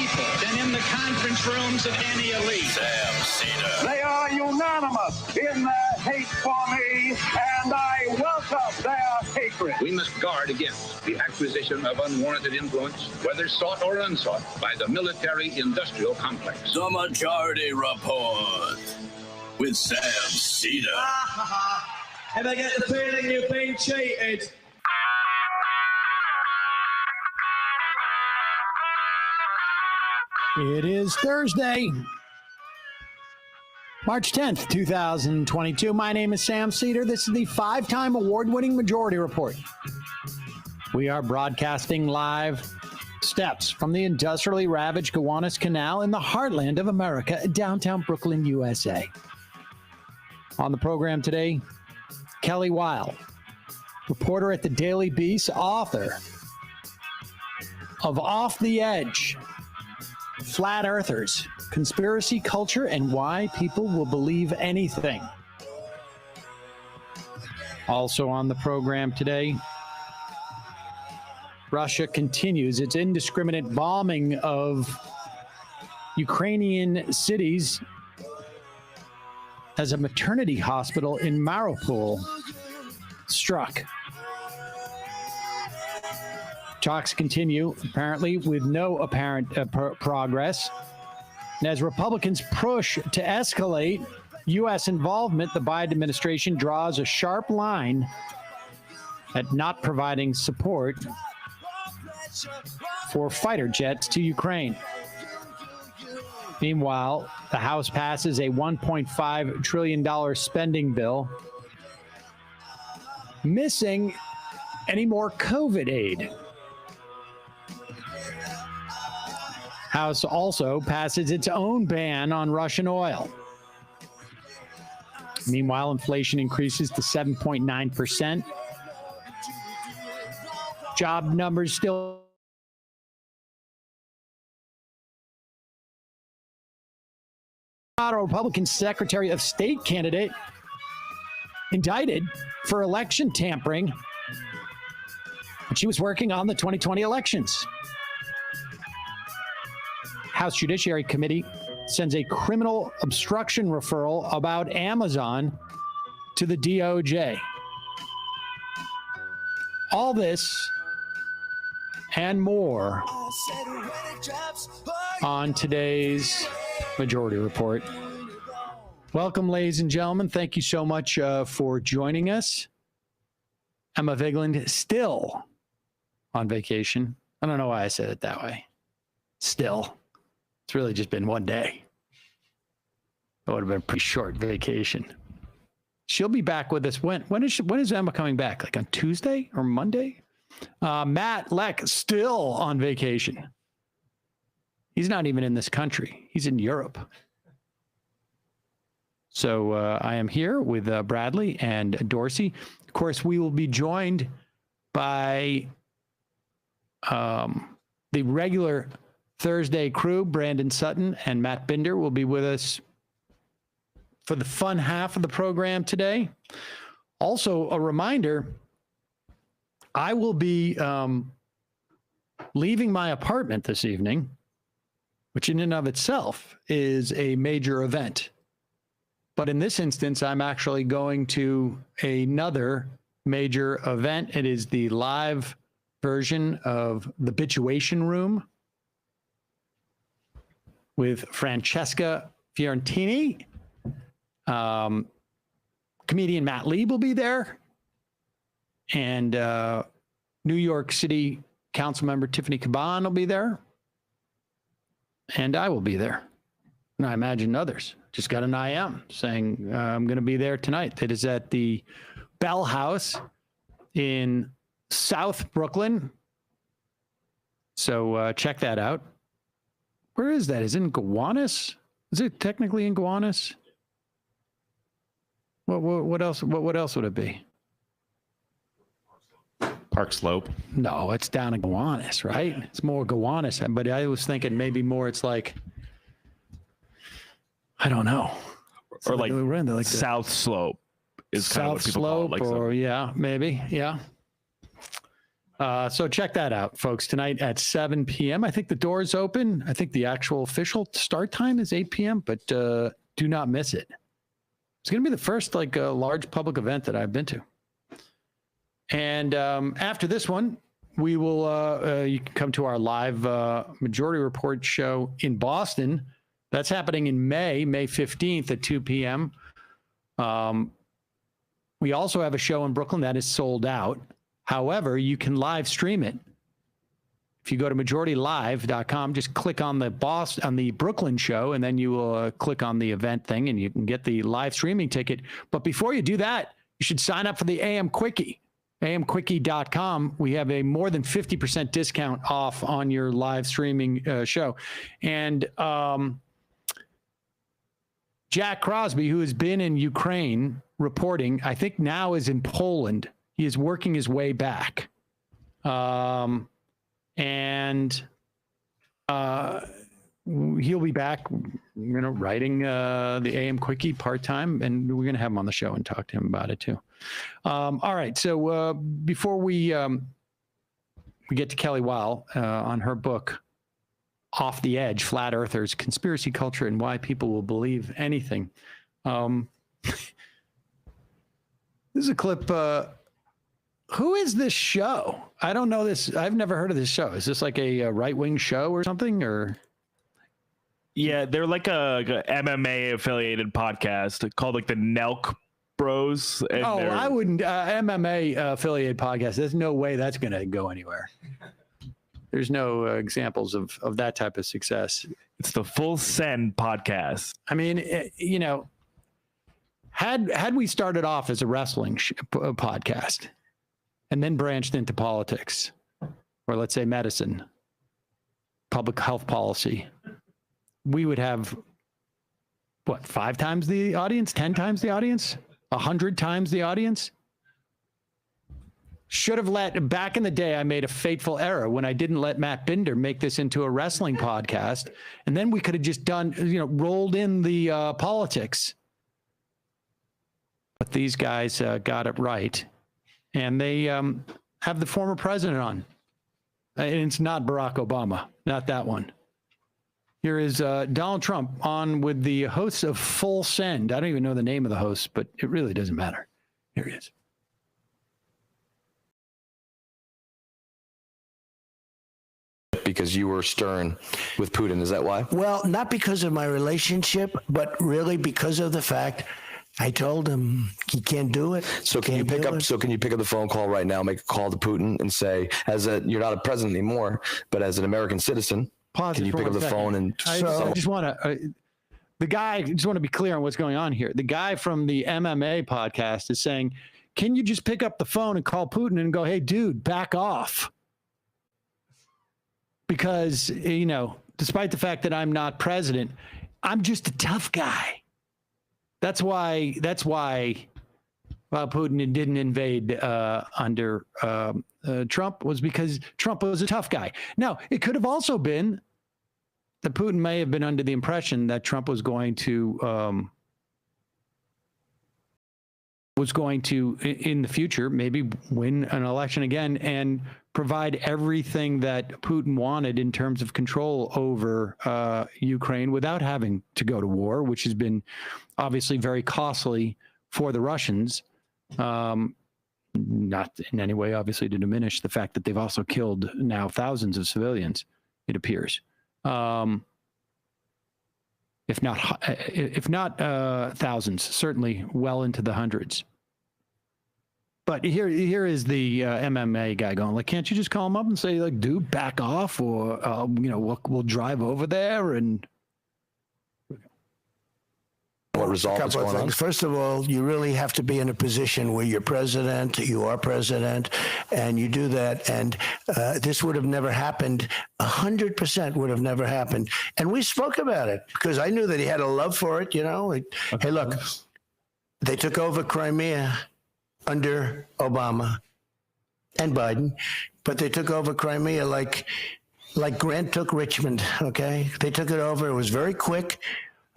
people than in the conference rooms of any elite. Sam Seder. They are unanimous in their hate for me, and I welcome their hatred. We must guard against the acquisition of unwarranted influence, whether sought or unsought, by the military-industrial complex. The Majority Report with Sam Seder. Ever get the feeling you've been cheated? It is Thursday, March 10th, 2022. My name is Sam Seder. This is the five-time award-winning Majority Report. We are broadcasting live steps from the industrially ravaged Gowanus Canal in the heartland of America, downtown Brooklyn, USA. On the program today, Kelly Weill, reporter at the Daily Beast, author of Off the Edge, Flat Earthers, Conspiracy Culture, and Why People Will Believe Anything. Also on the program today, Russia continues its indiscriminate bombing of Ukrainian cities as a maternity hospital in Mariupol struck. Talks continue, apparently, with no apparent progress. And as Republicans push to escalate U.S. involvement, the Biden administration draws a sharp line at not providing support for fighter jets to Ukraine. Meanwhile, the House passes a $1.5 trillion spending bill, missing any more COVID aid. House also passes its own ban on Russian oil. Meanwhile, inflation increases to 7.9%. Job numbers still a Republican Secretary of State candidate indicted for election tampering when she was working on the 2020 elections. House Judiciary Committee sends a criminal obstruction referral about Amazon to the DOJ. All this and more on today's Majority Report. Welcome, ladies and gentlemen. Thank you so much for joining us. Emma Vigeland still on vacation. I don't know why I said it that way. Still. It's really just been one day. It would have been a pretty short vacation. She'll be back with us. When is Emma coming back? Like on Tuesday or Monday? Matt Leck still on vacation. He's not even in this country. He's in Europe. So I am here with Bradley and Dorsey. Of course, we will be joined by the regular Thursday crew. Brandon Sutton and Matt Binder will be with us for the fun half of the program today. Also, a reminder, I will be leaving my apartment this evening, which in and of itself is a major event. But in this instance, I'm actually going to another major event. It is the live version of The Bituation Room with Francesca Fiorentini. Comedian Matt Lieb will be there. And New York City Council member Tiffany Caban will be there. And I will be there. And I imagine others. Just got an IM saying I'm going to be there tonight. It is at the Bell House in South Brooklyn. So check that out. Where is that? Is it in Gowanus? Is it technically in Gowanus? What else? What else would it be? Park Slope. No, it's down in Gowanus, right? It's more Gowanus, but I was thinking maybe more. It's like, I don't know, Or like South Slope is kind of what South people call it. Slope, or yeah, maybe, yeah. So check that out, folks, tonight at 7 p.m. I think the doors open. I think the actual official start time is 8 p.m., but do not miss it. It's going to be the first large public event that I've been to. And after this one, we will you can come to our live Majority Report show in Boston. That's happening in May 15th at 2 p.m. We also have a show in Brooklyn that is sold out. However, you can live stream it. If you go to majoritylive.com, just click on the Brooklyn show, and then you will click on the event thing, and you can get the live streaming ticket. But before you do that, you should sign up for the AM Quickie. amquickie.com. We have a more than 50% discount off on your live streaming show. And Jack Crosby, who has been in Ukraine reporting, I think now is in Poland. He is working his way back. And he'll be back, writing the AM Quickie part-time, and we're going to have him on the show and talk to him about it too. All right. So before we get to Kelly Weill on her book, Off the Edge, Flat Earthers, Conspiracy Culture and Why People Will Believe Anything. This is a clip. Who is this show? I don't know this. I've never heard of this show. Is this like a right-wing show or something? Or yeah, they're like a MMA affiliated podcast called like the Nelk Bros. And I wouldn't MMA affiliated podcast. There's no way that's going to go anywhere. There's no examples of that type of success. It's the Full Send podcast. I mean, had we started off as a wrestling podcast and then branched into politics, or let's say medicine, public health policy, we would have, 5 times the audience, 10 times the audience, 100 times the audience? Should have back in the day, I made a fateful error when I didn't let Matt Binder make this into a wrestling podcast. And then we could have just done, rolled in the politics. But these guys got it right. And they have the former president on. And it's not Barack Obama, not that one. Here is Donald Trump on with the hosts of Full Send. I don't even know the name of the host, but it really doesn't matter. Here he is. Because you were stern with Putin. Is that why? Well, not because of my relationship, but really because of the fact I told him he can't do it. So can you pick up the phone call right now, make a call to Putin and say, you're not a president anymore, but as an American citizen, can you pick up the phone and I just want to be clear on what's going on here. The guy from the MMA podcast is saying, can you just pick up the phone and call Putin and go, hey, dude, back off? Because, despite the fact that I'm not president, I'm just a tough guy. That's why Putin didn't invade under Trump, was because Trump was a tough guy. Now, it could have also been that Putin may have been under the impression that Trump was going to in the future maybe win an election again and provide everything that Putin wanted in terms of control over Ukraine without having to go to war, which has been obviously very costly for the Russians. Not in any way, obviously, to diminish the fact that they've also killed now thousands of civilians, it appears. If not thousands, certainly well into the hundreds. But here is the MMA guy going, can't you just call him up and say, dude, back off, or we'll drive over there and. What resolve is going on? First of all, you really have to be in a position where you are president, and you do that. And this would have never happened. 100% would have never happened. And we spoke about it because I knew that he had a love for it. Hey, look, they took over Crimea under Obama and Biden, but they took over Crimea like Grant took Richmond. Okay, they took it over. It was very quick.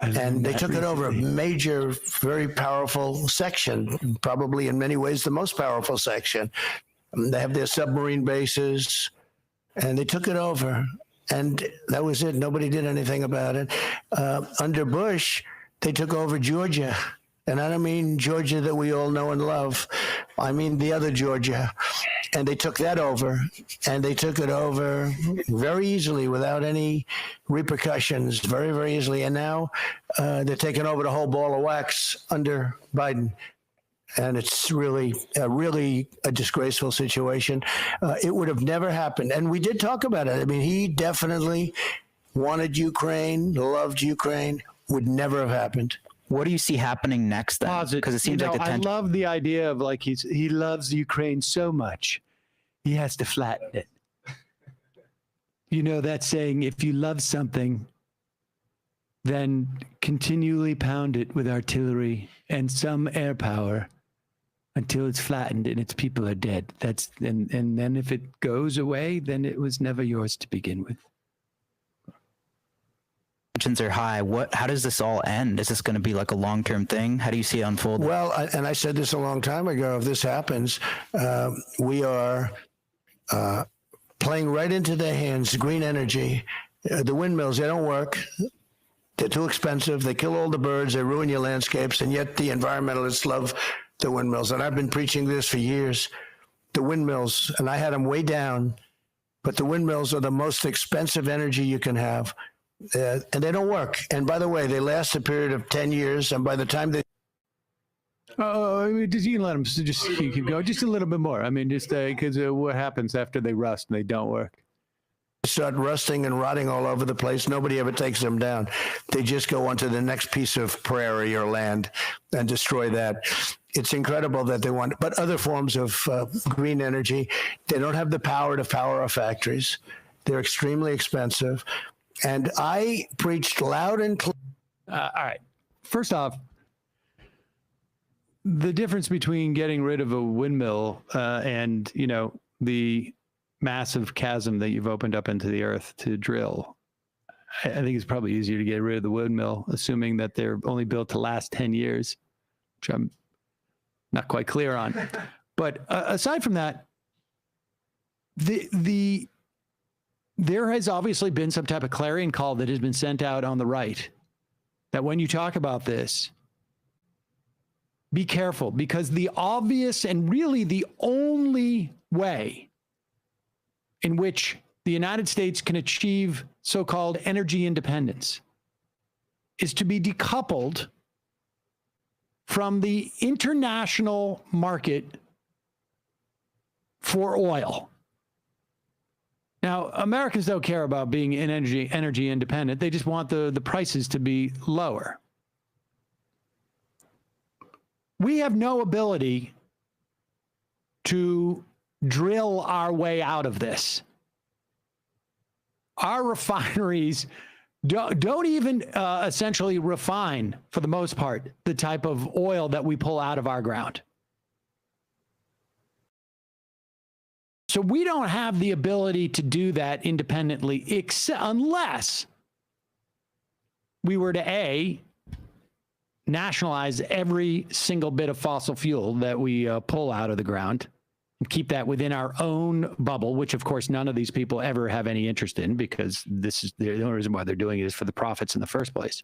And they took it over a major, very powerful section, probably in many ways the most powerful section. They have their submarine bases, and they took it over. And that was it. Nobody did anything about it. Under Bush, they took over Georgia. And I don't mean Georgia that we all know and love. I mean the other Georgia. And they took that over. And they took it over very easily without any repercussions, very, very easily. And now they're taking over the whole ball of wax under Biden. And it's really a disgraceful situation. It would have never happened. And we did talk about it. I mean, he definitely wanted Ukraine, loved Ukraine, would never have happened. What do you see happening next then? Because it seems like the tension. I love the idea of like he loves Ukraine so much, he has to flatten it. You know that saying, if you love something, then continually pound it with artillery and some air power until it's flattened and its people are dead. And then if it goes away, then it was never yours to begin with. Tensions are high. How does this all end? Is this going to be like a long-term thing? How do you see it unfolding? Well, and I said this a long time ago, if this happens, we are playing right into their hands, green energy. The windmills, they don't work. They're too expensive. They kill all the birds. They ruin your landscapes. And yet the environmentalists love the windmills. And I've been preaching this for years. The windmills, and I had them way down, but the windmills are the most expensive energy you can have. And they don't work. And by the way, they last a period of 10 years. And by the time they... You can let them just keep going just a little bit more. I mean, just because what happens after they rust and they don't work? Start rusting and rotting all over the place. Nobody ever takes them down. They just go onto the next piece of prairie or land and destroy that. It's incredible that they want, but other forms of green energy, they don't have the power to power our factories. They're extremely expensive. And I preached loud and clear. All right. First off, the difference between getting rid of a windmill and, the massive chasm that you've opened up into the earth to drill, I think it's probably easier to get rid of the windmill, assuming that they're only built to last 10 years, which I'm not quite clear on. But aside from that, there has obviously been some type of clarion call that has been sent out on the right that when you talk about this, be careful, because the obvious and really the only way in which the United States can achieve so-called energy independence is to be decoupled from the international market for oil. Now, Americans don't care about being energy independent. They just want the prices to be lower. We have no ability to drill our way out of this. Our refineries don't even essentially refine, for the most part, the type of oil that we pull out of our ground. So we don't have the ability to do that independently, unless we were to nationalize every single bit of fossil fuel that we pull out of the ground and keep that within our own bubble, which of course none of these people ever have any interest in, because this is the only reason why they're doing it is for the profits in the first place.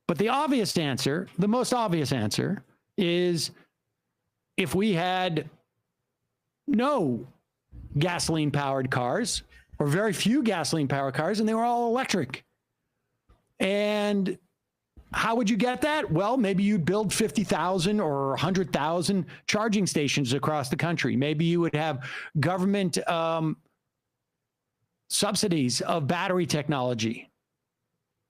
But the obvious answer, the most obvious answer, is if we had no gasoline-powered cars, or very few gasoline-powered cars, and they were all electric. And how would you get that? Well, maybe you'd build 50,000 or 100,000 charging stations across the country. Maybe you would have government subsidies of battery technology.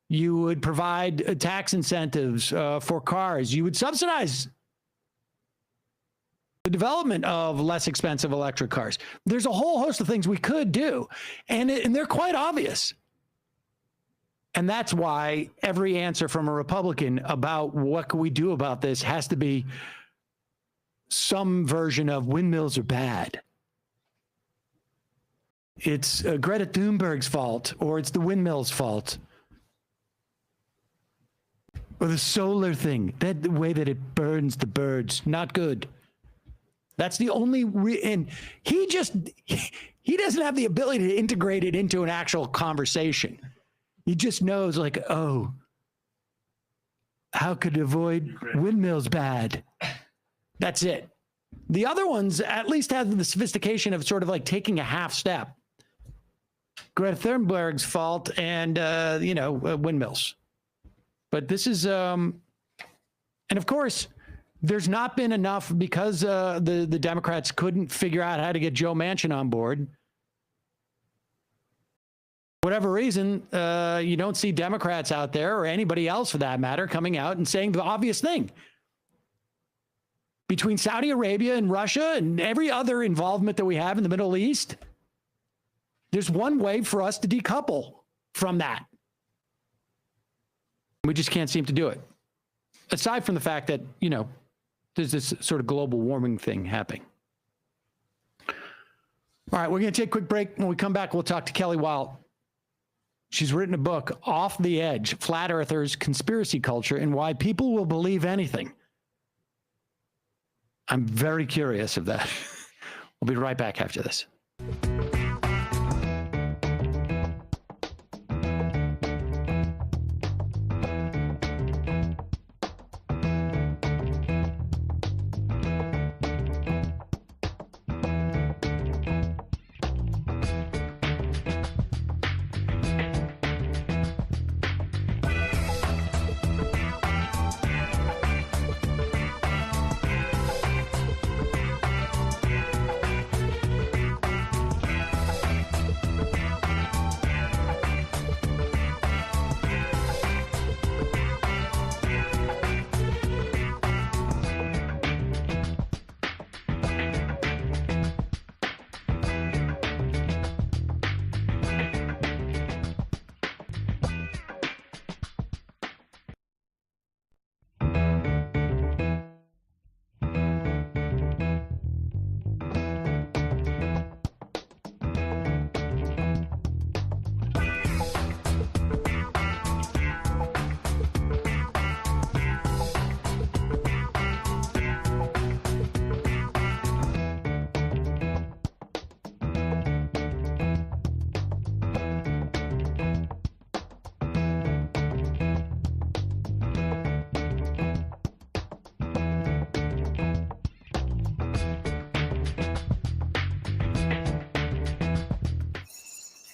You would provide tax incentives for cars. You would subsidize the development of less expensive electric cars. There's a whole host of things we could do, and they're quite obvious. And that's why every answer from a Republican about what can we do about this has to be some version of windmills are bad. It's Greta Thunberg's fault, or it's the windmill's fault. Or the solar thing, the way that it burns the birds, not good. That's the only and he doesn't have the ability to integrate it into an actual conversation. He just knows, like, oh, how could avoid windmills bad? That's it. The other ones at least have the sophistication of sort of like taking a half step. Greta Thunberg's fault and, windmills. But this is, and of course, there's not been enough because the Democrats couldn't figure out how to get Joe Manchin on board. Whatever reason, you don't see Democrats out there, or anybody else for that matter, coming out and saying the obvious thing. Between Saudi Arabia and Russia and every other involvement that we have in the Middle East, there's one way for us to decouple from that. We just can't seem to do it. Aside from the fact that, there's this sort of global warming thing happening. All right, we're going to take a quick break. When we come back, we'll talk to Kelly Weill. She's written a book, Off the Edge, Flat Earthers, Conspiracy Culture, and Why People Will Believe Anything. I'm very curious of that. We'll be right back after this.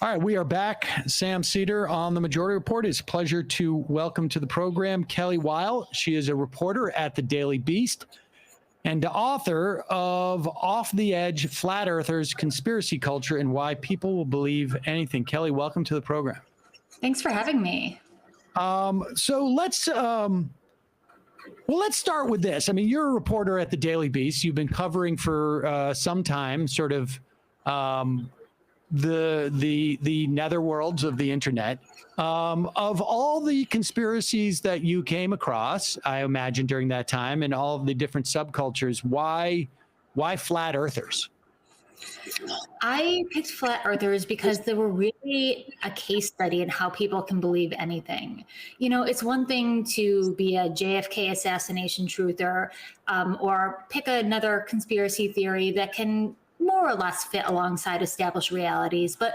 All right, we are back. Sam Seder on the Majority Report. It's a pleasure to welcome to the program Kelly Weill. She is a reporter at the Daily Beast and the author of Off the Edge, Flat Earthers, Conspiracy Culture, and Why People Will Believe Anything. Kelly, welcome to the program. Thanks for having me. So let's start with this. I mean, you're a reporter at the Daily Beast. You've been covering for some time, sort of the netherworlds of the internet. Of all the conspiracies that you came across, I imagine during that time, and all of the different subcultures, why flat earthers? I picked flat earthers because they were really a case study in how people can believe anything. You know, it's one thing to be a JFK assassination truther, or pick another conspiracy theory that can more or less fit alongside established realities. But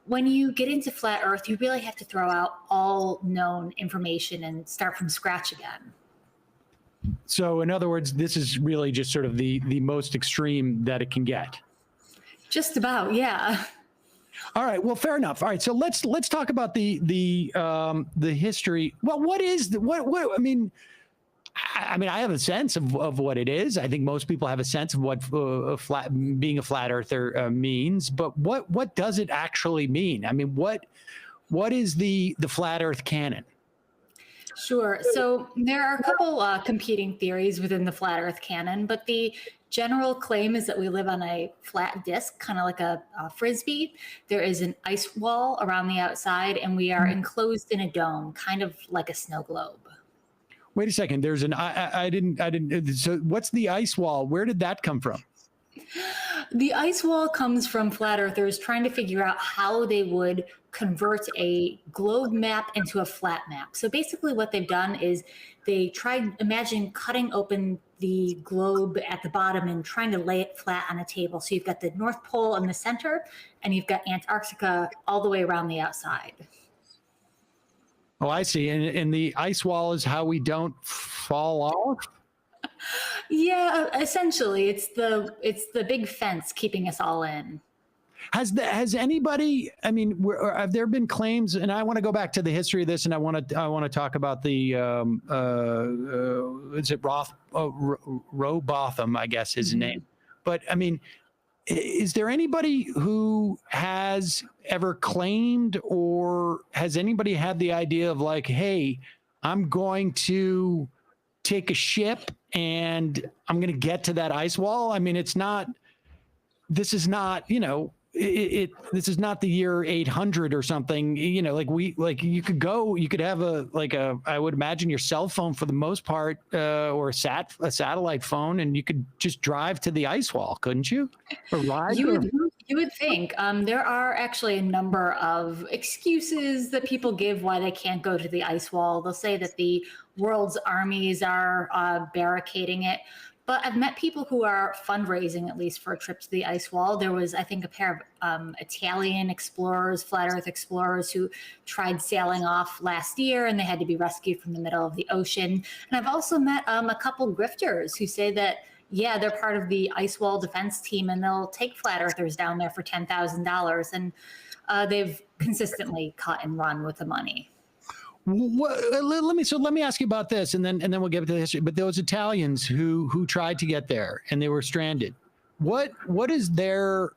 when you get into flat earth, you really have to throw out all known information and start from scratch again. So in other words, this is really just sort of the most extreme that it can get. Just about, yeah. All right. Well, fair enough. All right. So let's talk about the history. Well, what I mean, I have a sense of what it is. I think most people have a sense of what being a flat earther means. But what does it actually mean? I mean, what is the flat Earth canon? Sure. So there are a couple competing theories within the flat Earth canon, but the general claim is that we live on a flat disk, kind of like a frisbee. There is an ice wall around the outside, and we are enclosed in a dome, kind of like a snow globe. Wait a second. There's an I didn't. So what's the ice wall? Where did that come from? The ice wall comes from flat earthers trying to figure out how they would convert a globe map into a flat map. So basically what they've done is they tried, imagine cutting open the globe at the bottom and trying to lay it flat on a table. So you've got the North Pole in the center and you've got Antarctica all the way around the outside. Oh, I see. And the ice wall is how we don't fall off? Yeah, essentially, it's the big fence keeping us all in. Has anybody? I mean, have there been claims? And I want to go back to the history of this, and I want to talk about the is it Robotham? I guess his name. But I mean, is there anybody who has ever claimed, or has anybody had the idea of like, hey, I'm going to take a ship and I'm going to get to that ice wall? I mean, this is not, this is not the year 800 or something, you could have I would imagine your cell phone for the most part, or a satellite phone, and you could just drive to the ice wall, couldn't you? Or ride? You would think. There are actually a number of excuses that people give why they can't go to the ice wall. They'll say that the world's armies are barricading it. But I've met people who are fundraising, at least, for a trip to the ice wall. There was, I think, a pair of Italian explorers, flat earth explorers, who tried sailing off last year, and they had to be rescued from the middle of the ocean. And I've also met a couple grifters who say that, yeah, they're part of the ice wall defense team, and they'll take flat earthers down there for $10,000. And they've consistently cut and run with the money. Let me ask you about this, and then we'll get to the history. But those Italians who tried to get there and they were stranded, what is their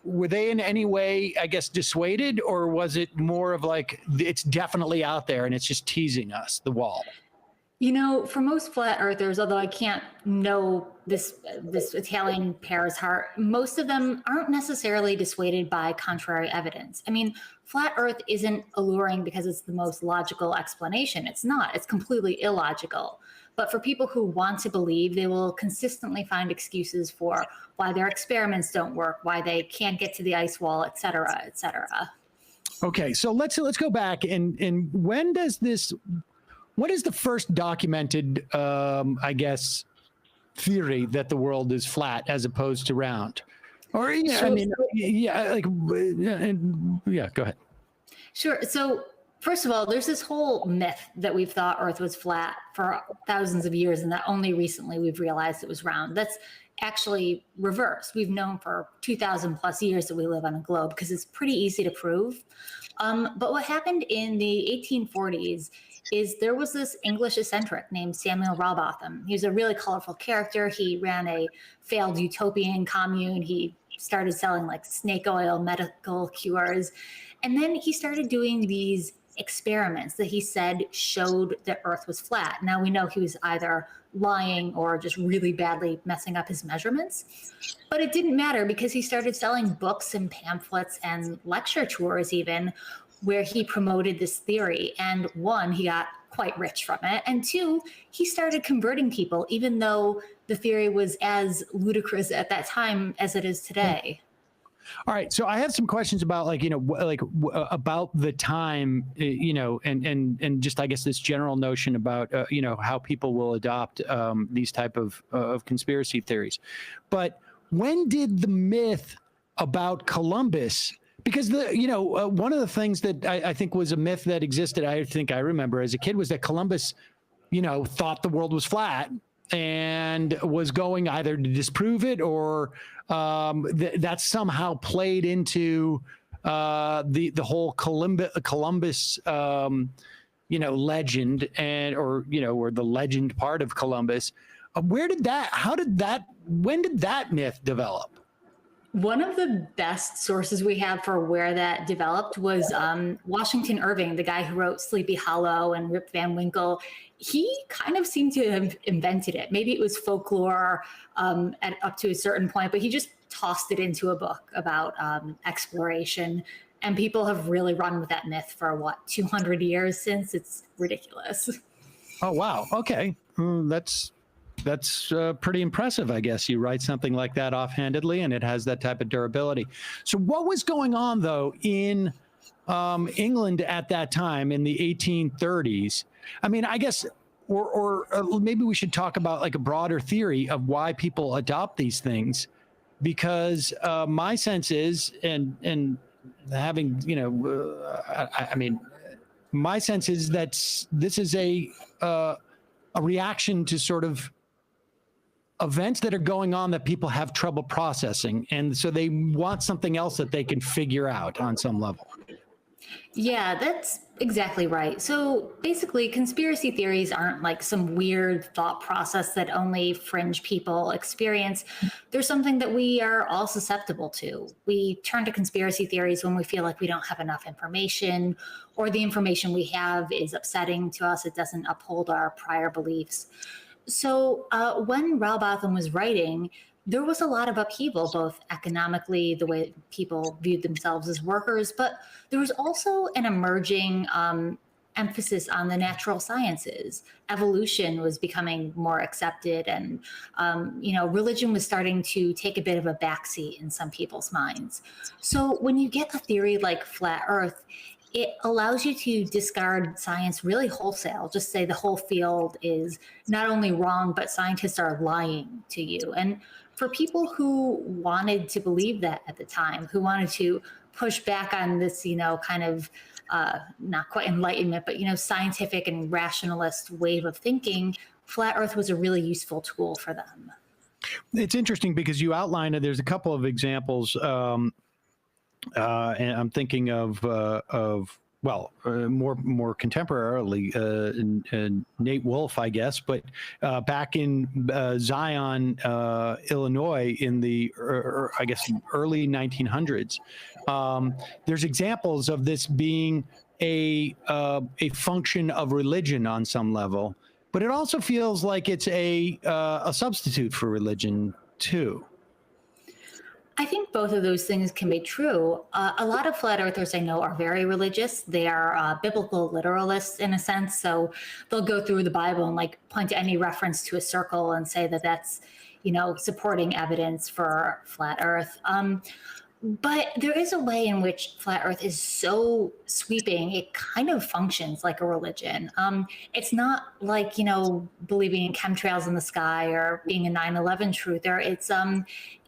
were they in any way, I guess, dissuaded, or was it more of like, it's definitely out there and it's just teasing us, the wall? For most flat earthers, although I can't know this Italian pair's heart, most of them aren't necessarily dissuaded by contrary evidence. I mean, flat earth isn't alluring because it's the most logical explanation. It's not. It's completely illogical. But for people who want to believe, they will consistently find excuses for why their experiments don't work, why they can't get to the ice wall, et cetera, et cetera. Okay, so let's go back and when does this? What is the first documented, I guess, theory that the world is flat as opposed to round? Or go ahead. Sure. So first of all, there's this whole myth that we've thought Earth was flat for thousands of years, and that only recently we've realized it was round. That's actually reversed. We've known for 2,000 plus years that we live on a globe because it's pretty easy to prove. But what happened in the 1840s is there was this English eccentric named Samuel Robotham. He was a really colorful character. He ran a failed utopian commune. He started selling like snake oil medical cures. And then he started doing these experiments that he said showed that Earth was flat. Now we know he was either lying or just really badly messing up his measurements. But it didn't matter because he started selling books and pamphlets and lecture tours even, where he promoted this theory. And one, he got quite rich from it. And two, he started converting people, even though the theory was as ludicrous at that time as it is today. All right. So I have some questions about about the time, and just, I guess, this general notion about, how people will adopt these type of conspiracy theories. But when did the myth about Columbus, because one of the things that I think was a myth that existed, I think I remember as a kid, was that Columbus, thought the world was flat and was going either to disprove it or that somehow played into the whole Columbus legend or the legend part of Columbus. When did that myth develop? One of the best sources we have for where that developed was Washington Irving, the guy who wrote Sleepy Hollow and Rip Van Winkle. He kind of seemed to have invented it. Maybe it was folklore up to a certain point, but he just tossed it into a book about exploration. And people have really run with that myth for 200 years since. It's ridiculous. Oh, wow. Okay. That's That's pretty impressive, I guess. You write something like that offhandedly, and it has that type of durability. So what was going on, though, in England at that time in the 1830s? I mean, I guess, or maybe we should talk about like a broader theory of why people adopt these things, because my sense is, and having, I mean, my sense is that this is a reaction to sort of events that are going on that people have trouble processing. And so they want something else that they can figure out on some level. Yeah, that's exactly right. So basically, conspiracy theories aren't like some weird thought process that only fringe people experience. They're something that we are all susceptible to. We turn to conspiracy theories when we feel like we don't have enough information, or the information we have is upsetting to us. It doesn't uphold our prior beliefs. So when Rowbotham was writing, there was a lot of upheaval, both economically, the way people viewed themselves as workers, but there was also an emerging emphasis on the natural sciences. Evolution was becoming more accepted, and religion was starting to take a bit of a backseat in some people's minds. So when you get a theory like flat Earth, it allows you to discard science really wholesale. Just say the whole field is not only wrong, but scientists are lying to you. And for people who wanted to believe that at the time, who wanted to push back on this, kind of not quite enlightenment, but, scientific and rationalist wave of thinking, flat Earth was a really useful tool for them. It's interesting because you outlined it. There's a couple of examples. And I'm thinking of more contemporarily, Nate Wolff, I guess, but back in Zion, Illinois, in the early 1900s, there's examples of this being a function of religion on some level, but it also feels like it's a substitute for religion too. I think both of those things can be true. A lot of flat earthers I know are very religious. They are biblical literalists in a sense. So they'll go through the Bible and like point to any reference to a circle and say that that's, supporting evidence for flat earth. But there is a way in which flat earth is so sweeping, it kind of functions like a religion. It's not like, believing in chemtrails in the sky or being a 9/11 truther.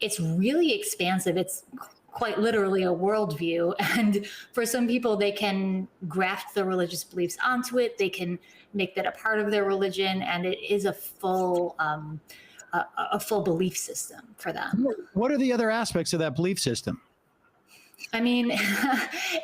It's really expansive. It's quite literally a worldview. And for some people, they can graft their religious beliefs onto it. They can make that a part of their religion. And it is a full belief system for them. What are the other aspects of that belief system? I mean,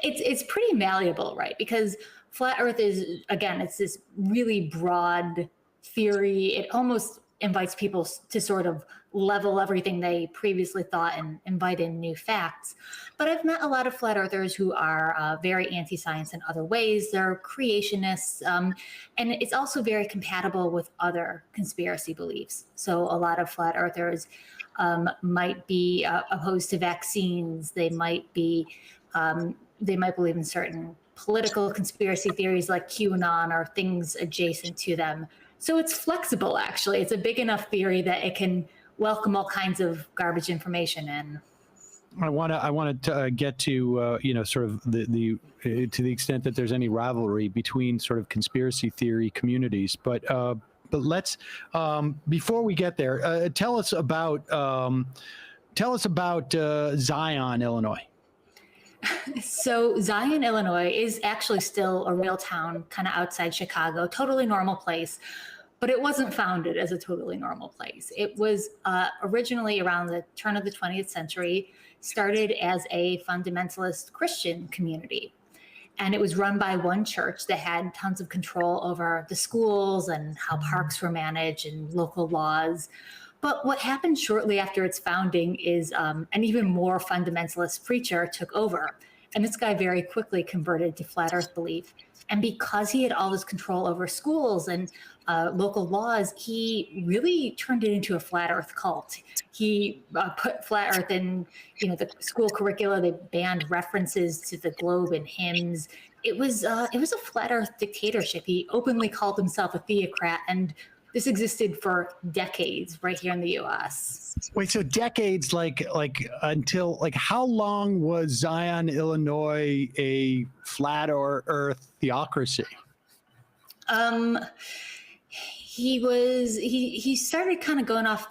it's pretty malleable, right? Because flat Earth is, again, it's this really broad theory. It almost invites people to sort of level everything they previously thought and invite in new facts. But I've met a lot of flat earthers who are very anti-science in other ways. They're creationists, and it's also very compatible with other conspiracy beliefs. So a lot of flat earthers might be opposed to vaccines. They might believe in certain political conspiracy theories like QAnon or things adjacent to them. So it's flexible, actually. It's a big enough theory that it can welcome all kinds of garbage information in. I want to get to sort of the to the extent that there's any rivalry between sort of conspiracy theory communities, but let's before we get there, tell us about Zion, Illinois. So Zion, Illinois is actually still a real town, kind of outside Chicago, totally normal place. But it wasn't founded as a totally normal place. It was originally around the turn of the 20th century, started as a fundamentalist Christian community. And it was run by one church that had tons of control over the schools and how parks were managed and local laws. But what happened shortly after its founding is an even more fundamentalist preacher took over. And this guy very quickly converted to flat earth belief. And because he had all this control over schools and local laws, he really turned it into a flat earth cult. He put flat earth in, the school curricula. They banned references to the globe in hymns. It was a flat earth dictatorship. He openly called himself a theocrat, and this existed for decades right here in the U.S. Wait, so decades, like until like how long was Zion, Illinois, a flat or Earth theocracy? He started kind of going off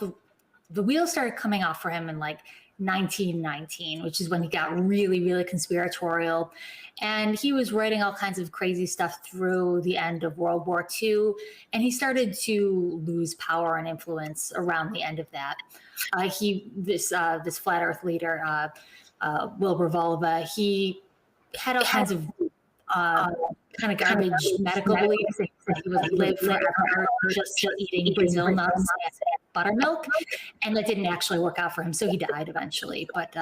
the wheels started coming off for him in like 1919, which is when he got really, really conspiratorial. And he was writing all kinds of crazy stuff through the end of World War II. And he started to lose power and influence around the end of that. This flat Earth leader, Wilbur Volva, he had all kinds of kind of garbage medical beliefs. That he would live forever just eating Brazil nuts and buttermilk, and that didn't actually work out for him. So he died eventually. But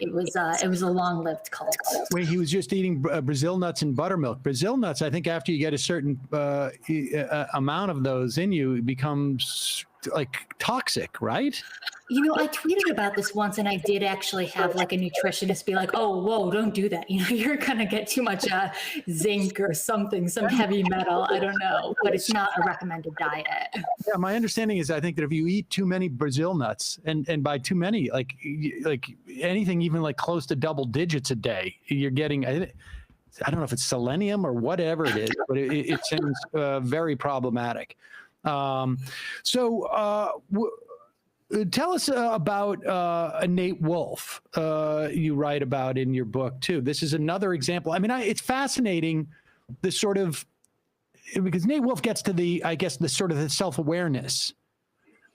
it was a long-lived cult. Wait, he was just eating Brazil nuts and buttermilk. Brazil nuts, I think, after you get a certain amount of those in you, it becomes like toxic, right? You know, I tweeted about this once, and I did actually have like a nutritionist be like, "Oh, whoa, don't do that. You know, you're gonna get too much zinc or something, some heavy metal. I don't know, but it's not a recommended diet." Yeah, my understanding is I think that if you eat too many Brazil nuts, and by too many, like anything even like close to double digits a day, you're getting. I don't know if it's selenium or whatever it is, but it seems very problematic. Tell us about Nate Wolf, you write about in your book, too. This is another example. I mean, it's fascinating, this sort of, because Nate Wolf gets to the sort of the self-awareness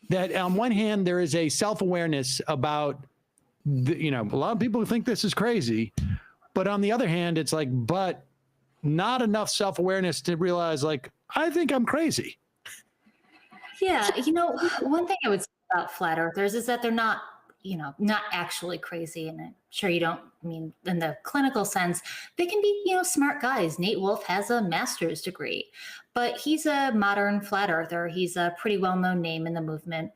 that on one hand, there is a self-awareness about, a lot of people think this is crazy, but on the other hand, it's like, but not enough self-awareness to realize, like, I think I'm crazy. Yeah, one thing I would say about flat earthers is that they're not actually crazy. And I'm sure you don't mean in the clinical sense. They can be, smart guys. Nate Wolf has a master's degree, but he's a modern flat earther. He's a pretty well-known name in the movement.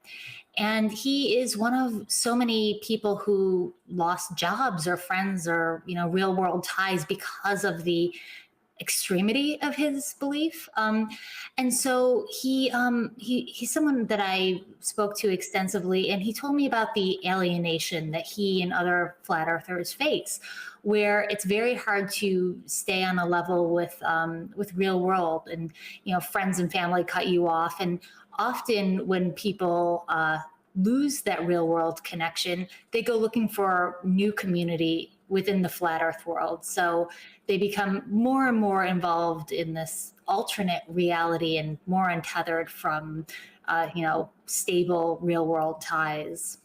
And he is one of so many people who lost jobs or friends or, real world ties because of the extremity of his belief. And so he's someone that I spoke to extensively, and he told me about the alienation that he and other flat earthers face, where it's very hard to stay on a level with real world, and friends and family cut you off. And often when people lose that real world connection, they go looking for new community within the flat earth world. So they become more and more involved in this alternate reality and more untethered from, stable real world ties.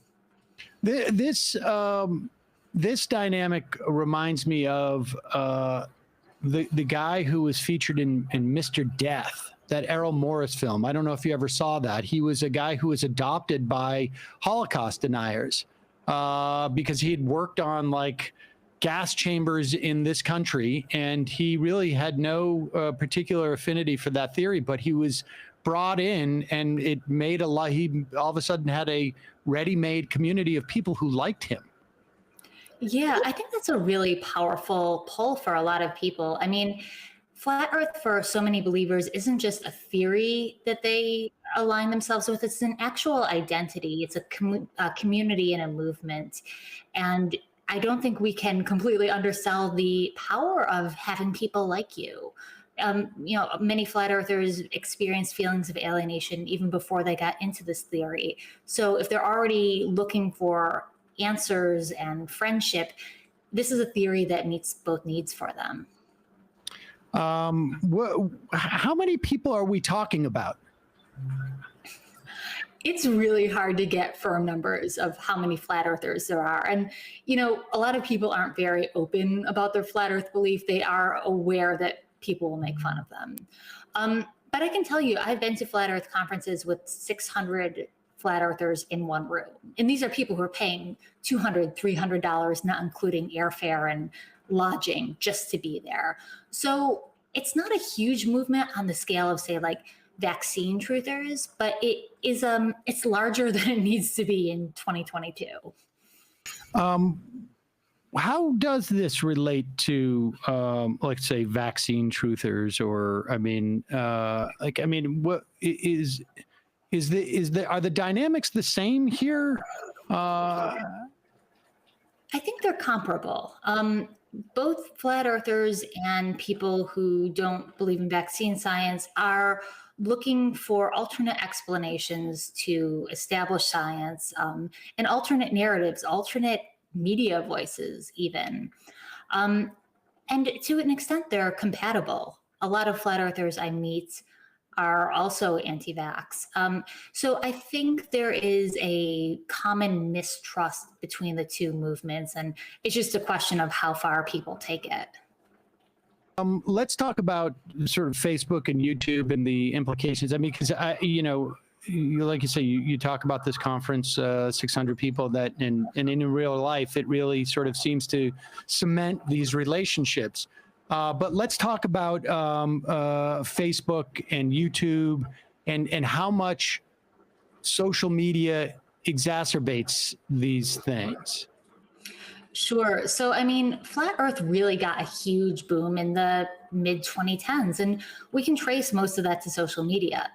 This dynamic reminds me of the guy who was featured in Mr. Death, that Errol Morris film. I don't know if you ever saw that. He was a guy who was adopted by Holocaust deniers because he had worked on like gas chambers in this country, and he really had no particular affinity for that theory, but he was brought in, and it made he all of a sudden had a ready-made community of people who liked him. Yeah, I think that's a really powerful pull for a lot of people. I mean, flat earth for so many believers isn't just a theory that they align themselves with, it's an actual identity. It's a community and a movement. And I don't think we can completely undersell the power of having people like you. Many flat earthers experience feelings of alienation even before they got into this theory. So if they're already looking for answers and friendship, this is a theory that meets both needs for them. How many people are we talking about? It's really hard to get firm numbers of how many flat earthers there are. And, a lot of people aren't very open about their flat earth belief. They are aware that people will make fun of them. But I can tell you, I've been to flat earth conferences with 600 flat earthers in one room. And these are people who are paying $200, $300, not including airfare and lodging, just to be there. So it's not a huge movement on the scale of, say, like vaccine truthers, but it's larger than it needs to be in 2022. how does this relate to, like, say, vaccine truthers, or what are the dynamics the same here? I think they're comparable. Both flat earthers and people who don't believe in vaccine science are looking for alternate explanations to establish science, and alternate narratives, alternate media voices even. And to an extent, they're compatible. A lot of flat earthers I meet are also anti-vax. So I think there is a common mistrust between the two movements, and it's just a question of how far people take it. Let's talk about sort of Facebook and YouTube and the implications. I mean, because like you say, you talk about this conference, 600 people, that, and in real life, it really sort of seems to cement these relationships. But let's talk about Facebook and YouTube and how much social media exacerbates these things. Sure. So, I mean, flat Earth really got a huge boom in the mid 2010s, and we can trace most of that to social media.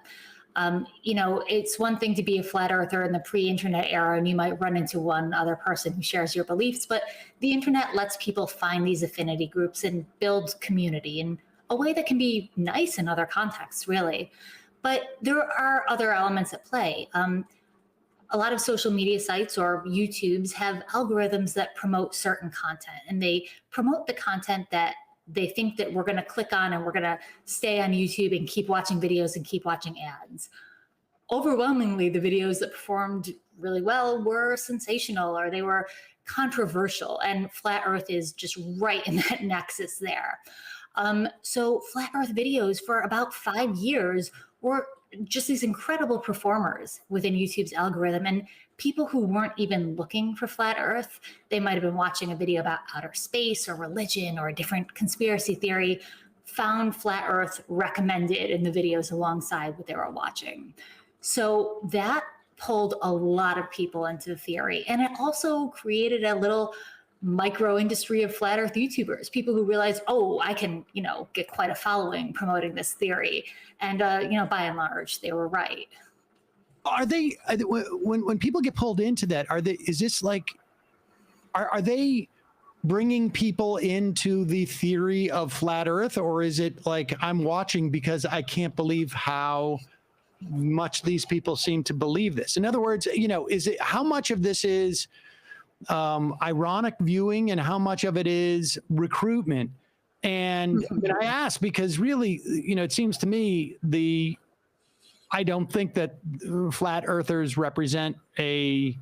It's one thing to be a flat earther in the pre-internet era, and you might run into one other person who shares your beliefs, but the internet lets people find these affinity groups and build community in a way that can be nice in other contexts, really. But there are other elements at play. A lot of social media sites or YouTubes have algorithms that promote certain content, and they promote the content that they think that we're going to click on, and we're going to stay on YouTube and keep watching videos and keep watching ads. Overwhelmingly, the videos that performed really well were sensational, or they were controversial, and flat earth is just right in that nexus there. So flat earth videos for about 5 years were just these incredible performers within YouTube's algorithm, and people who weren't even looking for flat earth, they might have been watching a video about outer space or religion or a different conspiracy theory, found flat earth recommended in the videos alongside what they were watching. So that pulled a lot of people into the theory, and it also created a little micro industry of flat earth YouTubers, people who realize, oh, I can, get quite a following promoting this theory. And, by and large, they were right. Are they, when people get pulled into that, are they bringing people into the theory of flat earth, or is it like, I'm watching because I can't believe how much these people seem to believe this? In other words, is it, how much of this is ironic viewing and how much of it is recruitment? And I ask because really, it seems to me I don't think that flat earthers represent a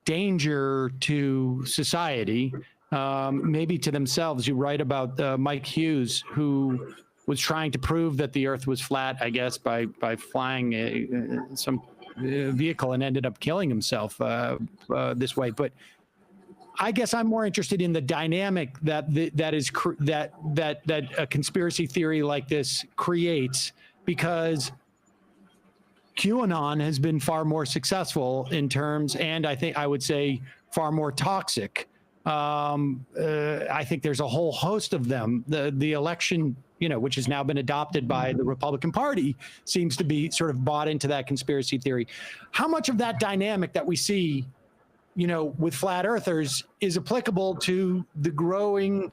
danger to society, maybe to themselves. You write about Mike Hughes, who was trying to prove that the earth was flat, I guess, by flying some vehicle and ended up killing himself this way. But I guess I'm more interested in the dynamic that a conspiracy theory like this creates, because QAnon has been far more successful in terms, and I would say far more toxic. I think there's a whole host of them. The election, which has now been adopted by the Republican Party, seems to be sort of bought into that conspiracy theory. How much of that dynamic that we see with flat earthers is applicable to the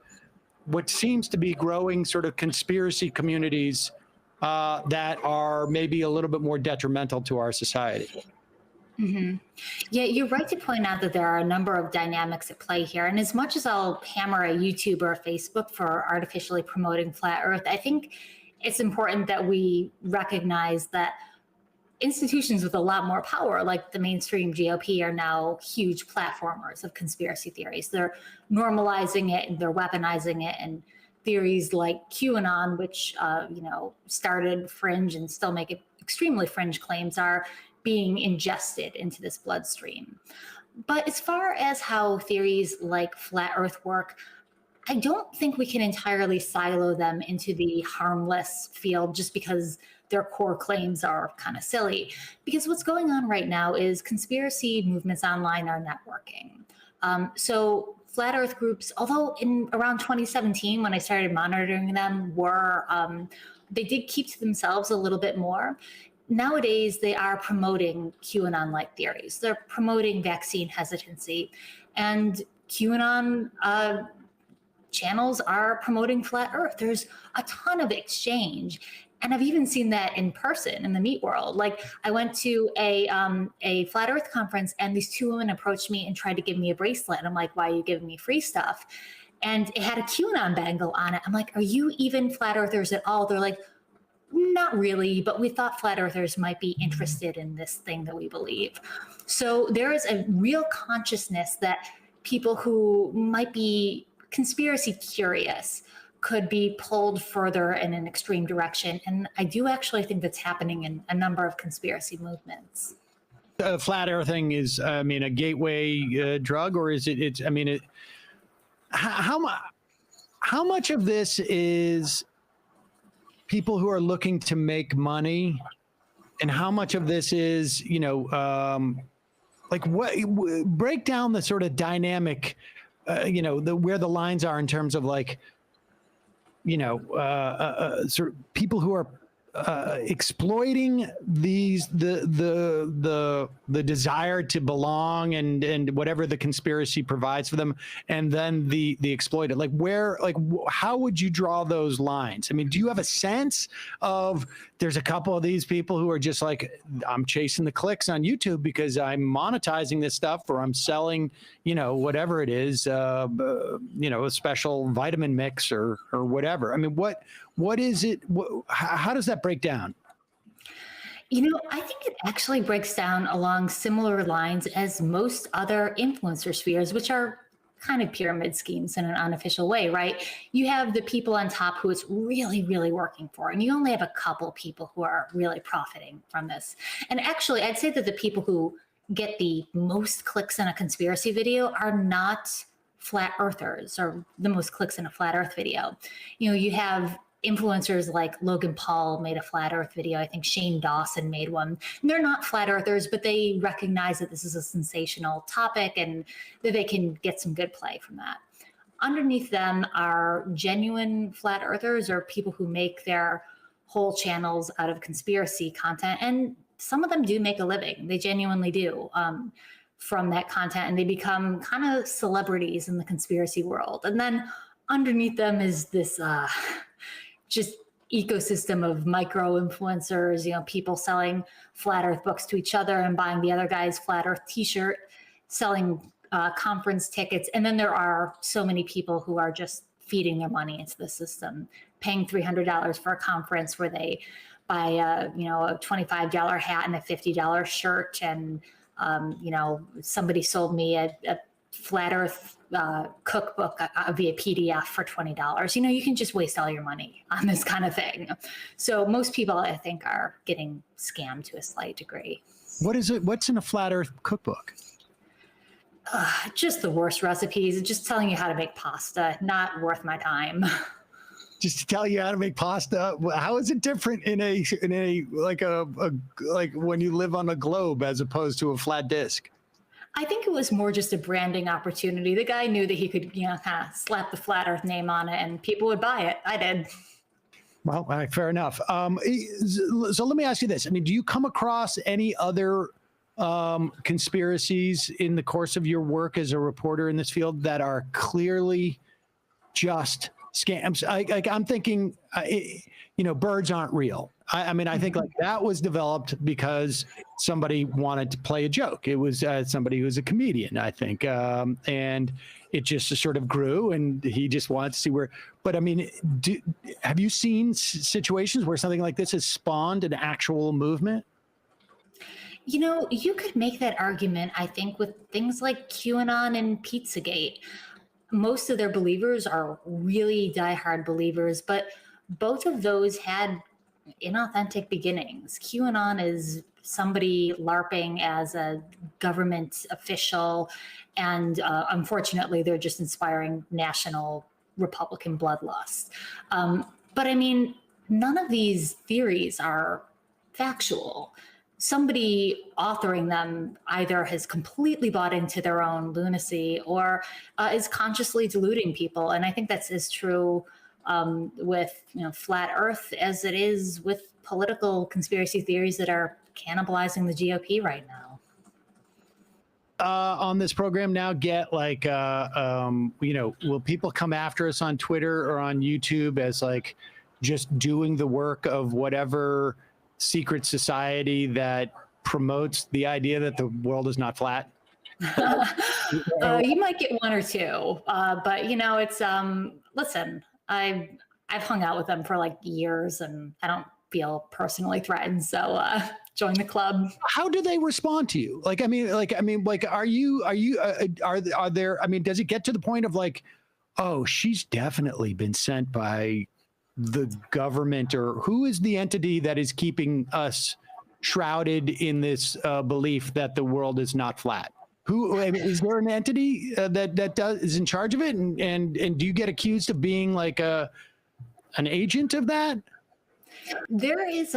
what seems to be growing sort of conspiracy communities that are maybe a little bit more detrimental to our society? Mm-hmm. Yeah, you're right to point out that there are a number of dynamics at play here. And as much as I'll hammer a YouTube or a Facebook for artificially promoting flat earth, I think it's important that we recognize that institutions with a lot more power, like the mainstream GOP, are now huge platformers of conspiracy theories. They're normalizing it and they're weaponizing it. And theories like QAnon, which started fringe and still make extremely fringe claims, are being ingested into this bloodstream. But as far as how theories like flat earth work, I don't think we can entirely silo them into the harmless field just because their core claims are kind of silly. Because what's going on right now is conspiracy movements online are networking. So flat Earth groups, although in around 2017, when I started monitoring them, they did keep to themselves a little bit more. Nowadays, they are promoting QAnon-like theories. They're promoting vaccine hesitancy, and QAnon channels are promoting flat Earth. There's a ton of exchange. And I've even seen that in person in the meat world. Like, I went to a flat Earth conference, and these two women approached me and tried to give me a bracelet. And I'm like, why are you giving me free stuff? And it had a QAnon bangle on it. I'm like, are you even flat Earthers at all? They're like, not really, but we thought flat Earthers might be interested in this thing that we believe. So there is a real consciousness that people who might be conspiracy curious could be pulled further in an extreme direction. And I do actually think that's happening in a number of conspiracy movements. Flat earthing is, a gateway drug, or is it, how much of this is people who are looking to make money, and how much of this is, break down the sort of dynamic, where the lines are in terms of sort of people who are exploiting the desire to belong and whatever the conspiracy provides for them, and then the exploited. How would you draw those lines? I mean, do you have a sense of there's a couple of these people who are just like, I'm chasing the clicks on YouTube because I'm monetizing this stuff, or I'm selling, whatever it is, a special vitamin mix or whatever. I mean, what is it? How does that break down? I think it actually breaks down along similar lines as most other influencer spheres, which are kind of pyramid schemes in an unofficial way, right? You have the people on top who it's really, really working for, and you only have a couple people who are really profiting from this. And actually, I'd say that the people who get the most clicks in a conspiracy video are not flat earthers, or the most clicks in a flat earth video. You have influencers like Logan Paul made a flat earth video. I think Shane Dawson made one. And they're not flat earthers, but they recognize that this is a sensational topic and that they can get some good play from that. Underneath them are genuine flat earthers, or people who make their whole channels out of conspiracy content. And some of them do make a living. They genuinely do from that content, and they become kind of celebrities in the conspiracy world. And then underneath them is this just ecosystem of micro influencers, people selling flat earth books to each other and buying the other guy's flat earth t-shirt, selling conference tickets. And then there are so many people who are just feeding their money into the system, paying $300 for a conference where they buy a $25 hat and a $50 shirt. And, somebody sold me a flat earth cookbook via PDF for $20. You can just waste all your money on this kind of thing. So most people, I think, are getting scammed to a slight degree. What is it? What's in a flat earth cookbook? Just the worst recipes, just telling you how to make pasta. Not worth my time. Just to tell you how to make pasta. How is it different in a like when you live on a globe as opposed to a flat disc? I think it was more just a branding opportunity. The guy knew that he could, kind of slap the flat earth name on it and people would buy it. I did. Well, all right, fair enough. So let me ask you this. I mean, do you come across any other conspiracies in the course of your work as a reporter in this field that are clearly just scams? I'm thinking, birds aren't real. I mean, I think that was developed because somebody wanted to play a joke. It was somebody who's a comedian, I think, and it just sort of grew, and he just wanted to see where. But I mean, have you seen situations where something like this has spawned an actual movement? You could make that argument, I think, with things like QAnon and Pizzagate. Most of their believers are really diehard believers, but both of those had inauthentic beginnings. QAnon is somebody LARPing as a government official, and unfortunately, they're just inspiring national Republican bloodlust. But I mean, none of these theories are factual. somebody authoring them either has completely bought into their own lunacy or is consciously deluding people. And I think that's as true with flat Earth as it is with political conspiracy theories that are cannibalizing the GOP right now. On this program now get like, will people come after us on Twitter or on YouTube as like just doing the work of whatever secret society that promotes the idea that the world is not flat? You might get one or two, but it's listen, I've hung out with them for like years and I don't feel personally threatened, so join the club. How do they respond to you? Are there, does it get to the point of like, oh, she's definitely been sent by the government, or who is the entity that is keeping us shrouded in this belief that the world is not flat? Is there an entity that is in charge of it? And do you get accused of being like an agent of that? There's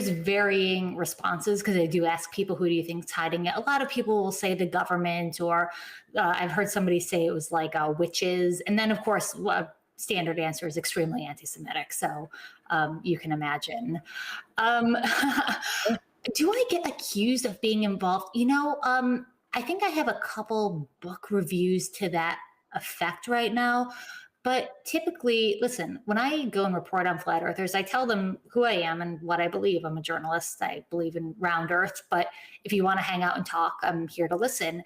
varying responses because I do ask people, who do you think is hiding it? A lot of people will say the government, or I've heard somebody say it was like witches. And then, of course, standard answer is extremely anti-Semitic. So you can imagine. Do I get accused of being involved? I think I have a couple book reviews to that effect right now. But typically, listen, when I go and report on flat earthers, I tell them who I am and what I believe. I'm a journalist. I believe in round earth. But if you want to hang out and talk, I'm here to listen.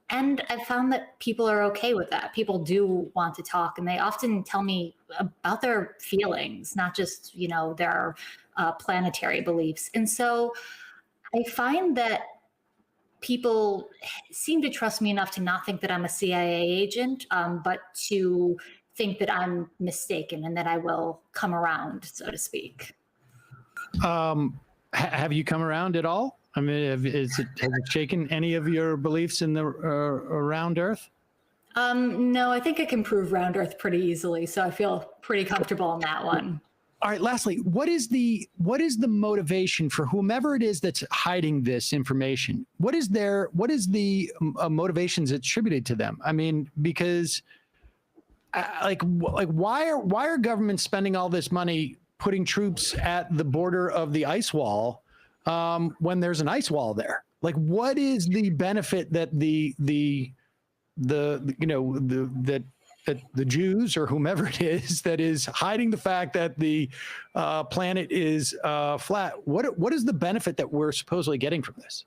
And I've found that people are okay with that. People do want to talk, and they often tell me about their feelings, not just, their planetary beliefs. And so I find that people seem to trust me enough to not think that I'm a CIA agent, but to think that I'm mistaken and that I will come around, so to speak. Have you come around at all? Has it shaken any of your beliefs in the round Earth? No, I think I can prove round Earth pretty easily, so I feel pretty comfortable on that one. All right. Lastly, what is the motivation for whomever it is that's hiding this information? What is the motivations attributed to them? Because why are governments spending all this money putting troops at the border of the ice wall when there's an ice wall there? Like, what is the benefit that the Jews or whomever it is that is hiding the fact that the planet is flat? What is the benefit that we're supposedly getting from this?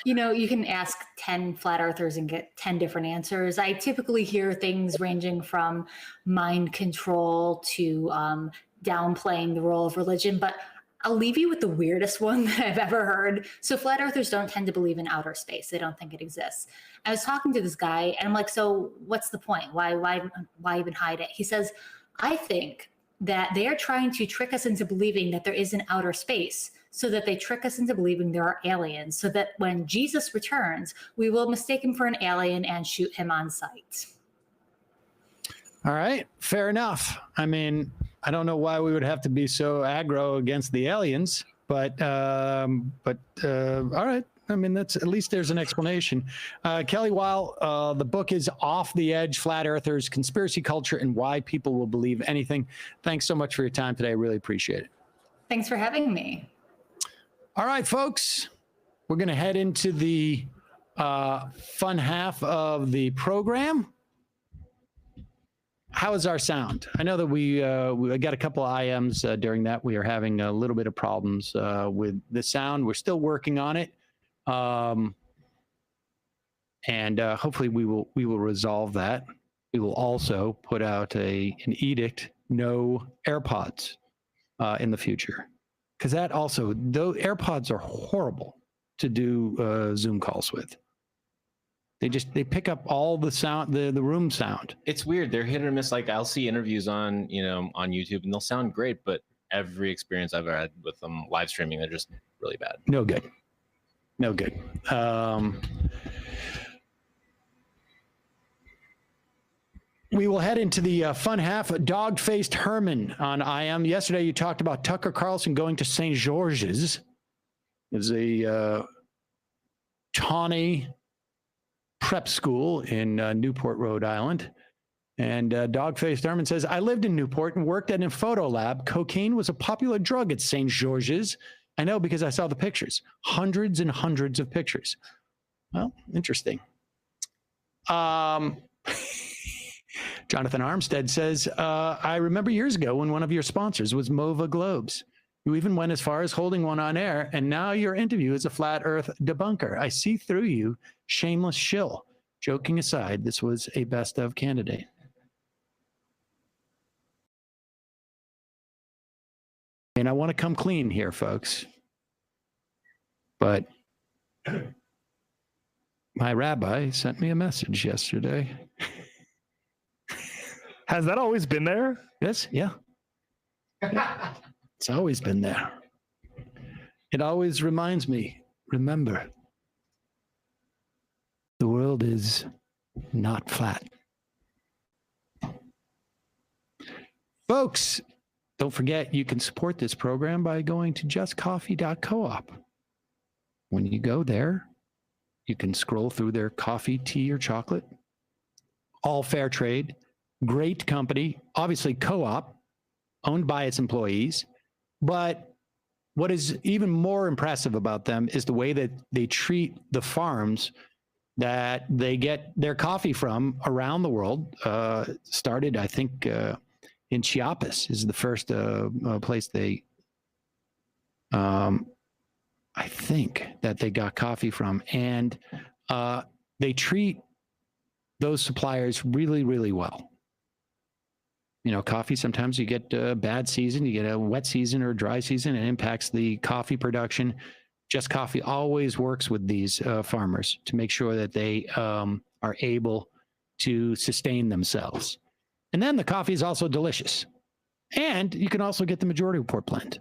You can ask 10 flat earthers and get 10 different answers. I typically hear things ranging from mind control to downplaying the role of religion, but I'll leave you with the weirdest one that I've ever heard. So flat earthers don't tend to believe in outer space. They don't think it exists. I was talking to this guy and I'm like, so what's the point? Why even hide it? He says, I think that they are trying to trick us into believing that there is an outer space, so that they trick us into believing there are aliens, so that when Jesus returns, we will mistake him for an alien and shoot him on sight. All right, fair enough. I don't know why we would have to be so aggro against the aliens, but all right. That's, at least there's an explanation. Kelly Weill, the book is Off the Edge: Flat Earthers, Conspiracy Culture, and Why People Will Believe Anything. Thanks so much for your time today. I really appreciate it. Thanks for having me. All right, folks, we're going to head into the fun half of the program. How is our sound? I know that we got a couple of IMs during that. We are having a little bit of problems with the sound. We're still working on it. And hopefully we will resolve that. We will also put out an edict, no AirPods in the future. Because that also, those AirPods are horrible to do Zoom calls with. They pick up all the sound, the room sound. It's weird. They're hit or miss. Like, I'll see interviews on YouTube and they'll sound great, but every experience I've ever had with them live streaming, they're just really bad. No good. We will head into the fun half. Dog-faced Herman on IM. Yesterday, you talked about Tucker Carlson going to St. George's. is a tawny prep school in Newport, Rhode Island. And Dogface Thurman says, I lived in Newport and worked at a photo lab. Cocaine was a popular drug at St. George's. I know because I saw the pictures. Hundreds and hundreds of pictures. Well, interesting. Jonathan Armstead says, I remember years ago when one of your sponsors was Mova Globes. You even went as far as holding one on air, and now your interview is a flat earth debunker. I see through you, shameless shill. Joking aside, this was a best of candidate. And I want to come clean here, folks. But my rabbi sent me a message yesterday. Has that always been there? Yes, yeah. It's always been there. It always reminds me, remember, the world is not flat. Folks, don't forget you can support this program by going to justcoffee.coop. When you go there, you can scroll through their coffee, tea, or chocolate. All fair trade, great company, obviously co-op, owned by its employees. But what is even more impressive about them is the way that they treat the farms that they get their coffee from around the world. Started, I think, in Chiapas is the first place they, I think, that they got coffee from. And they treat those suppliers really, really well. You know, coffee, sometimes you get a bad season, you get a wet season or a dry season, and it impacts the coffee production. Just Coffee always works with these farmers to make sure that they are able to sustain themselves. And then the coffee is also delicious. And you can also get the Majority Report blend.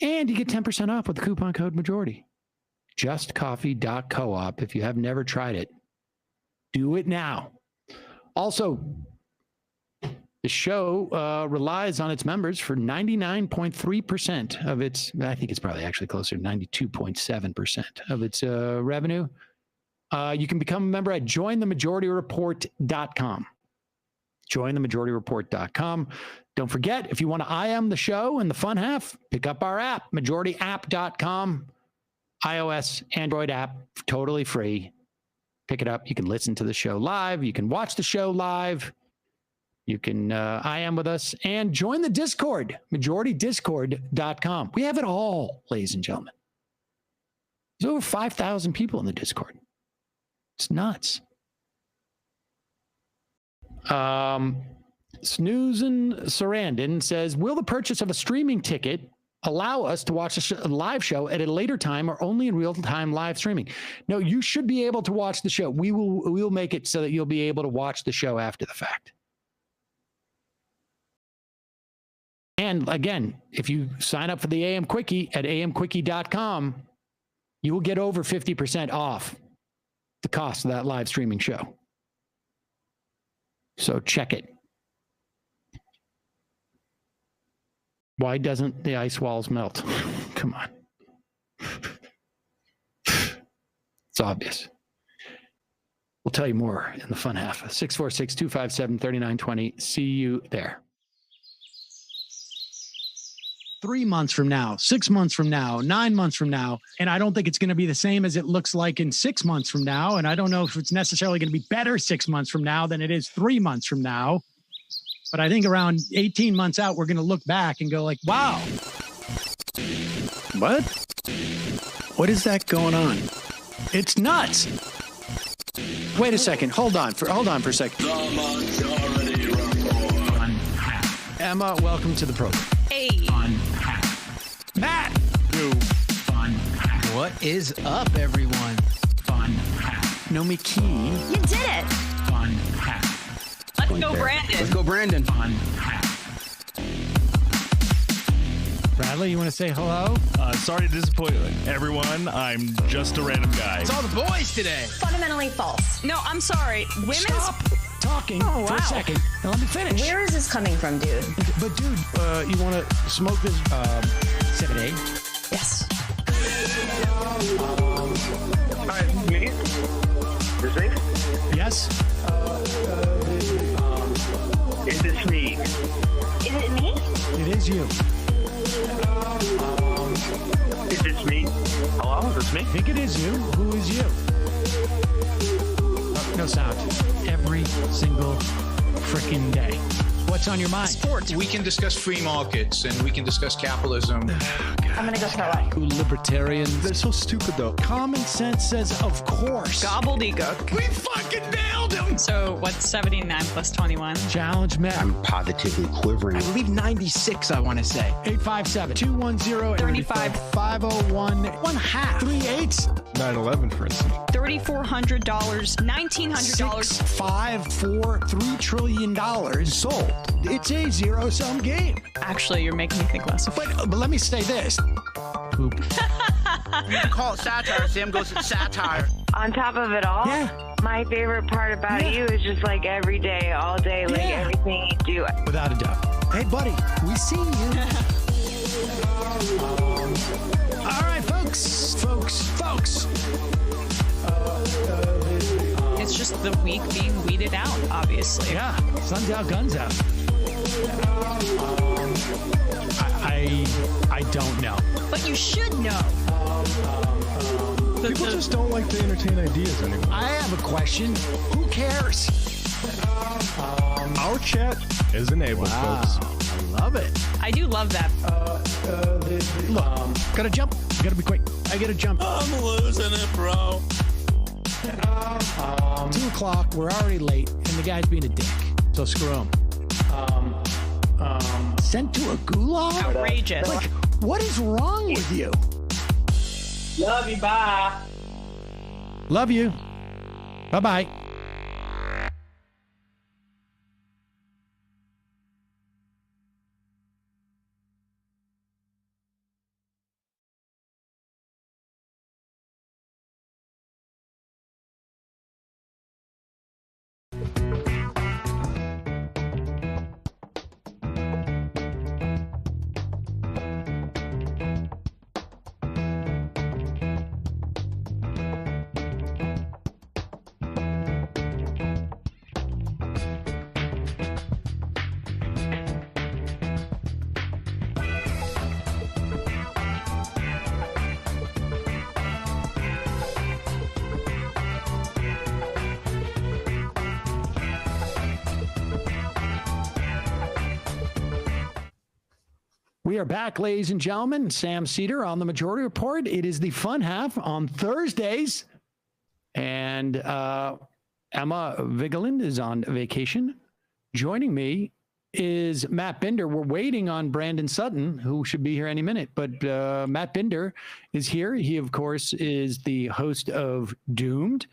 And you get 10% off with the coupon code MAJORITY. JustCoffee.coop. If you have never tried it, do it now. Also, the show relies on its members for 99.3% of its, I think it's probably actually closer to 92.7% of its revenue. You can become a member at jointhemajorityreport.com. Jointhemajorityreport.com. Don't forget, if you want to IM the show and the fun half, pick up our app, majorityapp.com. iOS, Android app, totally free. Pick it up. You can listen to the show live. You can watch the show live. You can IM with us and join the Discord, majoritydiscord.com. We have it all, ladies and gentlemen. There's over 5,000 people in the Discord. It's nuts. Snoozin Sarandon says, will the purchase of a streaming ticket allow us to watch a live show at a later time or only in real-time live streaming? No, you should be able to watch the show. We will make it so that you'll be able to watch the show after the fact. And again, if you sign up for the AM Quickie at amquickie.com, you will get over 50% off the cost of that live streaming show. So check it. Why doesn't the ice walls melt? Come on. It's obvious. We'll tell you more in the fun half. 646-257-3920. See you there. 3 months from now, 6 months from now, 9 months from now. And I don't think it's going to be the same as it looks like in 6 months from now. And I don't know if it's necessarily going to be better 6 months from now than it is 3 months from now. But I think around 18 months out, we're going to look back and go like, wow. What? What is that going on? It's nuts. Wait a second. Hold on for a second. Emma, welcome to the program. Hey. Matt. What is up, everyone? Nomi Key. You did it. Let's go, Brandon. Let's go, Brandon. Bradley, you want to say hello? Sorry to disappoint everyone. I'm just a random guy. It's all the boys today. Fundamentally false. No, I'm sorry. Women's... Stop talking for a second. Now let me finish. Where is this coming from, dude? But dude, you want to smoke this 7A? Yes. Hi, me? Is me? Yes. Is this me? Is it me? It is you. Is this me? Hello, is this me? I think it is you. Who is you? Oh, no sound. Every single freaking day. What's on your mind? Sports. We can discuss free markets and we can discuss capitalism. I'm gonna go throw up. Who libertarians? They're so stupid, though. Common sense says, of course. Gobbledygook. We fucking nailed him. So what's 79 plus 21? Challenge met. I'm positively quivering. I believe 96, I want to say. 857-210-35 501 1 half 3 8 9/11, for instance. $3,400, $1,900. 5 4 $3 trillion sold. It's a zero-sum game. Actually, you're making me think less of it. But let me say this. Poop. You can call it satire. Sam goes with satire. On top of it all, Yeah. my favorite part about you is just like every day, all day, like everything you do. Without a doubt. Hey, buddy, we see you. All right, folks. It's just the week being weeded out, obviously. Yeah, sun's out, guns out. I don't know. But you should know. People just don't like to entertain ideas anymore. I have a question. Who cares? Our chat is enabled, folks. I love it. I do love that. Look, gotta jump. Gotta be quick. I gotta jump. I'm losing it, bro. 2 o'clock. We're already late, and the guy's being a dick. So screw him. Sent to a gulag? Outrageous. Like, what is wrong with you? Love you. Bye. Love you. Bye-bye. We are back, ladies and gentlemen. Sam Seder on the Majority Report. It is the fun half on Thursdays. And Emma Vigeland is on vacation. Joining me is Matt Binder. We're waiting on Brandon Sutton, who should be here any minute. But Matt Binder is here. He, of course, is the host of Doomed.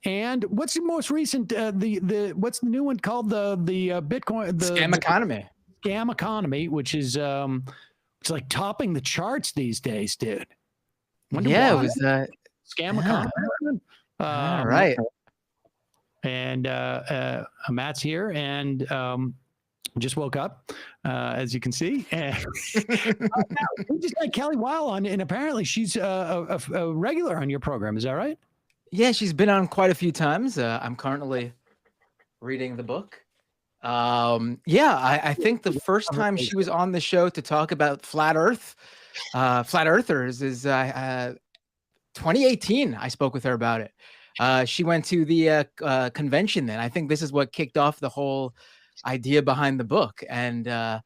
And what's the most recent, what's the new one called? The Bitcoin? The Scam Economy. Scam Economy, which is it's like topping the charts these days, dude. Wonder Yeah, why. it was Scam Economy. All right. And Matt's here and just woke up, as you can see. And we just had Kelly Weill on, and apparently she's a regular on your program. Is that right? Yeah, she's been on quite a few times. I'm currently reading the book. I think the first time she was on the show to talk about flat earthers is 2018. I spoke with her about it. She went to the convention then. I think this is what kicked off the whole idea behind the book. And that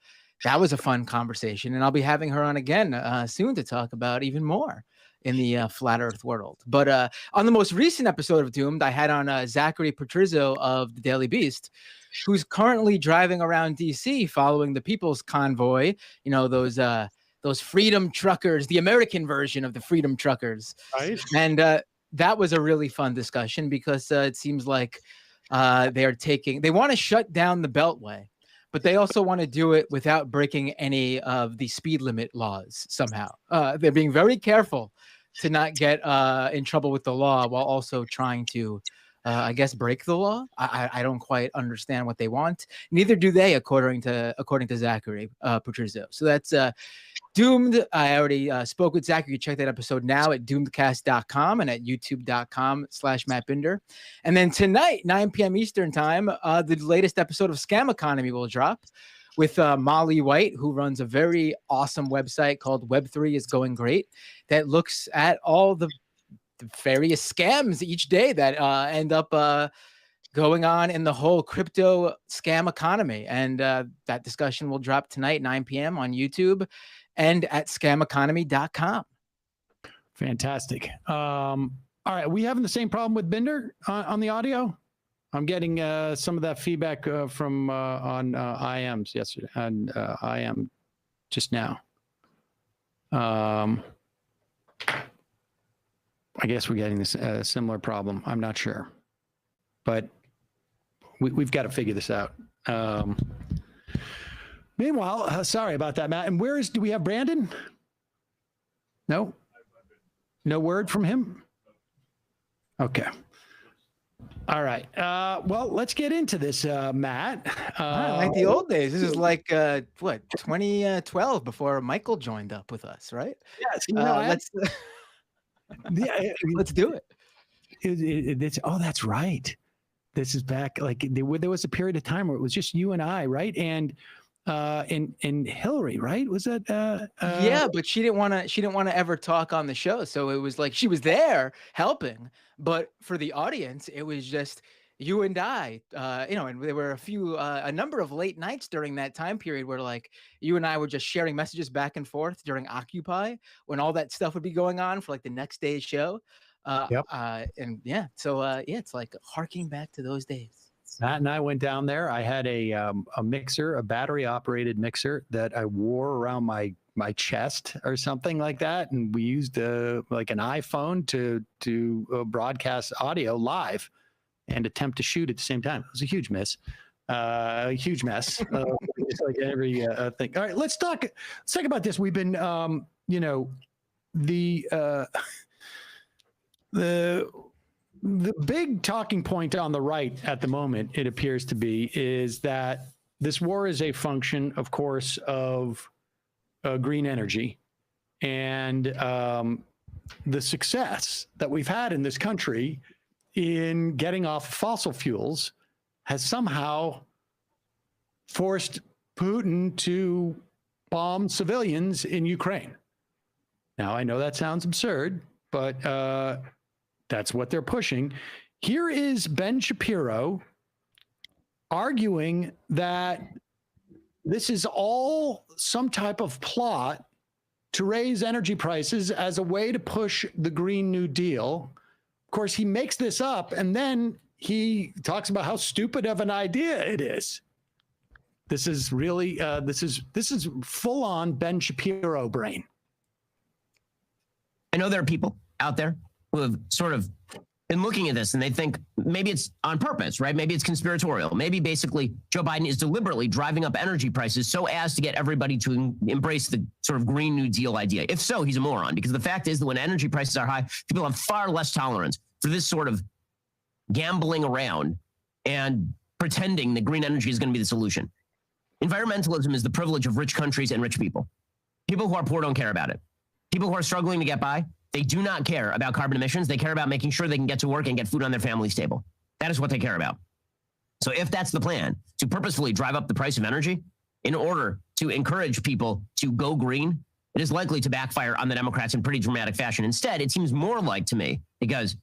was a fun conversation. And I'll be having her on again soon to talk about even more in the flat earth world. But on the most recent episode of Doomed, I had on Zachary Patrizio of the Daily Beast, who's currently driving around DC following the People's Convoy, you know, those freedom truckers, the American version of the freedom truckers. Right. And that was a really fun discussion because it seems like they want to shut down the Beltway, but they also want to do it without breaking any of the speed limit laws somehow. They're being very careful to not get in trouble with the law while also trying to I guess, break the law. I don't quite understand what they want. Neither do they, according to Zachary Patrizio. So that's Doomed. I already spoke with Zach. You can check that episode now at doomedcast.com and at youtube.com/Matt Binder. And then tonight, 9 p.m. Eastern time, the latest episode of Scam Economy will drop with Molly White, who runs a very awesome website called Web3 is Going Great that looks at all the various scams each day that end up going on in the whole crypto scam economy. And that discussion will drop tonight, 9 p.m. on YouTube and at scameconomy.com. Fantastic. All right. Are we having the same problem with Binder on the audio? I'm getting some of that feedback from on IMs yesterday and IM just now. I guess we're getting this similar problem. I'm not sure, but we've got to figure this out. Meanwhile, sorry about that, Matt. And do we have Brandon? No word from him. Okay. All right. Well, let's get into this, Matt. Like the old days. This is like 2012 before Michael joined up with us, right? Yes. Let's do it. That's right. This is back. Like there was a period of time where it was just you and I, right? And Hillary, right? Was that? Yeah, but she didn't want to ever talk on the show. So it was like she was there helping, but for the audience, it was just you and I. And there were a number of late nights during that time period where like you and I were just sharing messages back and forth during Occupy when all that stuff would be going on for like the next day's show. It's like harking back to those days. Matt and I went down there. I had a mixer, a battery operated mixer that I wore around my chest or something like that. And we used like an iPhone to broadcast audio live and attempt to shoot at the same time. It was a huge mess. It's like every thing. All right, let's talk about this. We've been, the big talking point on the right at the moment, it appears to be, is that this war is a function, of course, of green energy and the success that we've had in this country in getting off fossil fuels has somehow forced Putin to bomb civilians in Ukraine. Now, I know that sounds absurd, but that's what they're pushing. Here is Ben Shapiro arguing that this is all some type of plot to raise energy prices as a way to push the Green New Deal. Of course, he makes this up, and then he talks about how stupid of an idea it is. This is really, this is full on Ben Shapiro brain. I know there are people out there who have sort of been looking at this and they think maybe it's on purpose, right? Maybe it's conspiratorial. Maybe basically Joe Biden is deliberately driving up energy prices so as to get everybody to embrace the sort of Green New Deal idea. If so, he's a moron, because the fact is that when energy prices are high, people have far less tolerance for this sort of gambling around and pretending that green energy is going to be the solution. Environmentalism is the privilege of rich countries and rich people. People who are poor don't care about it. People who are struggling to get by, they do not care about carbon emissions. They care about making sure they can get to work and get food on their family's table. That is what they care about. So if that's the plan, to purposefully drive up the price of energy in order to encourage people to go green, it is likely to backfire on the Democrats in pretty dramatic fashion. Instead, it seems more like to me, because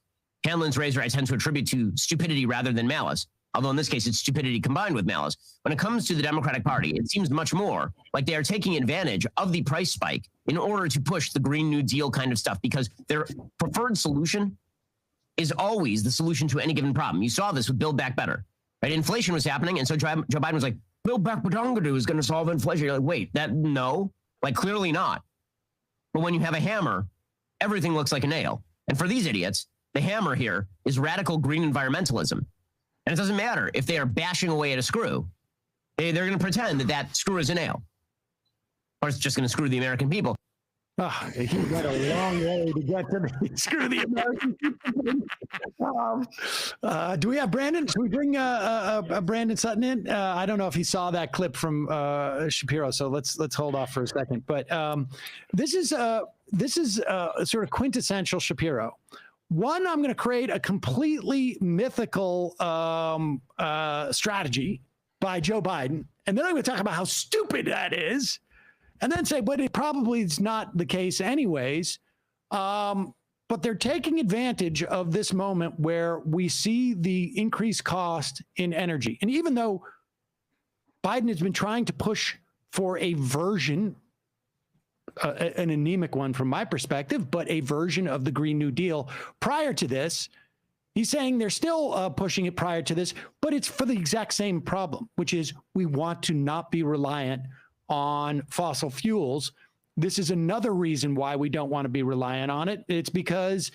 Hanlon's razor I tend to attribute to stupidity rather than malice, although in this case it's stupidity combined with malice. When it comes to the Democratic Party, it seems much more like they are taking advantage of the price spike in order to push the Green New Deal kind of stuff, because their preferred solution is always the solution to any given problem. You saw this with Build Back Better, right? Inflation was happening, and so Joe Biden was like, Build Back Better is going to solve inflation. You're like, wait, no, like clearly not. But when you have a hammer, everything looks like a nail. And for these idiots, the hammer here is radical green environmentalism. And it doesn't matter if they are bashing away at a screw. They're going to pretend that that screw is a nail. Or it's just going to screw the American people. He went a long way to get to the screw the American people. Do we have Brandon? Should we bring Brandon Sutton in? I don't know if he saw that clip from Shapiro, so let's hold off for a second. But this is sort of quintessential Shapiro. One, I'm going to create a completely mythical strategy by Joe Biden, and then I'm going to talk about how stupid that is. And then say, but it probably is not the case anyways. But they're taking advantage of this moment where we see the increased cost in energy. And even though Biden has been trying to push for a version, an anemic one from my perspective, but a version of the Green New Deal prior to this, he's saying they're still pushing it prior to this, but it's for the exact same problem, which is we want to not be reliant on fossil fuels. This is another reason why we don't want to be reliant on it. It's because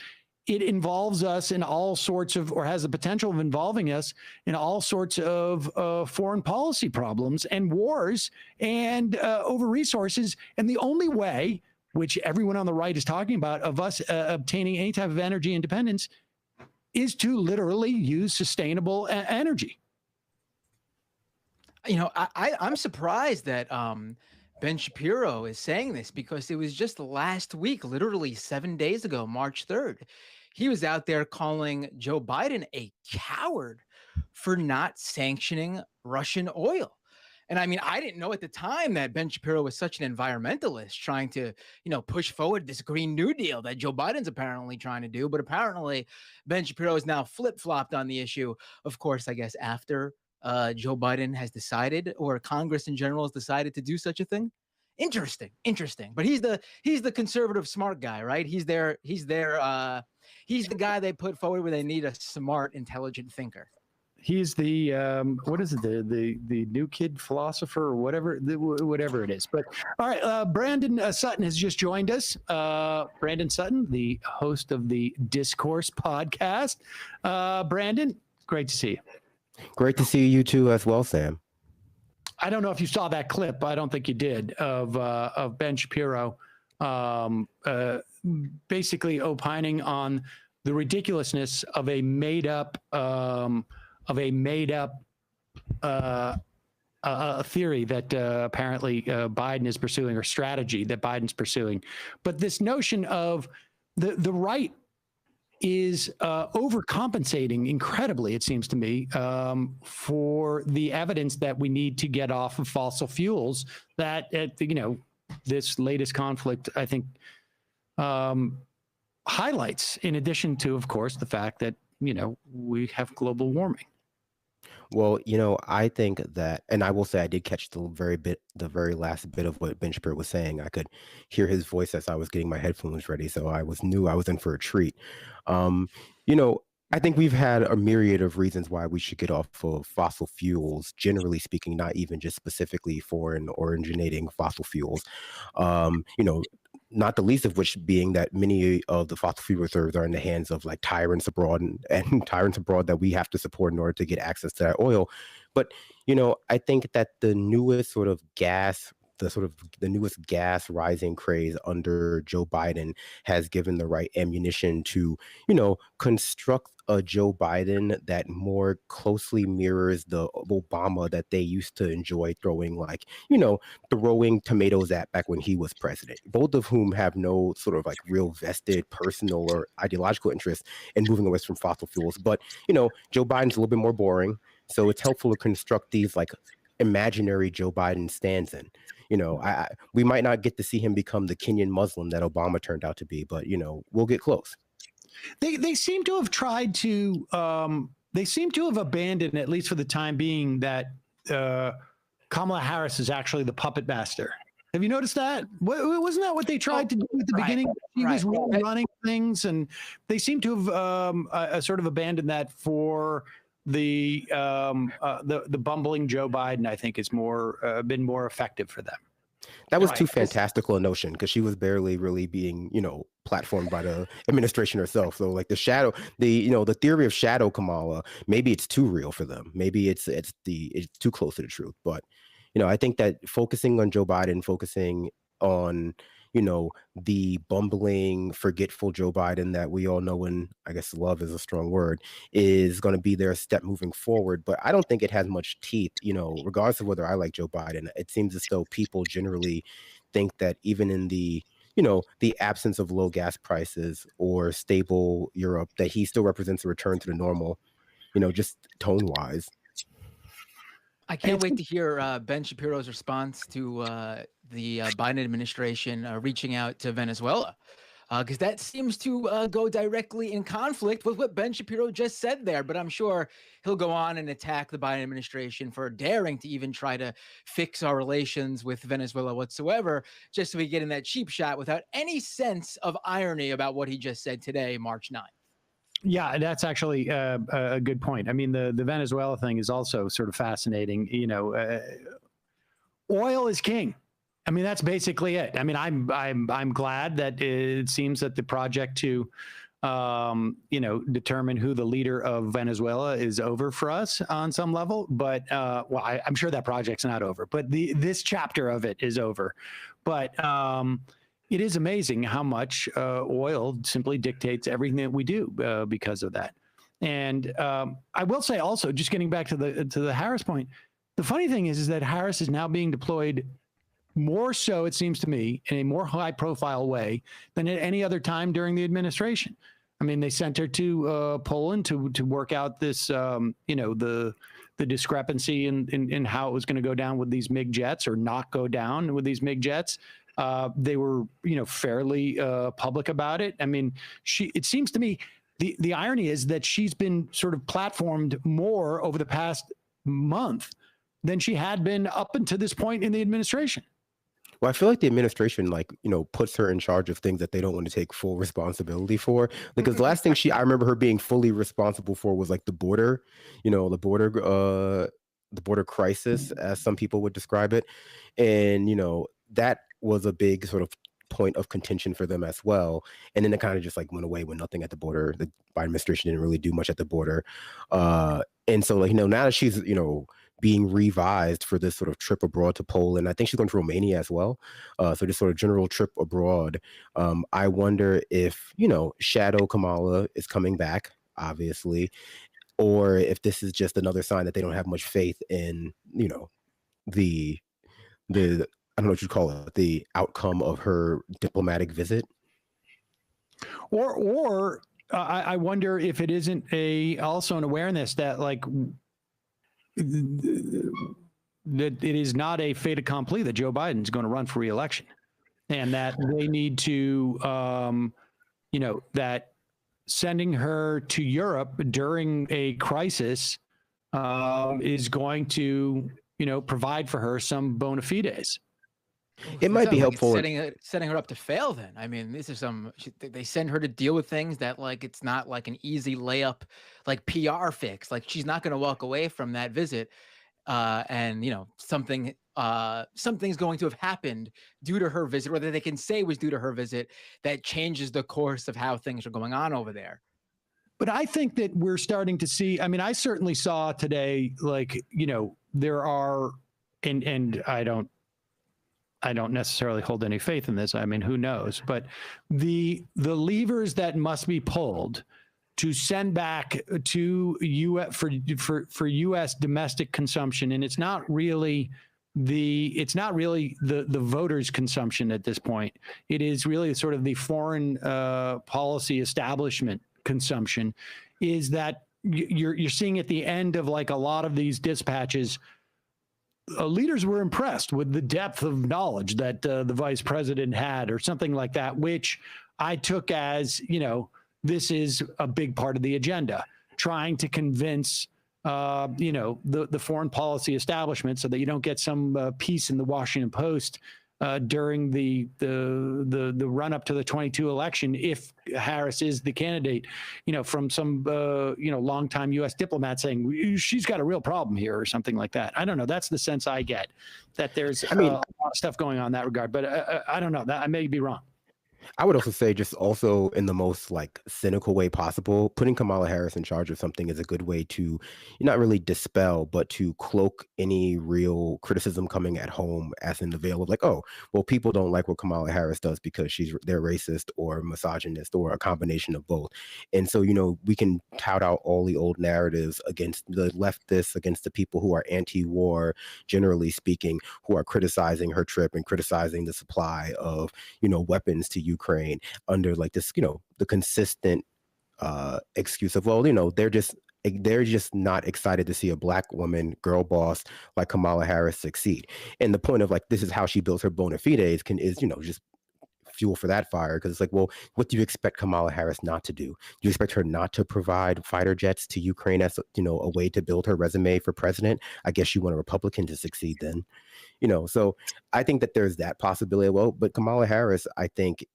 it involves us in all sorts of, or has the potential of involving us in all sorts of foreign policy problems and wars and over resources. And the only way, which everyone on the right is talking about, of us obtaining any type of energy independence is to literally use sustainable energy. You know, I'm surprised that Ben Shapiro is saying this, because it was just last week, literally 7 days ago, March 3rd, he was out there calling Joe Biden a coward for not sanctioning Russian oil. And I mean, I didn't know at the time that Ben Shapiro was such an environmentalist trying to, push forward this Green New Deal that Joe Biden's apparently trying to do. But apparently Ben Shapiro is now flip-flopped on the issue, of course, I guess, after Joe Biden has decided, or Congress in general has decided to do such a thing. Interesting. But he's the conservative smart guy, right? He's the guy they put forward when they need a smart, intelligent thinker. He's the what is it, the new kid philosopher or whatever it is. But all right, Brandon Sutton has just joined us. Brandon Sutton, the host of the Discourse podcast. Brandon, great to see you. Great to see you too as well, Sam. I don't know if you saw that clip. I don't think you did, of Ben Shapiro basically opining on the ridiculousness of a made up theory that apparently Biden is pursuing, or strategy that Biden's pursuing. But this notion of the right is overcompensating incredibly, it seems to me, for the evidence that we need to get off of fossil fuels that, this latest conflict, I think, highlights, in addition to, of course, the fact that, we have global warming. Well, I think that, and I will say I did catch the very last bit of what Ben Shapiro was saying. I could hear his voice as I was getting my headphones ready, so I knew I was in for a treat. I think we've had a myriad of reasons why we should get off of fossil fuels, generally speaking, not even just specifically foreign originating fossil fuels. Not the least of which being that many of the fossil fuel reserves are in the hands of like tyrants abroad and tyrants abroad that we have to support in order to get access to that oil. But, I think that the newest sort of the newest gas rising craze under Joe Biden has given the right ammunition to, construct a Joe Biden that more closely mirrors the Obama that they used to enjoy throwing tomatoes at back when he was president, both of whom have no sort of like real vested personal or ideological interest in moving away from fossil fuels. But, Joe Biden's a little bit more boring. So it's helpful to construct these like imaginary Joe Biden stands in. We might not get to see him become the Kenyan Muslim that Obama turned out to be, but, we'll get close. They seem to have tried to, they seem to have abandoned, at least for the time being, that Kamala Harris is actually the puppet master. Have you noticed that? Wasn't that what they tried to do at the beginning? He was running things, and they seem to have sort of abandoned that for the bumbling Joe Biden. I think is been more effective for them. That was too fantastical a notion, because she was barely really being, platformed by the administration herself. So like the theory of shadow Kamala, maybe it's too real for them. Maybe it's too close to the truth. But, I think that focusing on Joe Biden, focusing on, the bumbling, forgetful Joe Biden that we all know, and I guess love is a strong word, is going to be their step moving forward. But I don't think it has much teeth, regardless of whether I like Joe Biden. It seems as though people generally think that even in the the absence of low gas prices or stable Europe, that he still represents a return to the normal, just tone wise. I can't wait to hear Ben Shapiro's response to the Biden administration reaching out to Venezuela, because that seems to go directly in conflict with what Ben Shapiro just said there. But I'm sure he'll go on and attack the Biden administration for daring to even try to fix our relations with Venezuela whatsoever, just so we get in that cheap shot without any sense of irony about what he just said today, March 9th. Yeah, that's actually a good point. I mean, the Venezuela thing is also sort of fascinating. Oil is king. I mean, that's basically it. I mean, I'm glad that it seems that the project to, determine who the leader of Venezuela is over for us on some level. But I'm sure that project's not over. But this chapter of it is over. But it is amazing how much oil simply dictates everything that we do because of that. And I will say also, just getting back to the Harris point, the funny thing is that Harris is now being deployed more so, it seems to me, in a more high-profile way than at any other time during the administration. I mean, they sent her to Poland to work out this, the discrepancy in how it was going to go down with these MiG jets or not go down with these MiG jets. They were, fairly public about it. I mean, it seems to me the irony is that she's been sort of platformed more over the past month than she had been up until this point in the administration. Well, I feel like the administration, puts her in charge of things that they don't want to take full responsibility for. Because the last thing I remember her being fully responsible for was like the border, the border crisis, as some people would describe it. And, that was a big sort of point of contention for them as well. And then it kind of just went away when nothing at the border. The Biden administration didn't really do much at the border. And so now that she's, being revised for this sort of trip abroad to Poland, I think she's going to Romania as well. So this sort of general trip abroad. I wonder if, Shadow Kamala is coming back, obviously, or if this is just another sign that they don't have much faith in, the I don't know what you'd call it, the outcome of her diplomatic visit. Or I wonder if it isn't also an awareness that that it is not a fait accompli that Joe Biden is going to run for re-election, and that they need to, that sending her to Europe during a crisis is going to, provide for her some bona fides. It might be helpful. Setting her up to fail then. I mean, this is they send her to deal with things that it's not like an easy layup, PR fix. She's not going to walk away from that visit. And something's going to have happened due to her visit, whether they can say was due to her visit, that changes the course of how things are going on over there. But I think that we're starting to see, I mean, I certainly saw today, there are, and I don't necessarily hold any faith in this. I mean, who knows? But the levers that must be pulled to send back to for U.S. domestic consumption, and it's not really the voters' consumption at this point. It is really sort of the foreign policy establishment consumption. Is that you're seeing at the end of a lot of these dispatches. Leaders were impressed with the depth of knowledge that the vice president had, or something like that, which I took as, this is a big part of the agenda, trying to convince, the foreign policy establishment so that you don't get some piece in the Washington Post during the run up to the 22 election, if Harris is the candidate, from some longtime U.S. diplomat saying she's got a real problem here or something like that. I don't know. That's the sense I get, that there's a lot of stuff going on in that regard. But I don't know. That I may be wrong. I would also say, just also in the most like cynical way possible, putting Kamala Harris in charge of something is a good way to not really dispel, but to cloak any real criticism coming at home as in the veil of like, oh, well, people don't like what Kamala Harris does because they're racist or misogynist or a combination of both. And so, we can tout out all the old narratives against the leftists, against the people who are anti-war, generally speaking, who are criticizing her trip and criticizing the supply of, weapons to Ukraine under like this, the consistent excuse of, well, they're just not excited to see a black woman, girl boss like Kamala Harris succeed. And the point of like, this is how she built her bona fides is just fuel for that fire. Because it's like, well, what do you expect Kamala Harris not to do? Do you expect her not to provide fighter jets to Ukraine as a way to build her resume for president? I guess you want a Republican to succeed then. So I think that there's that possibility. Well, but Kamala Harris, I think,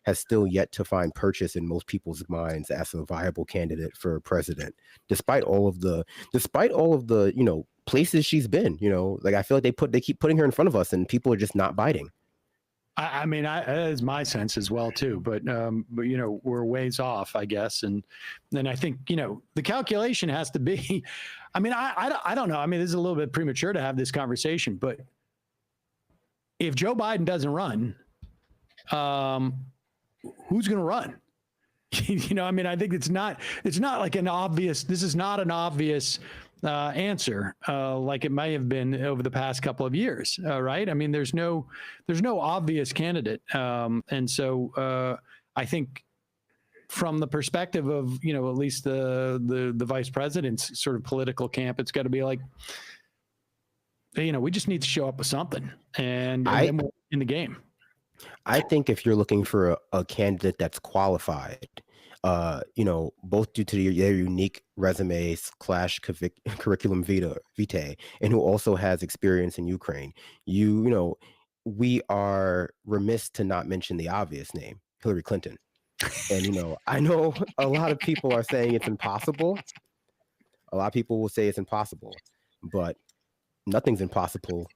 has still yet to find purchase in most people's minds as a viable candidate for president, despite all of the, places she's been. Like I feel like they keep putting her in front of us, and people are just not biting. I mean, that is my sense as well too. But we're ways off, I guess. And then I think the calculation has to be. I mean, I don't know. I mean, this is a little bit premature to have this conversation, but if Joe Biden doesn't run, who's going to run? I mean, I think it's not like an obvious. This is not an obvious answer like it may have been over the past couple of years, right? I mean, there's no obvious candidate, and so I think from the perspective of at least the vice president's sort of political camp, it's got to be like, we just need to show up with something, and then we're in the game. I think if you're looking for a candidate that's qualified, both due to their unique resumes / curriculum vitae, and who also has experience in Ukraine, we are remiss to not mention the obvious name, Hillary Clinton. And, I know a lot of people are saying it's impossible. A lot of people will say it's impossible, but nothing's impossible.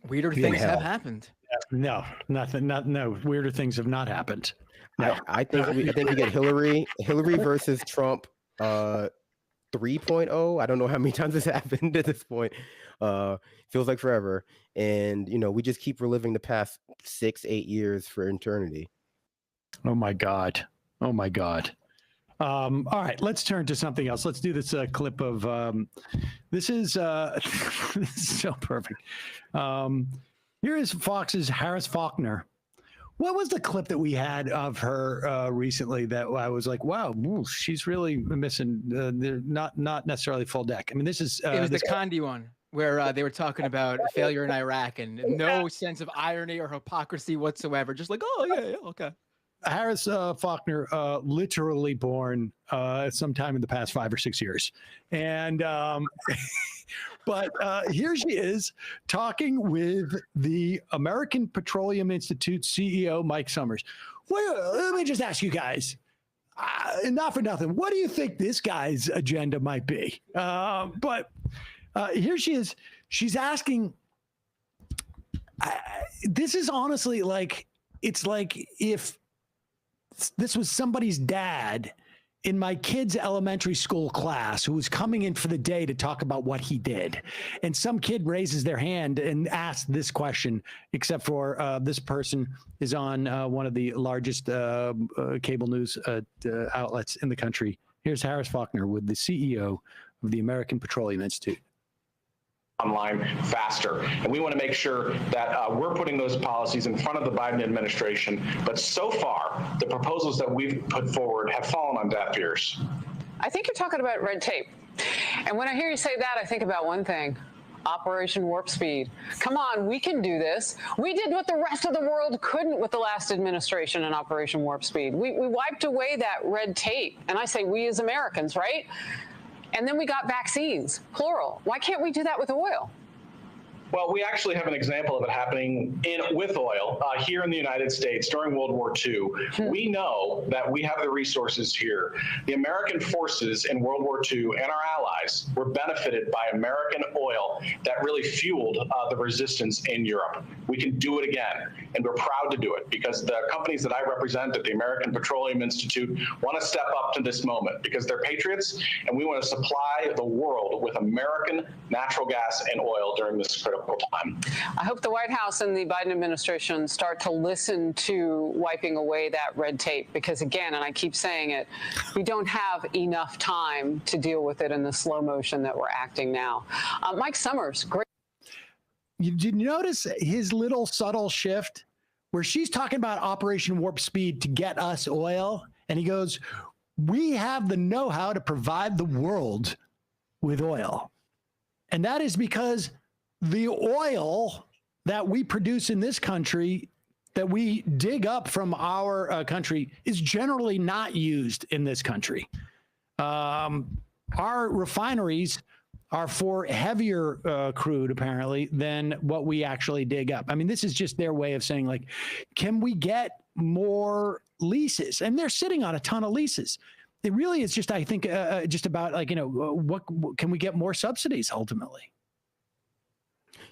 Weirder things have happened. No, nothing. No, weirder things have not happened. No. I think we get Hillary versus Trump 3.0. I don't know how many times this happened at this point. Feels like forever. And, we just keep reliving the past 6-8 years for eternity. Oh, my God. All right, let's turn to something else. Let's do this clip of this is this is so perfect. Here is Fox's Harris Faulkner. What was the clip that we had of her recently that I was like, wow, she's really missing? They're not necessarily full deck. I mean, this is it was the Condi one where they were talking about failure in Iraq and no sense of irony or hypocrisy whatsoever. Just like, oh yeah, okay. Harris Faulkner, literally born sometime in the past 5 or 6 years. And but here she is talking with the American Petroleum Institute CEO, Mike Summers. Well, let me just ask you guys, not for nothing, what do you think this guy's agenda might be? But here she is. She's asking, this is honestly like, it's like if this was somebody's dad in my kid's elementary school class who was coming in for the day to talk about what he did. And some kid raises their hand and asks this question, except for this person is on one of the largest cable news outlets in the country. Here's Harris Faulkner with the CEO of the American Petroleum Institute. Online faster. And we want to make sure that we're putting those policies in front of the Biden administration. But so far, the proposals that we've put forward have fallen on deaf ears. I think you're talking about red tape. And when I hear you say that, I think about one thing. Operation Warp Speed. Come on, we can do this. We did what the rest of the world couldn't with the last administration in Operation Warp Speed. We wiped away that red tape. And I say we as Americans, right? And then we got vaccines, plural. Why can't we do that with oil? Well, we actually have an example of it happening with oil here in the United States during World War II. We know that we have the resources here. The American forces in World War II and our allies were benefited by American oil that really fueled the resistance in Europe. We can do it again, and we're proud to do it because the companies that I represent at the American Petroleum Institute want to step up to this moment because they're patriots, and we want to supply the world with American natural gas and oil during this critical time. I hope the White House and the Biden administration start to listen to wiping away that red tape because, again, and I keep saying it, we don't have enough time to deal with it in the slow motion that we're acting now. Mike Summers, great. Did you notice his little subtle shift where she's talking about Operation Warp Speed to get us oil? And he goes, we have the know-how to provide the world with oil. And that is because the oil that we produce in this country, that we dig up from our country, is generally not used in this country. Our refineries are for heavier crude, apparently, than what we actually dig up. I mean, this is just their way of saying, like, can we get more leases? And they're sitting on a ton of leases. It really is just, I think, just about, like, you know, what can we get more subsidies ultimately?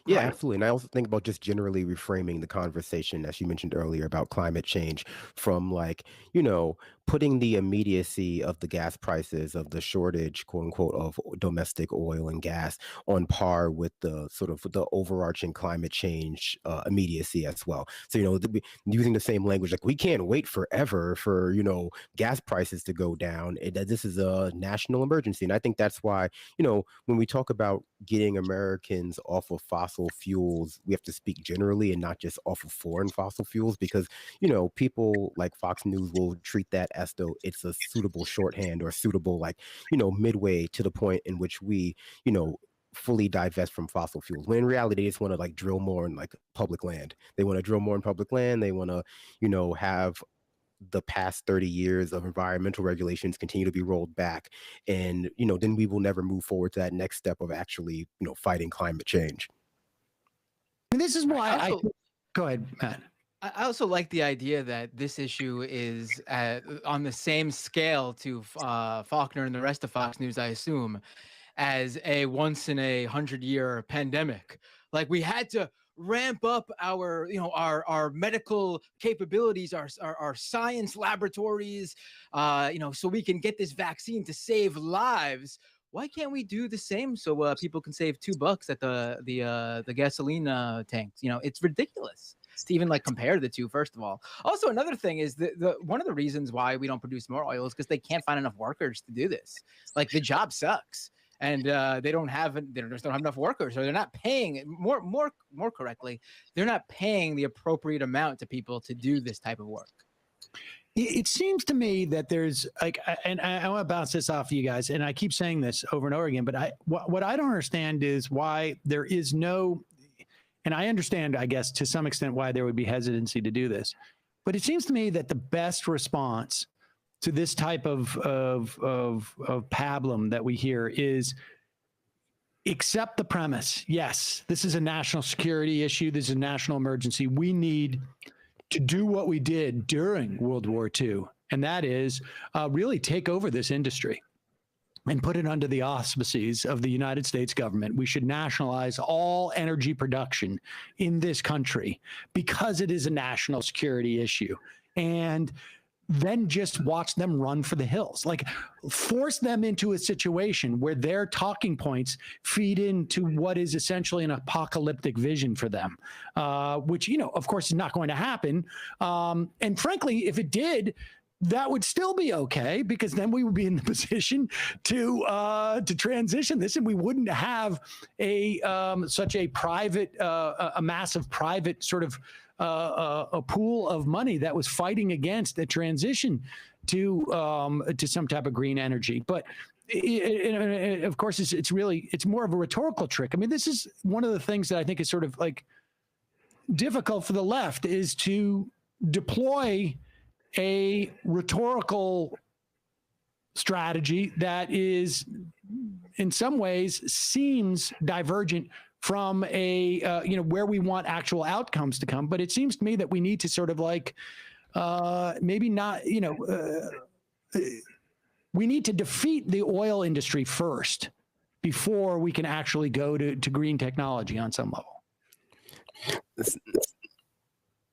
Yeah, absolutely. And I also think about just generally reframing the conversation, as you mentioned earlier, about climate change from, like, you know, putting the immediacy of the gas prices, of the shortage, quote unquote, of domestic oil and gas on par with the sort of the overarching climate change immediacy as well. So, you know, using the same language, like, we can't wait forever for, you know, gas prices to go down. This is a national emergency. And I think that's why, you know, when we talk about getting Americans off of fossil fuels, we have to speak generally and not just off of foreign fossil fuels, because, you know, people like Fox News will treat that as though it's a suitable shorthand or suitable, like, you know, midway to the point in which we, you know, fully divest from fossil fuels, when in reality they just want to, like, drill more in, like, public land. They want to drill more in public land. They want to, you know, have the past 30 years of environmental regulations continue to be rolled back. And, you know, then we will never move forward to that next step of actually, you know, fighting climate change. And this is why go ahead, Matt. I also like the idea that this issue is on the same scale to Faulkner and the rest of Fox News, I assume, as a once in a 100-year pandemic. Like, we had to ramp up our, you know, our medical capabilities, our science laboratories, you know, so we can get this vaccine to save lives. Why can't we do the same so people can save $2 at the gasoline tanks? You know, it's ridiculous to even, like, compare the two, first of all. Also, another thing is the one of the reasons why we don't produce more oil is because they can't find enough workers to do this. Like, the job sucks, and they just don't have enough workers, or they're not paying more correctly. They're not paying the appropriate amount to people to do this type of work. It seems to me that there's, like, and I want to bounce this off you guys, and I keep saying this over and over again, but what I don't understand is why there is no, and I understand, I guess, to some extent why there would be hesitancy to do this, but it seems to me that the best response to this type of pablum that we hear is accept the premise. Yes, this is a national security issue. This is a national emergency. We need to do what we did during World War II, and that is really take over this industry and put it under the auspices of the United States government. We should nationalize all energy production in this country because it is a national security issue. And then just watch them run for the hills. Like, force them into a situation where their talking points feed into what is essentially an apocalyptic vision for them, which, you know, of course, is not going to happen. And frankly, if it did, that would still be okay, because then we would be in the position to transition this, and we wouldn't have such a private, a massive private sort of a pool of money that was fighting against the transition to some type of green energy. But of course, it's more of a rhetorical trick. I mean, this is one of the things that I think is sort of, like, difficult for the left, is to deploy a rhetorical strategy that is, in some ways, seems divergent from a where we want actual outcomes to come. But it seems to me that we need to sort of like maybe not, we need to defeat the oil industry first before we can actually go to green technology on some level.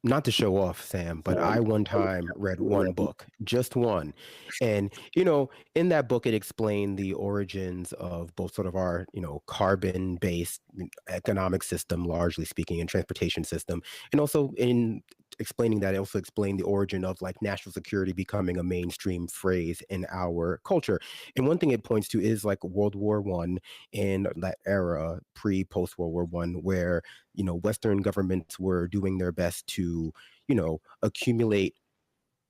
Not to show off, Sam, but I one time read one book, just one. And, in that book, it explained the origins of both sort of our, carbon-based economic system, largely speaking, and transportation system. And also in explaining that, it also explained the origin of like national security becoming a mainstream phrase in our culture. And one thing it points to is like World War I and that era, post World War I, where, Western governments were doing their best to, accumulate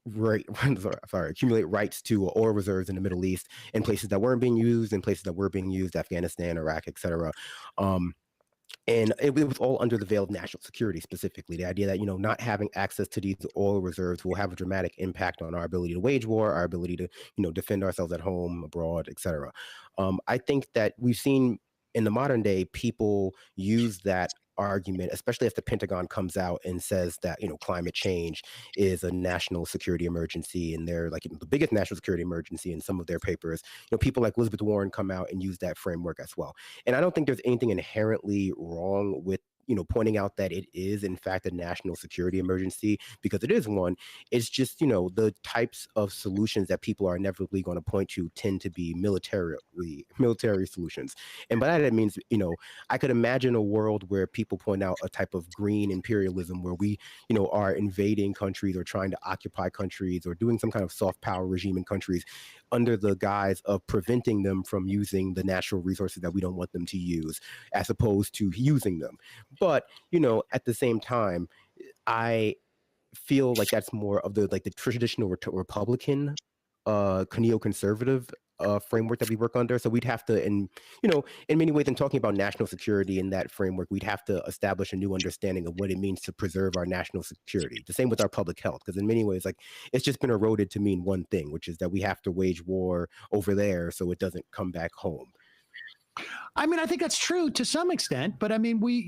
rights to oil reserves in the Middle East in places that weren't being used, in places that were being used, Afghanistan, Iraq, etc. And it was all under the veil of national security, specifically the idea that, not having access to these oil reserves will have a dramatic impact on our ability to wage war, our ability to, defend ourselves at home, abroad, etc. I think that we've seen in the modern day people use that argument, especially if the Pentagon comes out and says that, climate change is a national security emergency, and they're like the biggest national security emergency in some of their papers. People like Elizabeth Warren come out and use that framework as well. And I don't think there's anything inherently wrong with pointing out that it is in fact a national security emergency, because it is one. It's just, the types of solutions that people are inevitably going to point to tend to be military solutions. And by that it means, I could imagine a world where people point out a type of green imperialism where we, are invading countries or trying to occupy countries or doing some kind of soft power regime in countries under the guise of preventing them from using the natural resources that we don't want them to use, as opposed to using them. But, at the same time, I feel like that's more of the traditional Republican, neoconservative framework that we work under. So we'd have to, in many ways, in talking about national security in that framework, we'd have to establish a new understanding of what it means to preserve our national security. The same with our public health, because in many ways, it's just been eroded to mean one thing, which is that we have to wage war over there so it doesn't come back home. I mean, I think that's true to some extent, but I mean, we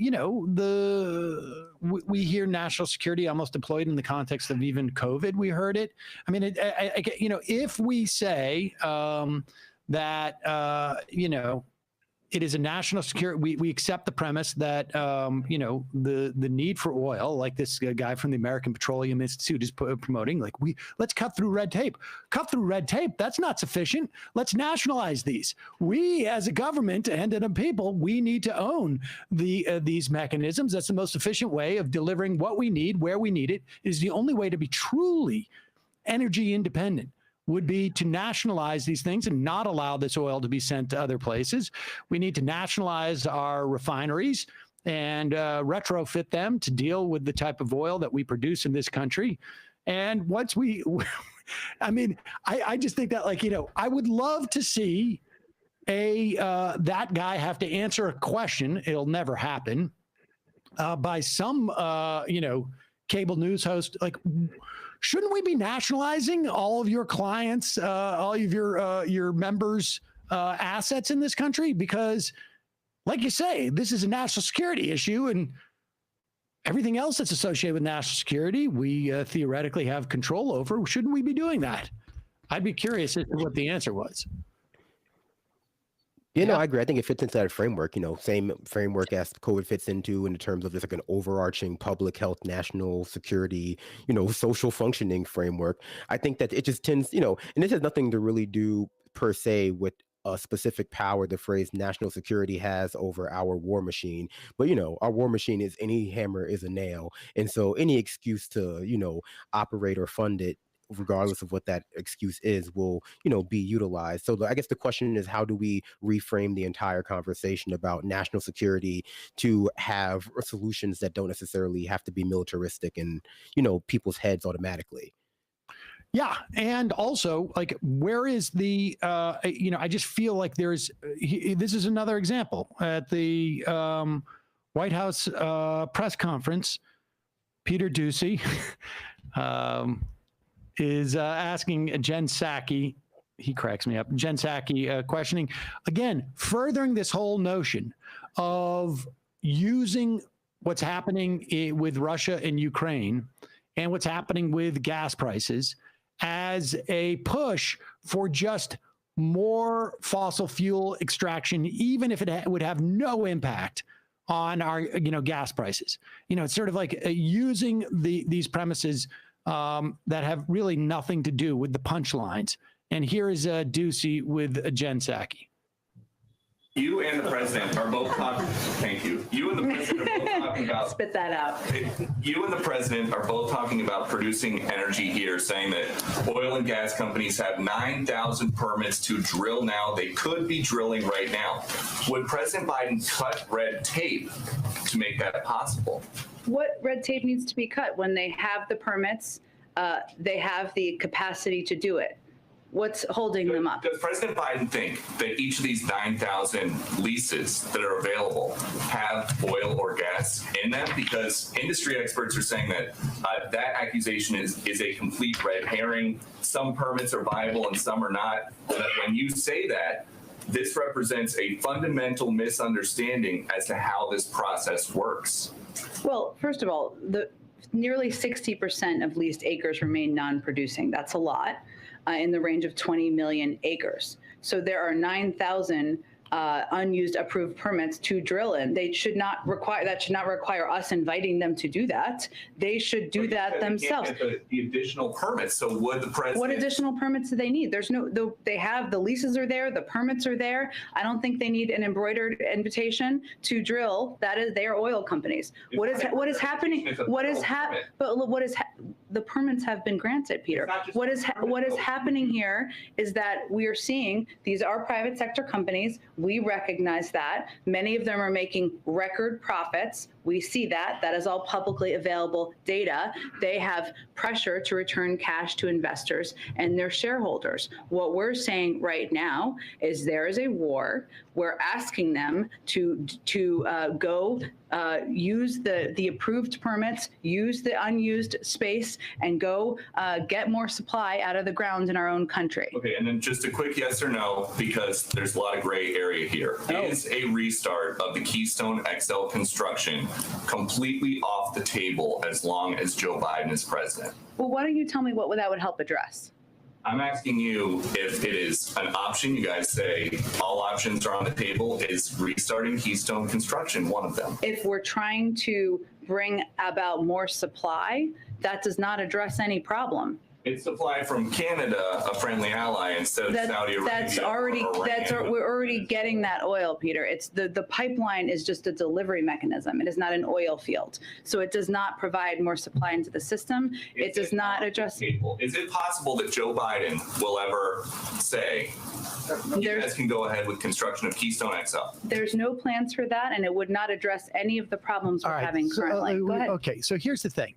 hear national security almost deployed in the context of even COVID. We heard it. I mean, if we say that it is a national security, we accept the premise that the need for oil, like this guy from the American Petroleum Institute is promoting, let's cut through red tape. Cut through red tape, that's not sufficient. Let's nationalize these. We as a government and a people, we need to own these mechanisms. That's the most efficient way of delivering what we need, where we need it. It is the only way to be truly energy independent, would be to nationalize these things and not allow this oil to be sent to other places. We need to nationalize our refineries and retrofit them to deal with the type of oil that we produce in this country. And once I just think that I would love to see that guy have to answer a question. It'll never happen by some, cable news host, shouldn't we be nationalizing all of your clients, all of your members' assets in this country? Because, like you say, this is a national security issue, and everything else that's associated with national security, we theoretically have control over. Shouldn't we be doing that? I'd be curious as to what the answer was. No, I agree. I think it fits into that framework, same framework as COVID fits into in terms of just an overarching public health, national security, social functioning framework. I think that it just tends, and this has nothing to really do per se with a specific power the phrase national security has over our war machine. But, our war machine is any hammer is a nail. And so any excuse to, operate or fund it, regardless of what that excuse is, will be utilized. So I guess the question is, how do we reframe the entire conversation about national security to have solutions that don't necessarily have to be militaristic and people's heads automatically? Yeah, and also where is the I just feel like this is another example at the White House press conference. Peter Doocy is asking Jen Psaki, he cracks me up, Jen Psaki questioning, again, furthering this whole notion of, using what's happening with Russia and Ukraine and what's happening with gas prices as a push for just more fossil fuel extraction, even if it would have no impact on our, gas prices. It's sort of like using these premises that have really nothing to do with the punchlines. And here is Ducey with Jen Psaki. You and the president are both talking. Thank you. You and the president are both talking about. Spit that out. You and the president are both talking about producing energy here, saying that oil and gas companies have 9,000 permits to drill now. They could be drilling right now. Would President Biden cut red tape to make that possible? What red tape needs to be cut? When they have the permits, they have the capacity to do it. What's holding them up? Does President Biden think that each of these 9,000 leases that are available have oil or gas in them? Because industry experts are saying that that accusation is a complete red herring. Some permits are viable and some are not. But when you say that, this represents a fundamental misunderstanding as to how this process works. Well, first of all, nearly 60% of leased acres remain non-producing. That's a lot. In the range of 20 million acres. So there are 9,000 unused approved permits to drill in. That should not require us inviting them to do that. They should do that themselves. The additional permits. So would the president? What additional permits do they need? They have the leases are there, the permits are there. I don't think they need an embroidered invitation to drill. That is their oil companies. What is happening? The permits have been granted, Peter. What is happening here is that we are seeing these are private sector companies. We recognize that. Many of them are making record profits. We see that. That is all publicly available data. They have pressure to return cash to investors and their shareholders. What we're saying right now is there is a war. We're asking them to go use the approved permits, use the unused space, and go get more supply out of the ground in our own country. Okay, and then just a quick yes or no, because there's a lot of gray area here. Is a restart of the Keystone XL construction completely off the table as long as Joe Biden is president? Well, why don't you tell me what that would help address? I'm asking you if it is an option. You guys say all options are on the table. Is restarting Keystone construction one of them? If we're trying to bring about more supply, that does not address any problem. It's supply from Canada, a friendly ally, instead of Saudi Arabia. We're already getting that oil, Peter. It's the pipeline is just a delivery mechanism. It is not an oil field. So it does not provide more supply into the system. It does not address. Is it possible that Joe Biden will ever say, you guys can go ahead with construction of Keystone XL? There's no plans for that, and it would not address any of the problems we're having currently. Go ahead. Okay, so here's the thing.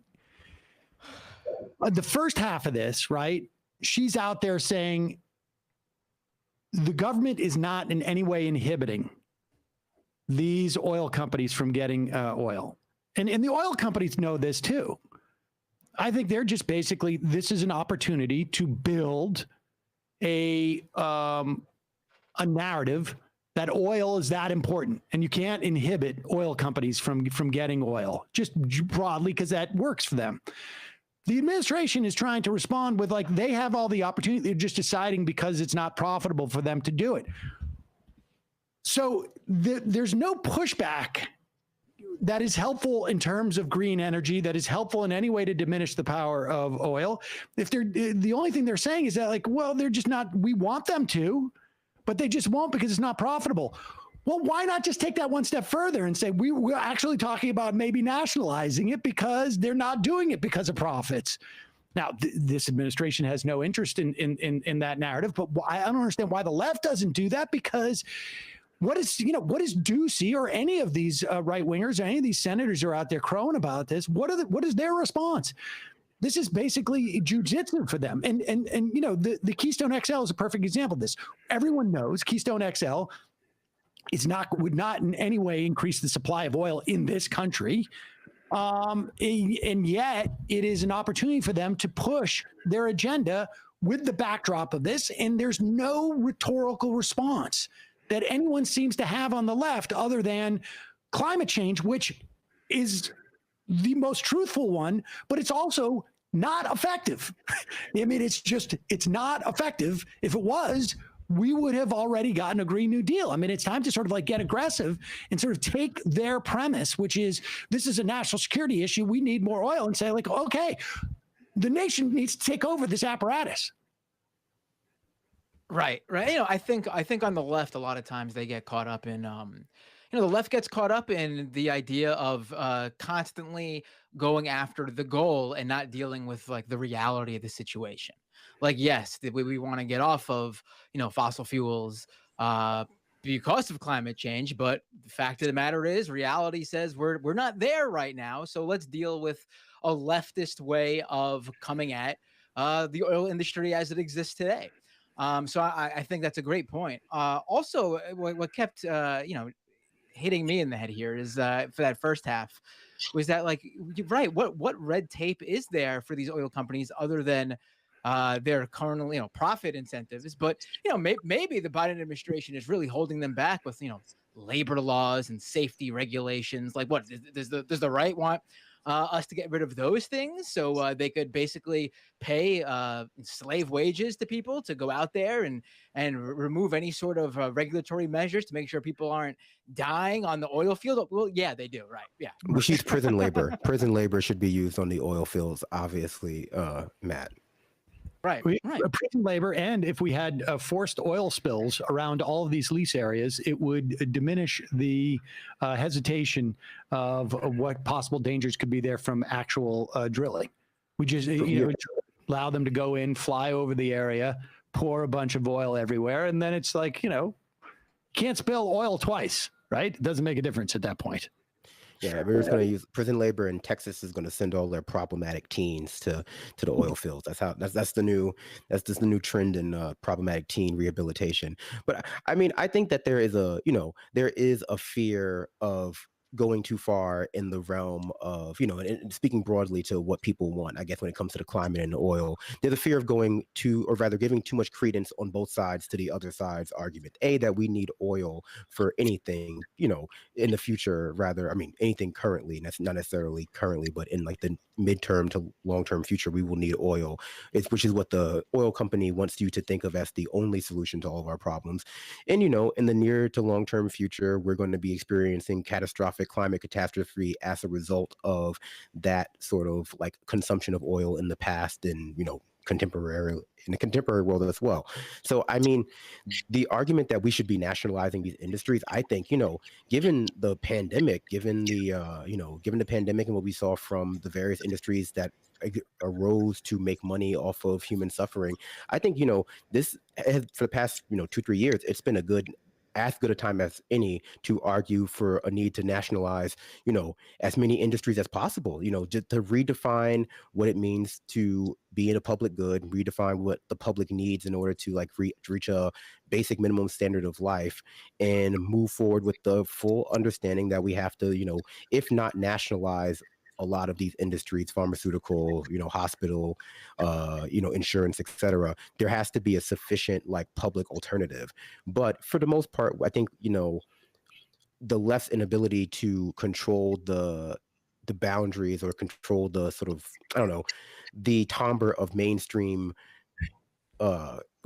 The first half of this, right? She's out there saying the government is not in any way inhibiting these oil companies from getting oil. And the oil companies know this too. I think they're just basically, this is an opportunity to build a narrative that oil is that important, and you can't inhibit oil companies from getting oil, just broadly, because that works for them. The administration is trying to respond with, like, they have all the opportunity. They're just deciding because it's not profitable for them to do it. So there's no pushback that is helpful in terms of green energy, that is helpful in any way to diminish the power of oil. If they're the only thing they're saying is that, like, well, they're just not, we want them to, but they just won't because it's not profitable. Well, why not just take that one step further and say we're actually talking about maybe nationalizing it because they're not doing it because of profits? Now, this administration has no interest in that narrative, but I don't understand why the left doesn't do that, because what is Ducey or any of these right wingers or any of these senators who are out there crowing about this? What is their response? This is basically jujitsu for them. And the Keystone XL is a perfect example of this. Everyone knows Keystone XL would not in any way increase the supply of oil in this country. And yet it is an opportunity for them to push their agenda with the backdrop of this. And there's no rhetorical response that anyone seems to have on the left other than climate change, which is the most truthful one, but it's also not effective. I mean, it's not effective. If it was, we would have already gotten a Green New Deal. I mean, it's time to sort of like get aggressive and sort of take their premise, which is this is a national security issue. We need more oil, and say like, okay, the nation needs to take over this apparatus. Right. I think on the left, a lot of times they get caught up in, the left gets caught up in the idea of constantly going after the goal and not dealing with like the reality of the situation. Like, yes, we want to get off of, fossil fuels because of climate change, but the fact of the matter is reality says we're not there right now. So let's deal with a leftist way of coming at the oil industry as it exists today. So I think that's a great point. Also, what kept hitting me in the head here is for that first half was that, like, right, what red tape is there for these oil companies other than their current profit incentives? But maybe the Biden administration is really holding them back with labor laws and safety regulations. Like, what does the right want us to get rid of those things so they could basically pay slave wages to people to go out there and remove any sort of regulatory measures to make sure people aren't dying on the oil field? Well, yeah, they do, right? Yeah. We should use prison labor. Prison labor should be used on the oil fields, obviously, Matt. Right. Prison labor, and if we had forced oil spills around all of these lease areas, it would diminish the hesitation of what possible dangers could be there from actual drilling. We just allow them to go in, fly over the area, pour a bunch of oil everywhere, and then it's like, can't spill oil twice, right? It doesn't make a difference at that point. Yeah, we're just going to use prison labor, and Texas is going to send all their problematic teens to the oil fields. That's the new trend in problematic teen rehabilitation. But I mean, I think that there is a fear of going too far in the realm of, and speaking broadly to what people want, I guess, when it comes to the climate and the oil, there's a fear of going to, or rather giving too much credence on both sides to the other side's argument. That we need oil for anything, in the future, rather, I mean, anything currently, and that's not necessarily currently, but in like the midterm to long-term future, we will need oil, which is what the oil company wants you to think of as the only solution to all of our problems. And, in the near to long-term future, we're going to be experiencing catastrophic climate catastrophe as a result of that sort of like consumption of oil in the past and, in the contemporary world as well. So, I mean, the argument that we should be nationalizing these industries, I think, given the pandemic, given the pandemic and what we saw from the various industries that arose to make money off of human suffering, I think, this has, for the past, 2-3 years, it's been as good a time as any to argue for a need to nationalize, as many industries as possible, just to redefine what it means to be in a public good, redefine what the public needs in order to like reach a basic minimum standard of life, and move forward with the full understanding that we have to, if not nationalize a lot of these industries, pharmaceutical, hospital, insurance, etc., there has to be a sufficient like public alternative. But for the most part, I think, the left's inability to control the boundaries or control the sort of, the timbre of mainstream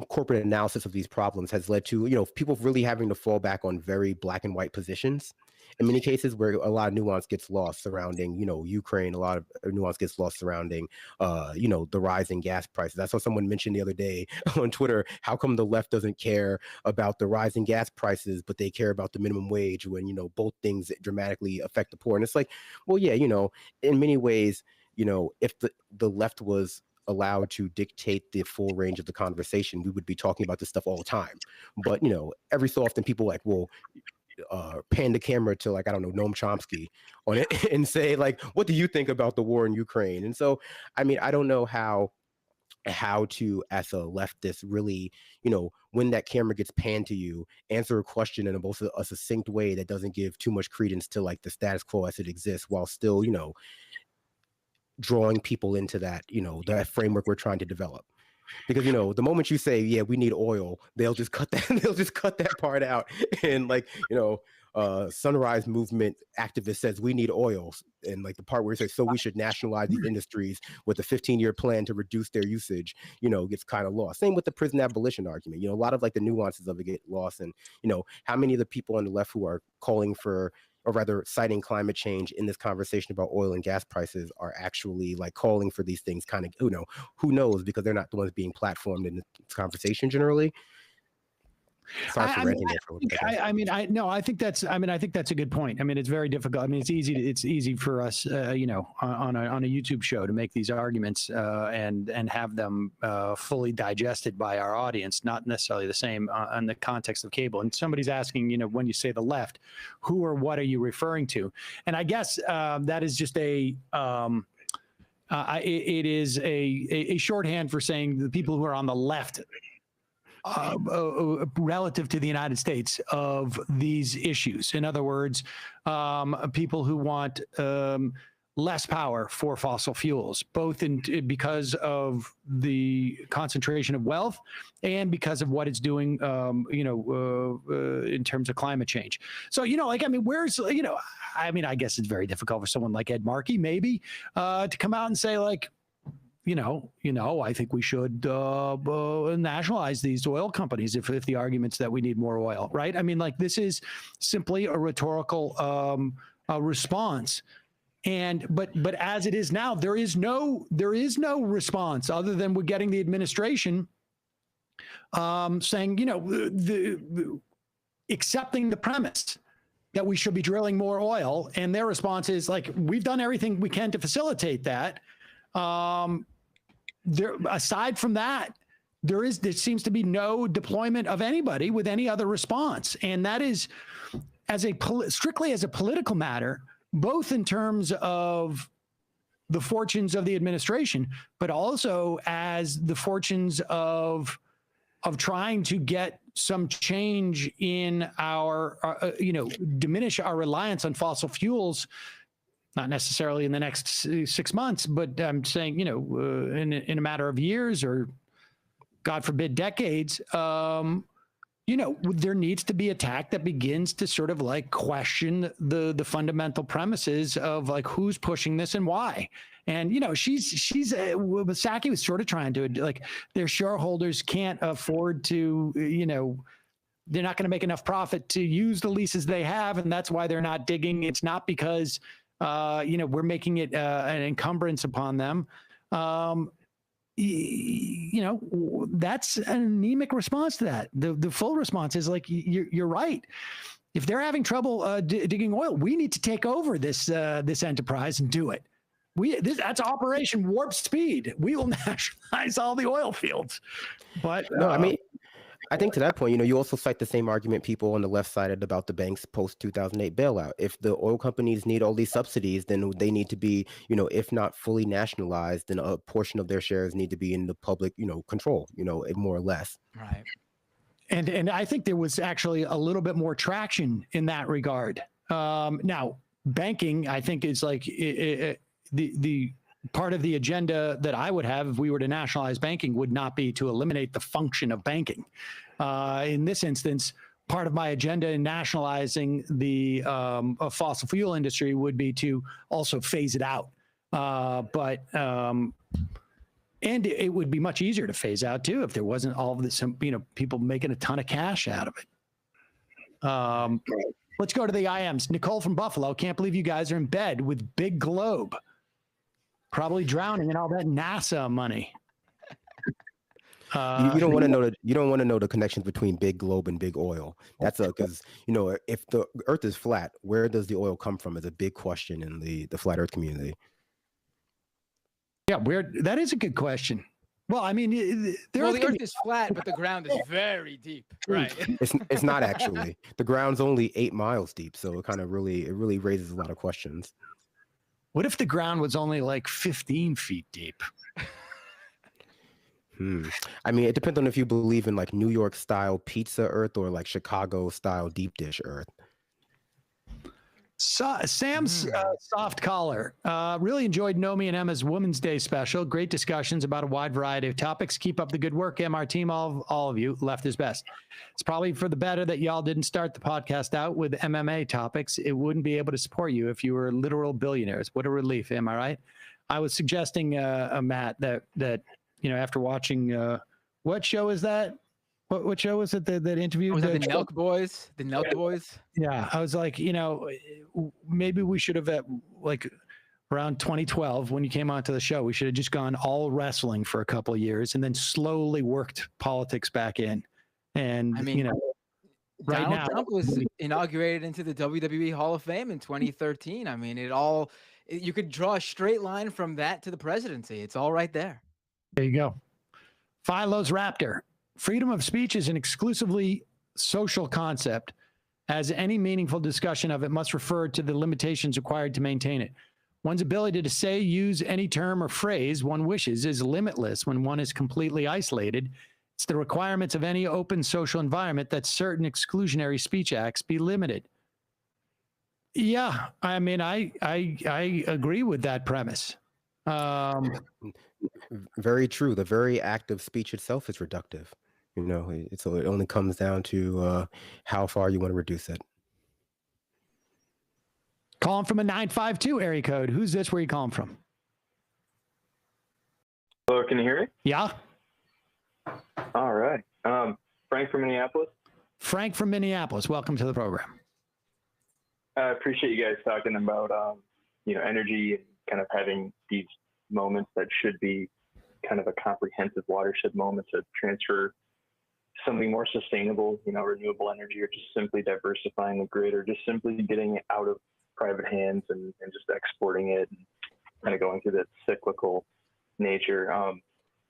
corporate analysis of these problems has led to, people really having to fall back on very black and white positions. In many cases where a lot of nuance gets lost surrounding, Ukraine, a lot of nuance gets lost surrounding, the rising gas prices. I saw someone mention the other day on Twitter, how come the left doesn't care about the rising gas prices, but they care about the minimum wage when, both things dramatically affect the poor. And it's like, well, yeah, in many ways, if the left was allowed to dictate the full range of the conversation, we would be talking about this stuff all the time. But, every so often people like, well, pan the camera to like, I don't know, Noam Chomsky on it and say like, what do you think about the war in Ukraine? And so, I mean, I don't know how to, as a leftist, really, when that camera gets panned to you, answer a question in a succinct way that doesn't give too much credence to like the status quo as it exists, while still, drawing people into that, that framework we're trying to develop. Because the moment you say, yeah, we need oil, they'll just cut that part out and like, Sunrise Movement activist says we need oil, and like the part where it says so we should nationalize these industries with a 15-year plan to reduce their usage, gets kind of lost. Same with the prison abolition argument. A lot of like the nuances of it get lost, and how many of the people on the left who are calling for, or rather citing climate change in this conversation about oil and gas prices, are actually like calling for these things kind of, who knows, because they're not the ones being platformed in this conversation generally. Sorry for ranting there for a little bit. I think that's a good point. It's very difficult. It's easy for us, on a YouTube show to make these arguments and have them fully digested by our audience, not necessarily the same in the context of cable. And somebody's asking, when you say the left, who or what are you referring to? And I guess that is just it is a shorthand for saying the people who are on the left relative to the United States of these issues. In other words, people who want less power for fossil fuels, both because of the concentration of wealth and because of what it's doing, in terms of climate change. So, where's, I guess it's very difficult for someone like Ed Markey, maybe, to come out and say like, I think we should nationalize these oil companies if the argument's that we need more oil, right? This is simply a rhetorical response. But as it is now, there is no response other than we're getting the administration saying, accepting the premise that we should be drilling more oil, and their response is like, we've done everything we can to facilitate that. Aside from that, there seems to be no deployment of anybody with any other response, and that is strictly as a political matter, both in terms of the fortunes of the administration, but also as the fortunes of trying to get some change in our, diminish our reliance on fossil fuels. Not necessarily in the next 6 months, but I'm saying, in a matter of years or, God forbid, decades, there needs to be a tack that begins to sort of like question the fundamental premises of like who's pushing this and why. And, Psaki was sort of trying to, like, their shareholders can't afford to, they're not going to make enough profit to use the leases they have, and that's why they're not digging. It's not because we're making it an encumbrance upon them. That's an anemic response to that. The full response is like, you're right. If they're having trouble digging oil, we need to take over this enterprise and do it. That's Operation Warp Speed. We will nationalize all the oil fields. But no, I think to that point, you also cite the same argument people on the left sided about the bank's post-2008 bailout. If the oil companies need all these subsidies, then they need to be, if not fully nationalized, then a portion of their shares need to be in the public, control, more or less. Right. And I think there was actually a little bit more traction in that regard. Now, banking, I think, is like the part of the agenda that I would have if we were to nationalize banking would not be to eliminate the function of banking. In this instance, part of my agenda in nationalizing the fossil fuel industry would be to also phase it out. And it would be much easier to phase out too if there wasn't all of this, people making a ton of cash out of it. Let's go to the IMs. Nicole from Buffalo. Can't believe you guys are in bed with Big Globe. Probably drowning in all that NASA money. You don't want to know you don't want to know the connections between Big Globe and Big Oil. That's because if the Earth is flat, where does the oil come from? Is a big question in the flat Earth community. Yeah, that is a good question. Well, the Earth is flat, but the ground is very deep, right? It's not actually. The ground's only 8 miles deep, so it kind of really raises a lot of questions. What if the ground was only like 15 feet deep? It depends on if you believe in like New York style pizza Earth or like Chicago style deep dish Earth. Sam's soft collar. Really enjoyed Nomi and Emma's Women's Day special. Great discussions about a wide variety of topics. Keep up the good work, MR team. All of you. Left is best. It's probably for the better that y'all didn't start the podcast out with MMA topics. It wouldn't be able to support you if you were literal billionaires. What a relief. Am I right? I was suggesting, Matt, that after watching what show is that? What show was it that interviewed? Was it the Nelk Boys? The Nelk Boys? Yeah, I was like, maybe we should have around 2012 when you came onto the show, we should have just gone all wrestling for a couple of years and then slowly worked politics back in. And I mean, right Donald now, Trump was inaugurated into the WWE Hall of Fame in 2013. I mean, you could draw a straight line from that to the presidency. It's all right there. There you go. Philo's Raptor. Freedom of speech is an exclusively social concept, as any meaningful discussion of it must refer to the limitations required to maintain it. One's ability to say, use any term or phrase one wishes is limitless when one is completely isolated. It's the requirements of any open social environment that certain exclusionary speech acts be limited. Yeah, I mean, I agree with that premise. Very true. The very act of speech itself is reductive. It only comes down to how far you want to reduce it. Calling from a 952 area code. Who's this? Where are you calling from? Hello, can you hear me? Yeah. All right. Frank from Minneapolis. Frank from Minneapolis. Welcome to the program. I appreciate you guys talking about energy and kind of having these moments that should be kind of a comprehensive watershed moment to transfer something more sustainable, renewable energy, or just simply diversifying the grid, or just simply getting it out of private hands and just exporting it and kind of going through that cyclical nature.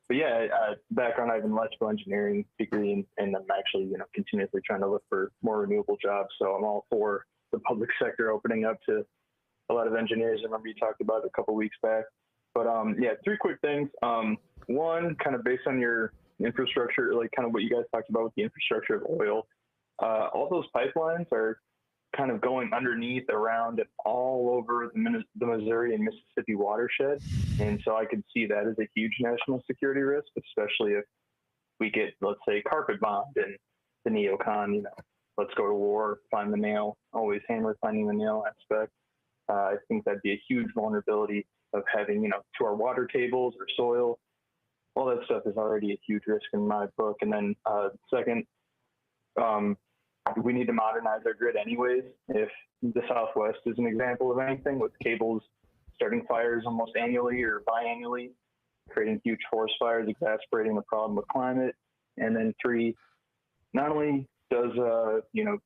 But yeah, background, I have an electrical engineering degree, and I'm actually, continuously trying to look for more renewable jobs. So I'm all for the public sector opening up to a lot of engineers. I remember you talked about it a couple of weeks back. But yeah, three quick things. One, kind of based on your infrastructure, like kind of what you guys talked about with the infrastructure of oil, all those pipelines are kind of going underneath, around, and all over the Missouri and Mississippi watershed. And so I could see that as a huge national security risk, especially if we get, let's say, carpet bombed and the neocon, let's go to war, find the nail, always hammer finding the nail aspect. I think that'd be a huge vulnerability of having, to our water tables or soil. All that stuff is already a huge risk in my book. And then second, we need to modernize our grid anyways. If the Southwest is an example of anything, with cables starting fires almost annually or biannually, creating huge forest fires, exacerbating the problem with climate. And then three, not only does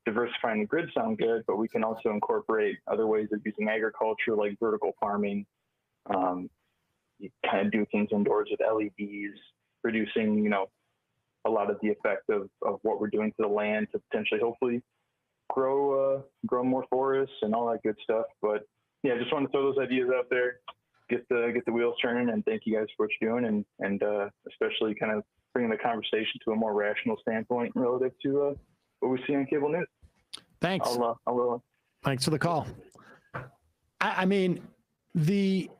diversifying the grid sound good, but we can also incorporate other ways of using agriculture, like vertical farming. You kind of do things indoors with LEDs, reducing, a lot of the effect of what we're doing to the land to potentially, hopefully, grow more forests and all that good stuff. But yeah, just want to throw those ideas out there, get the wheels turning, and thank you guys for what you're doing, and especially kind of bringing the conversation to a more rational standpoint relative to what we see on cable news. Thanks. I'll Thanks for the call. I mean, the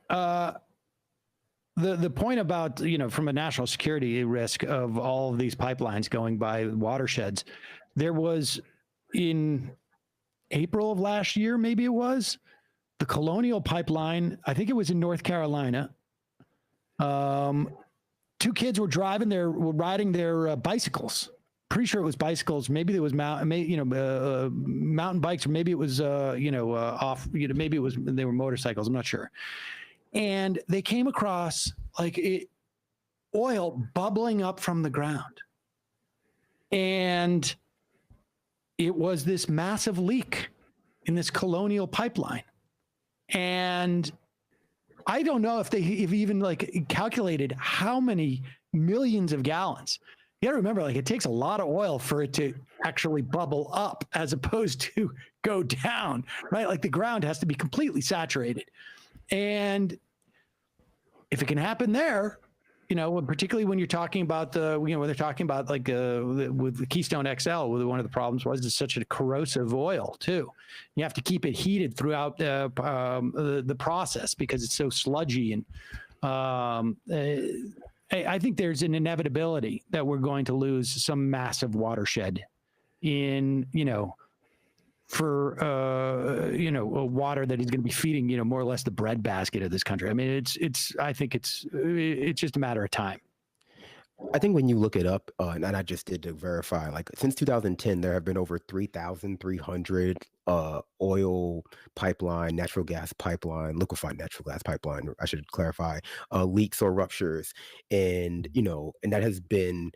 point about, from a national security risk of all of these pipelines going by watersheds, there was in April of last year, maybe it was, the Colonial Pipeline, I think it was in North Carolina. Two kids were riding their bicycles. Pretty sure it was bicycles. Maybe it was mountain bikes, or maybe it was maybe it was, they were motorcycles. I'm not sure. And they came across oil bubbling up from the ground. And it was this massive leak in this Colonial Pipeline. And I don't know if they've even calculated how many millions of gallons. You gotta remember, it takes a lot of oil for it to actually bubble up as opposed to go down, right? The ground has to be completely saturated. And if it can happen there, particularly when you're talking about when they're talking about like with the Keystone XL, one of the problems was it's such a corrosive oil too. You have to keep it heated throughout the process because it's so sludgy. And I think there's an inevitability that we're going to lose some massive watershed in, for a water that is going to be feeding, more or less the breadbasket of this country. I mean, I think it's just a matter of time. I think when you look it up, and I just did to verify, like since 2010, there have been over 3,300 oil pipeline, natural gas pipeline, liquefied natural gas pipeline, I should clarify, leaks or ruptures. And that has been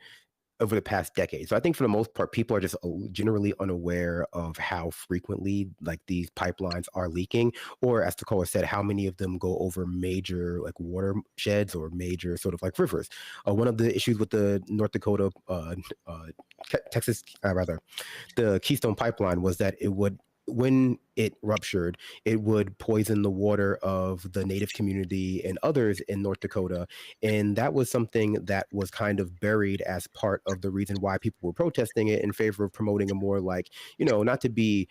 over the past decade. So I think for the most part, people are just generally unaware of how frequently like these pipelines are leaking, or as the caller said, how many of them go over major like watersheds or major sort of like rivers. One of the issues with the North Dakota, the Keystone Pipeline was that when it ruptured, it would poison the water of the Native community and others in North Dakota. And that was something that was kind of buried as part of the reason why people were protesting it in favor of promoting a more like, not to be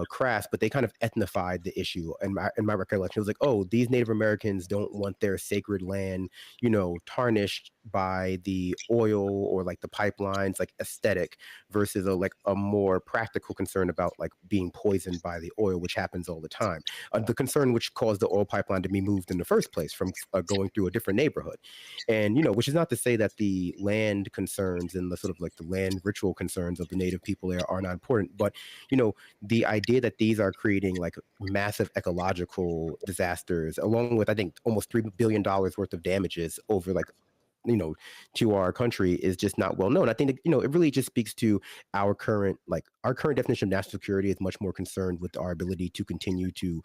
crass, but they kind of ethnified the issue. And in my recollection, it was like, oh, these Native Americans don't want their sacred land, tarnished by the oil or like the pipelines, like aesthetic versus a more practical concern about like being poisoned by the oil, which happens all the time. The concern which caused the oil pipeline to be moved in the first place from going through a different neighborhood. And, which is not to say that the land concerns and the sort of like the land ritual concerns of the Native people there are not important, but, the idea that these are creating like massive ecological disasters, along with, I think, almost $3 billion worth of damages over like, to our country is just not well known. I think that, it really just speaks to our current definition of national security is much more concerned with our ability to continue to,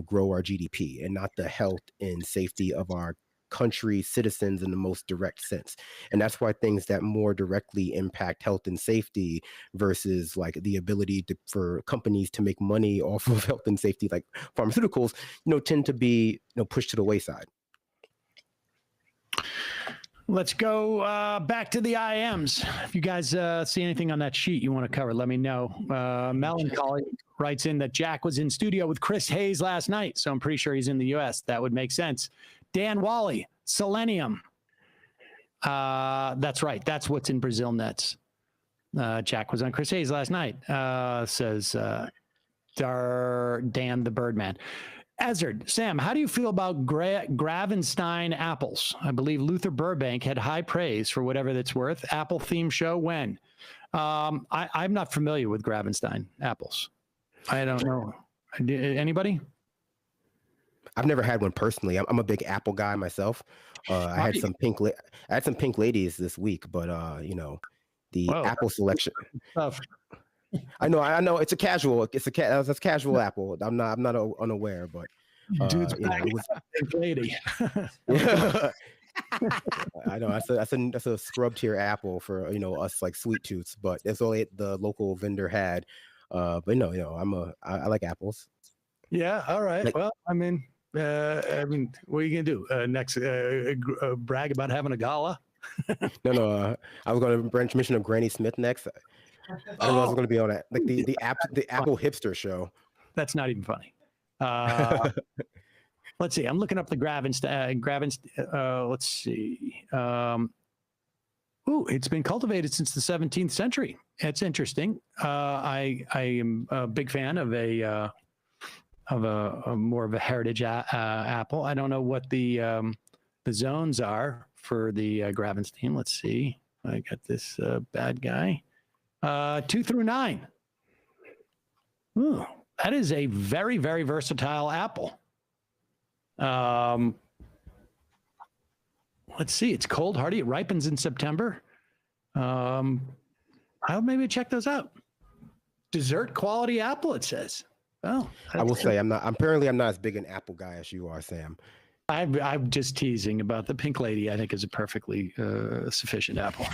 grow our GDP and not the health and safety of our country citizens in the most direct sense. And that's why things that more directly impact health and safety versus like the ability for companies to make money off of health and safety, like pharmaceuticals, tend to be, pushed to the wayside. Let's go back to the IMs. If you guys see anything on that sheet you want to cover, let me know. Melancholy writes in that Jack was in studio with Chris Hayes last night, so I'm pretty sure he's in the U.S. That would make sense. Dan Wally, Selenium. That's right. That's what's in Brazil Nets. Jack was on Chris Hayes last night, says Dan the Birdman. Ezard, Sam, how do you feel about Gravenstein apples? I believe Luther Burbank had high praise for whatever that's worth. Apple theme show when? I'm not familiar with Gravenstein apples. I don't know. Anybody? I've never had one personally. I'm a big Apple guy myself. I had some pink ladies this week, but the Apple selection. I know it's a casual. That's casual Apple. I'm not unaware, but dude's it was pink lady. Yeah. I know that's a scrub tier apple for us like sweet tooths, but that's all the local vendor had. But I like apples. Yeah. All right. Well, I mean, what are you gonna do next? Brag about having a gala? No. I was going to branch mission of Granny Smith next. I don't know if I was going to be on that, like the Apple hipster show. That's not even funny. Let's see. I'm looking up the Gravenstein. Let's see. It's been cultivated since the 17th century. It's interesting. I am a big fan of a more of a heritage apple. I don't know what the zones are for the Gravenstein. Let's see. I got this bad guy. 2 through 9. Ooh, that is a very, very versatile apple. Let's see. It's cold hardy. It ripens in September. I'll maybe check those out. Dessert quality apple, it says. Oh, I will say I'm not as big an apple guy as you are, Sam. I'm just teasing about the pink lady. I think is a perfectly sufficient apple.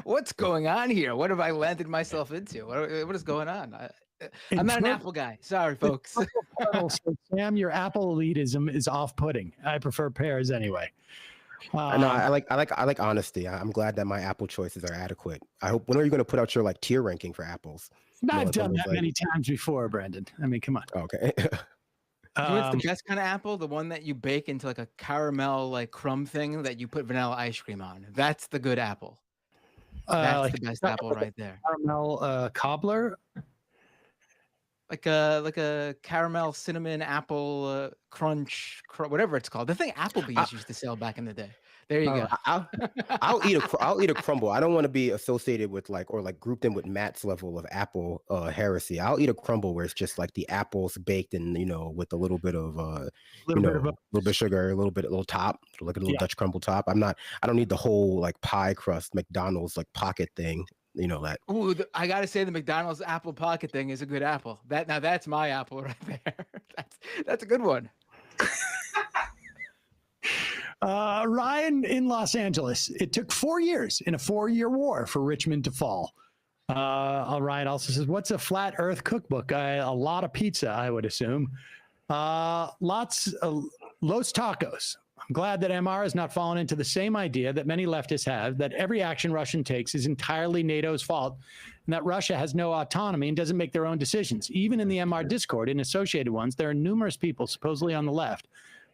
What's going on here? What have I landed myself into? What is going on? I'm not an apple guy. Sorry, folks. So, Sam, your apple elitism is off-putting. I prefer pears anyway. No, I like honesty. I'm glad that my Apple choices are adequate. I hope. When are you going to put out your like tier ranking for apples? I've done that many times before, Brandon. I mean, come on. Okay. You know what's the best kind of apple? The one that you bake into like a caramel like crumb thing that you put vanilla ice cream on. That's the good apple. That's Like the best apple right there. Caramel cobbler. Like a caramel cinnamon apple crunch, whatever it's called. The thing Applebee's used to sell back in the day. There you go. I'll eat a crumble. I don't want to be associated with like grouped in with Matt's level of apple heresy. I'll eat a crumble where it's just like the apples baked and with a little bit of a little bit of sugar, a little top, like a little Dutch crumble top. I don't need the whole like pie crust McDonald's like pocket thing. That. Ooh, I gotta say the McDonald's apple pocket thing is a good apple. That's my apple right there. That's a good one. Ryan in Los Angeles. It took 4 years in a 4-year war for Richmond to fall. Ryan also says, "What's a flat Earth cookbook?" A lot of pizza, I would assume. Lots of Los Tacos. I'm glad that MR has not fallen into the same idea that many leftists have, that every action Russian takes is entirely NATO's fault, and that Russia has no autonomy and doesn't make their own decisions. Even in the MR Discord, in associated ones, there are numerous people, supposedly on the left,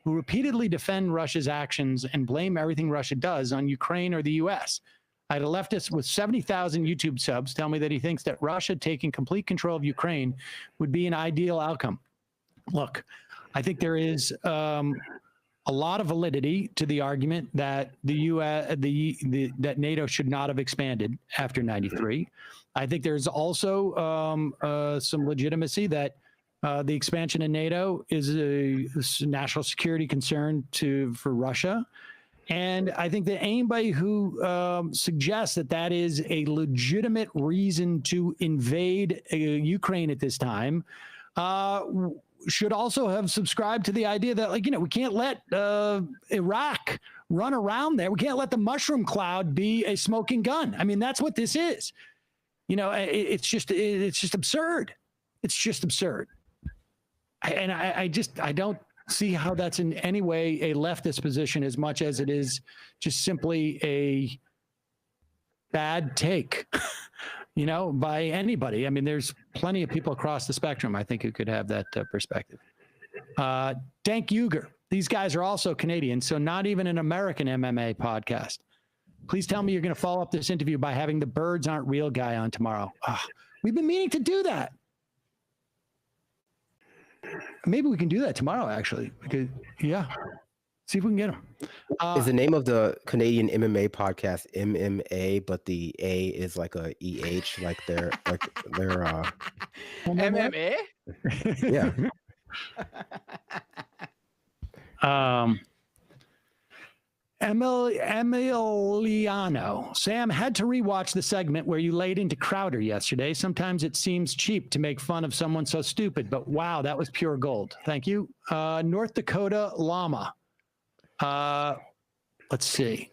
who repeatedly defend Russia's actions and blame everything Russia does on Ukraine or the U.S. I had a leftist with 70,000 YouTube subs tell me that he thinks that Russia taking complete control of Ukraine would be an ideal outcome. Look, I think there is a lot of validity to the argument that that NATO should not have expanded after '93. I think there's also some legitimacy that the expansion of NATO is a national security concern for Russia. And I think that anybody who suggests that is a legitimate reason to invade Ukraine at this time should also have subscribed to the idea that, we can't let Iraq run around there. We can't let the mushroom cloud be a smoking gun. I mean, that's what this is. It's just absurd. It's just absurd. I don't see how that's in any way a leftist position as much as it is just simply a bad take, by anybody. I mean, there's plenty of people across the spectrum, I think, who could have that perspective. Dank Uger. These guys are also Canadian, so not even an American MMA podcast. Please tell me you're going to follow up this interview by having the Birds Aren't Real guy on tomorrow. We've been meaning to do that. Maybe we can do that tomorrow, actually. Because, see if we can get him. Is the name of the Canadian MMA podcast MMA, but the A is like a EH, like they're MMA? Yeah. Emiliano. Sam, had to rewatch the segment where you laid into Crowder yesterday. Sometimes it seems cheap to make fun of someone so stupid, but wow, that was pure gold. Thank you. North Dakota Llama. Let's see.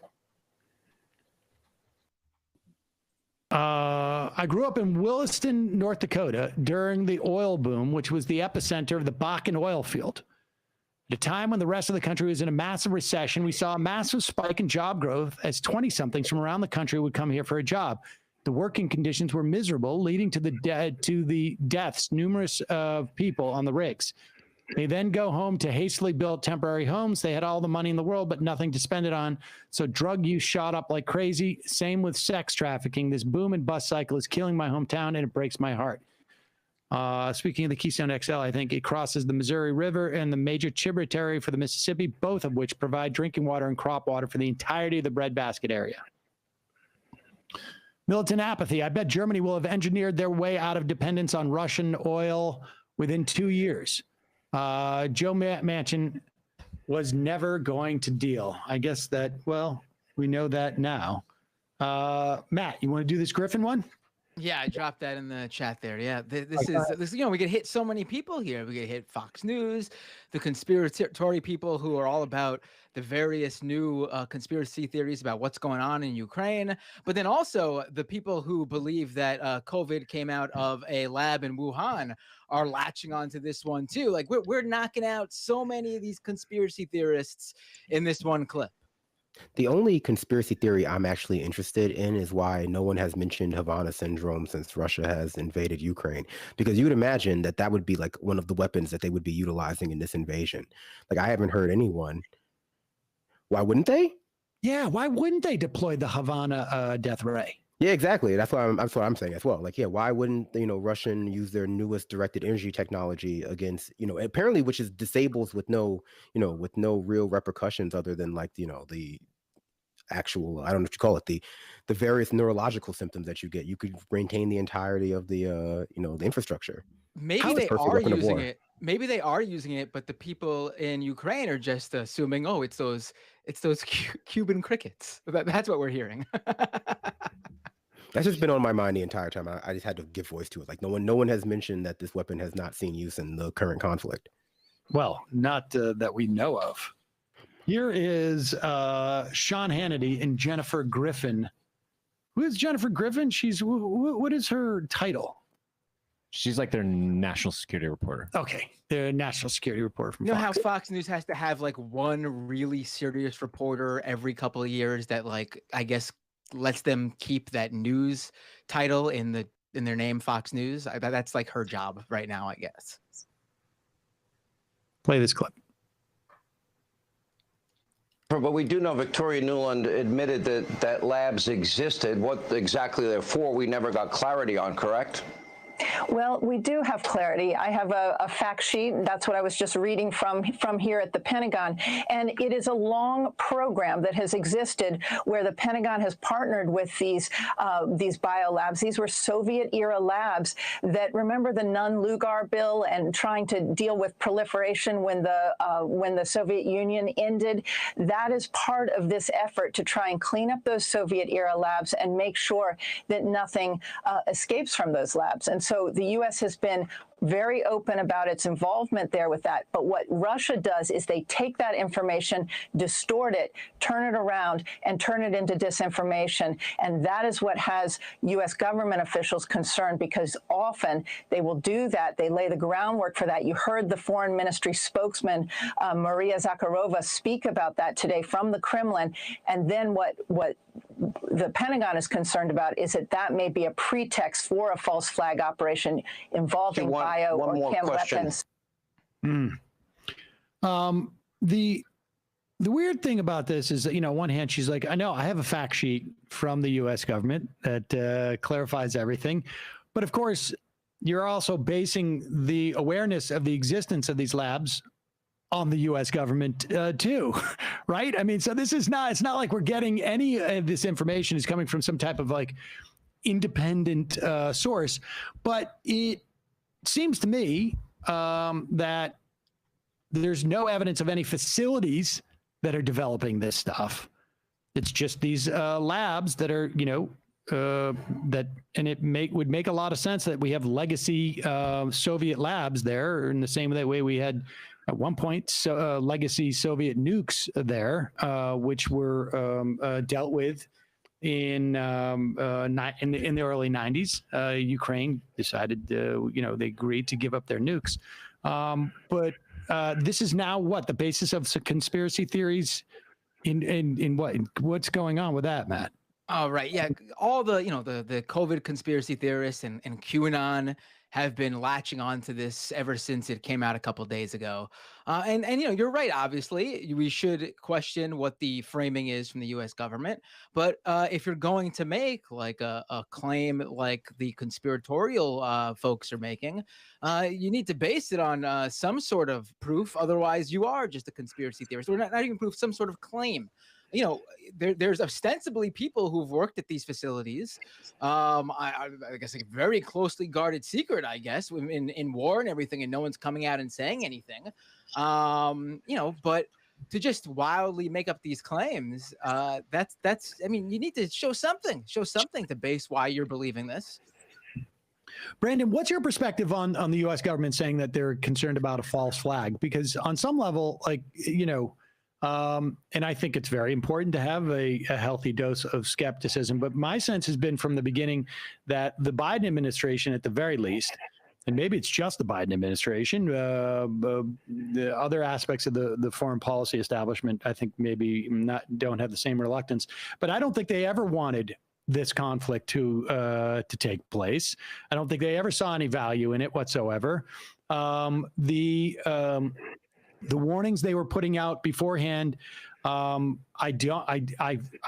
I grew up in Williston, North Dakota during the oil boom, which was the epicenter of the Bakken oil field. At a time when the rest of the country was in a massive recession, we saw a massive spike in job growth as 20-somethings from around the country would come here for a job. The working conditions were miserable, leading to the deaths, numerous people on the rigs. They then go home to hastily built temporary homes. They had all the money in the world, but nothing to spend it on. So drug use shot up like crazy. Same with sex trafficking. This boom and bust cycle is killing my hometown, and it breaks my heart. Speaking of the Keystone XL, I think it crosses the Missouri River and the major tributary for the Mississippi, both of which provide drinking water and crop water for the entirety of the breadbasket area. Militant apathy. I bet Germany will have engineered their way out of dependence on Russian oil within 2 years. Joe Manchin was never going to deal. I guess that, we know that now. Matt, you want to do this Griffin one? Yeah, I dropped that in the chat there. Yeah, this is we could hit so many people here. We could hit Fox News, the conspiratorial people who are all about the various new conspiracy theories about what's going on in Ukraine, but then also the people who believe that COVID came out of a lab in Wuhan are latching onto this one too. Like we're knocking out so many of these conspiracy theorists in this one clip. The only conspiracy theory I'm actually interested in is why no one has mentioned Havana syndrome since Russia has invaded Ukraine. Because you would imagine that that would be like one of the weapons that they would be utilizing in this invasion. Like, I haven't heard anyone. Why wouldn't they? Yeah, why wouldn't they deploy the Havana death ray? Yeah, exactly. That's what I'm saying as well. Like, yeah, why wouldn't Russian use their newest directed energy technology against apparently, which is disables with no real repercussions other than like the actual, I don't know what you call it, the various neurological symptoms that you get. You could maintain the entirety of the the infrastructure. Maybe they are using it. Maybe they are using it, but the people in Ukraine are just assuming, oh, it's those Cuban crickets. That's what we're hearing. That's just been on my mind the entire time. I just had to give voice to it. Like, no one has mentioned that this weapon has not seen use in the current conflict. Well, not that we know of. Here is Sean Hannity and Jennifer Griffin. Who is Jennifer Griffin? She's what is her title? She's like their national security reporter. Okay, the national security reporter from Fox. Fox. How Fox News has to have like one really serious reporter every couple of years that, like, I guess lets them keep that news title in their name, Fox News. That's like her job right now, I guess. Play this clip. But we do know Victoria Nuland admitted that labs existed. What exactly they're for, we never got clarity on, correct? Well, we do have clarity. I have a fact sheet. That's what I was just reading from here at the Pentagon. And it is a long program that has existed where the Pentagon has partnered with these biolabs. These were Soviet-era labs that, remember the Nunn-Lugar bill and trying to deal with proliferation when the Soviet Union ended? That is part of this effort to try and clean up those Soviet-era labs and make sure that nothing escapes from those labs. And so the U.S. has been very open about its involvement there with that. But what Russia does is they take that information, distort it, turn it around, and turn it into disinformation. And that is what has U.S. government officials concerned, because often they will do that. They lay the groundwork for that. You heard the foreign ministry spokesman, Maria Zakharova, speak about that today from the Kremlin. And then what the Pentagon is concerned about is that may be a pretext for a false flag operation involving bio or chem weapons. The weird thing about this is that, on one hand, she's like, I know I have a fact sheet from the U.S. government that clarifies everything. But of course, you're also basing the awareness of the existence of these labs on the U.S. government too, right? I mean, so it's not like we're getting any of this information is coming from some type of like independent source, but it seems to me that there's no evidence of any facilities that are developing this stuff. It's just these labs that are, and it would make a lot of sense that we have legacy Soviet labs there in the same way we had at one point legacy Soviet nukes there, which were dealt with in the early 90s. Ukraine decided, they agreed to give up their nukes. But this is now the basis of some conspiracy theories in what's going on with that, Matt? Oh, right. Yeah. All the COVID conspiracy theorists and QAnon have been latching on to this ever since it came out a couple of days ago. And you're right. Obviously, we should question what the framing is from the U.S. government. But if you're going to make like a claim like the conspiratorial folks are making, you need to base it on some sort of proof. Otherwise, you are just a conspiracy theorist. Or not even proof, some sort of claim. There's ostensibly people who've worked at these facilities. I guess a very closely guarded secret, I guess, in war and everything, and no one's coming out and saying anything. But to just wildly make up these claims, that's. I mean, you need to show something to base why you're believing this. Brandon, what's your perspective on the U.S. government saying that they're concerned about a false flag? Because on some level, and I think it's very important to have a healthy dose of skepticism. But my sense has been from the beginning that the Biden administration, at the very least, and maybe it's just the Biden administration, the other aspects of the foreign policy establishment, I think maybe don't have the same reluctance. But I don't think they ever wanted this conflict to take place. I don't think they ever saw any value in it whatsoever. The warnings they were putting out beforehand, I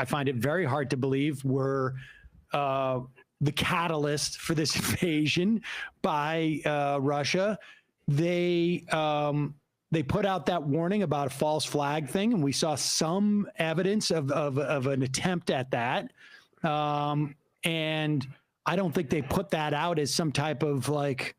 find it very hard to believe were the catalyst for this invasion by Russia. They put out that warning about a false flag thing, and we saw some evidence of an attempt at that. And I don't think they put that out as some type of like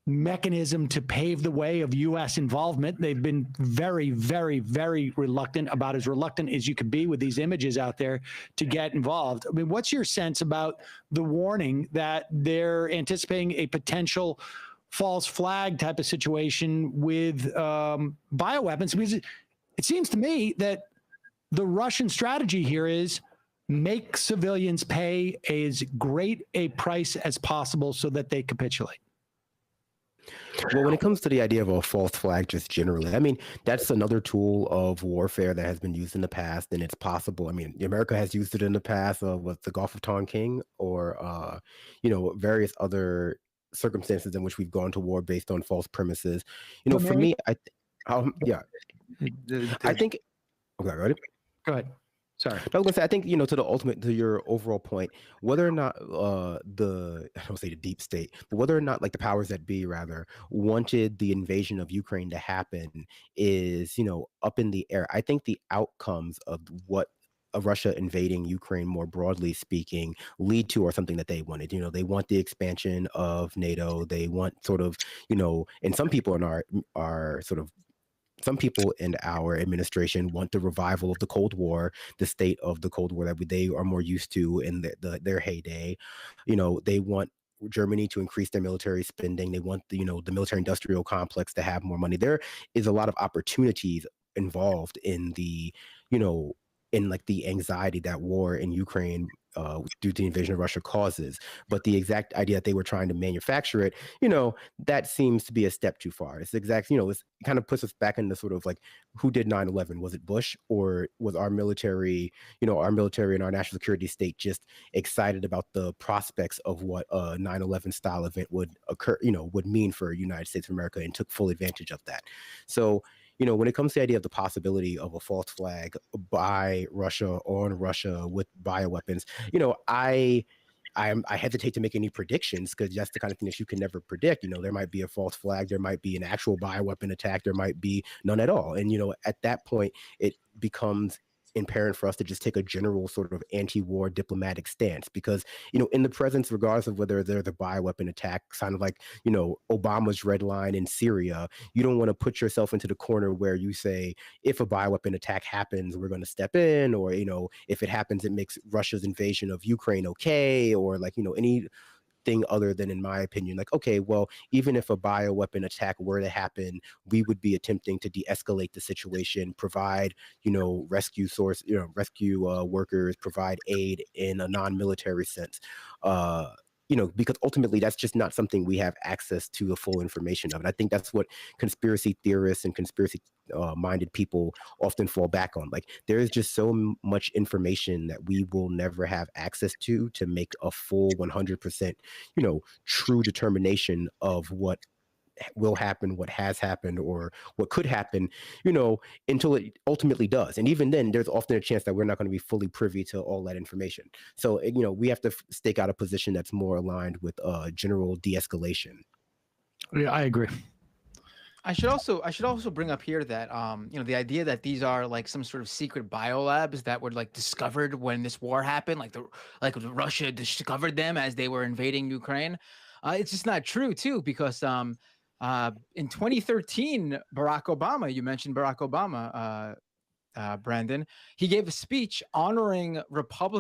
mechanism to pave the way of U.S. involvement. They've been very, very, very reluctant, about as reluctant as you could be with these images out there, to get involved. I mean, what's your sense about the warning that they're anticipating a potential false flag type of situation with bioweapons? Because it seems to me that the Russian strategy here is make civilians pay as great a price as possible so that they capitulate. Well, when it comes to the idea of a false flag, just generally, I mean, that's another tool of warfare that has been used in the past, and it's possible. I mean, America has used it in the past with the Gulf of Tonkin, or various other circumstances in which we've gone to war based on false premises. For me, I think. Okay, go ahead. Sorry. I was gonna say, I think, to your overall point, whether or not I don't say the deep state, but whether or not like the powers that be rather wanted the invasion of Ukraine to happen is, up in the air. I think the outcomes of what Russia invading Ukraine, more broadly speaking, lead to, or something that they wanted. They want the expansion of NATO. They want sort of, and some people in our sort of, some people in our administration want the revival of the Cold War, the state of the Cold War that they are more used to in their heyday. They want Germany to increase their military spending. They want the military industrial complex to have more money. There is a lot of opportunities involved in the, in like the anxiety that war in Ukraine due to the invasion of Russia causes. But the exact idea that they were trying to manufacture it, that seems to be a step too far. It's it kind of puts us back into sort of like, who did 9/11? Was it Bush, or was our military, our military and our national security state just excited about the prospects of what a 9/11 style event would occur, would mean for United States of America, and took full advantage of that. So, when it comes to the idea of the possibility of a false flag by Russia, on Russia with bioweapons, I hesitate to make any predictions, because that's the kind of thing that you can never predict. There might be a false flag, there might be an actual bioweapon attack, there might be none at all. And, at that point, it becomes imperative for us to just take a general sort of anti-war diplomatic stance, because in the presence, regardless of whether there's a bioweapon attack, kind of like Obama's red line in Syria, you don't want to put yourself into the corner where you say, if a bioweapon attack happens, we're going to step in, or if it happens, it makes Russia's invasion of Ukraine okay, or like any thing other than, in my opinion, like, okay, well, even if a bioweapon attack were to happen, we would be attempting to de-escalate the situation, provide, rescue workers, provide aid in a non-military sense. Because ultimately that's just not something we have access to the full information of. And I think that's what conspiracy theorists and conspiracy minded people often fall back on. Like, there is just so much information that we will never have access to make a full 100%, true determination of what will happen, what has happened, or what could happen, until it ultimately does. And even then, there's often a chance that we're not going to be fully privy to all that information. So, we have to stake out a position that's more aligned with general de-escalation. Yeah, I agree. I should also bring up here that the idea that these are like some sort of secret biolabs that were like discovered when this war happened, like Russia discovered them as they were invading Ukraine. It's just not true too, because in 2013, Barack Obama, you mentioned Barack Obama, Brandon, he gave a speech honoring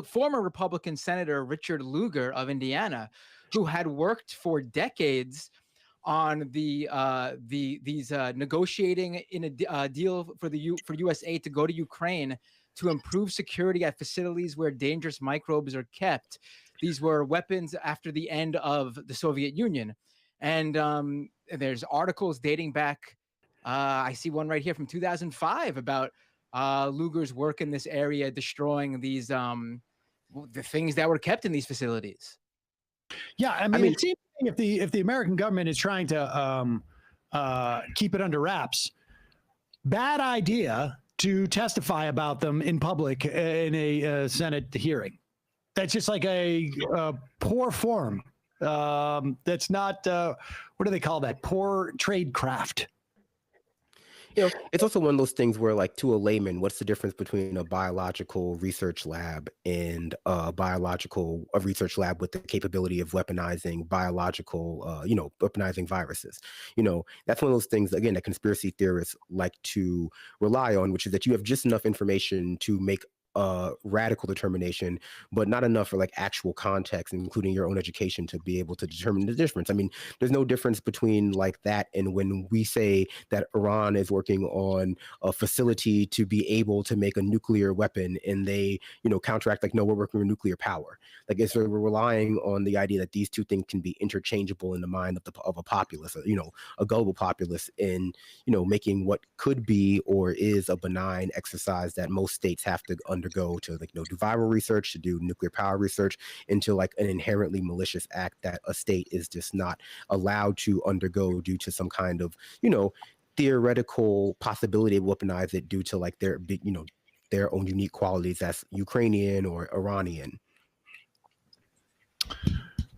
former Republican Senator Richard Lugar of Indiana, who had worked for decades on these negotiating in a deal for U.S. aid to go to Ukraine to improve security at facilities where dangerous microbes are kept. These were weapons after the end of the Soviet Union. And there's articles dating back. I see one right here from 2005 about Lugar's work in this area, destroying these the things that were kept in these facilities. Yeah, I mean, it seems if the American government is trying to keep it under wraps, bad idea to testify about them in public in a Senate hearing. That's just like a poor form. That's not what do they call that? Poor tradecraft. You know, it's also one of those things where, like, to a layman, what's the difference between a biological research lab and a research lab with the capability of weaponizing weaponizing viruses? You know, that's one of those things, again, that conspiracy theorists like to rely on, which is that you have just enough information to make radical determination, but not enough for like actual context, including your own education, to be able to determine the difference. I mean, there's no difference between like that and when we say that Iran is working on a facility to be able to make a nuclear weapon, and they, counteract like, no, we're working with nuclear power. Like, so we're relying on the idea that these two things can be interchangeable in the mind of a populace, a global populace, in making what could be or is a benign exercise that most states have to undergo to do viral research, to do nuclear power research, into like an inherently malicious act that a state is just not allowed to undergo due to some kind of theoretical possibility of weaponize it due to like their own unique qualities as Ukrainian or Iranian.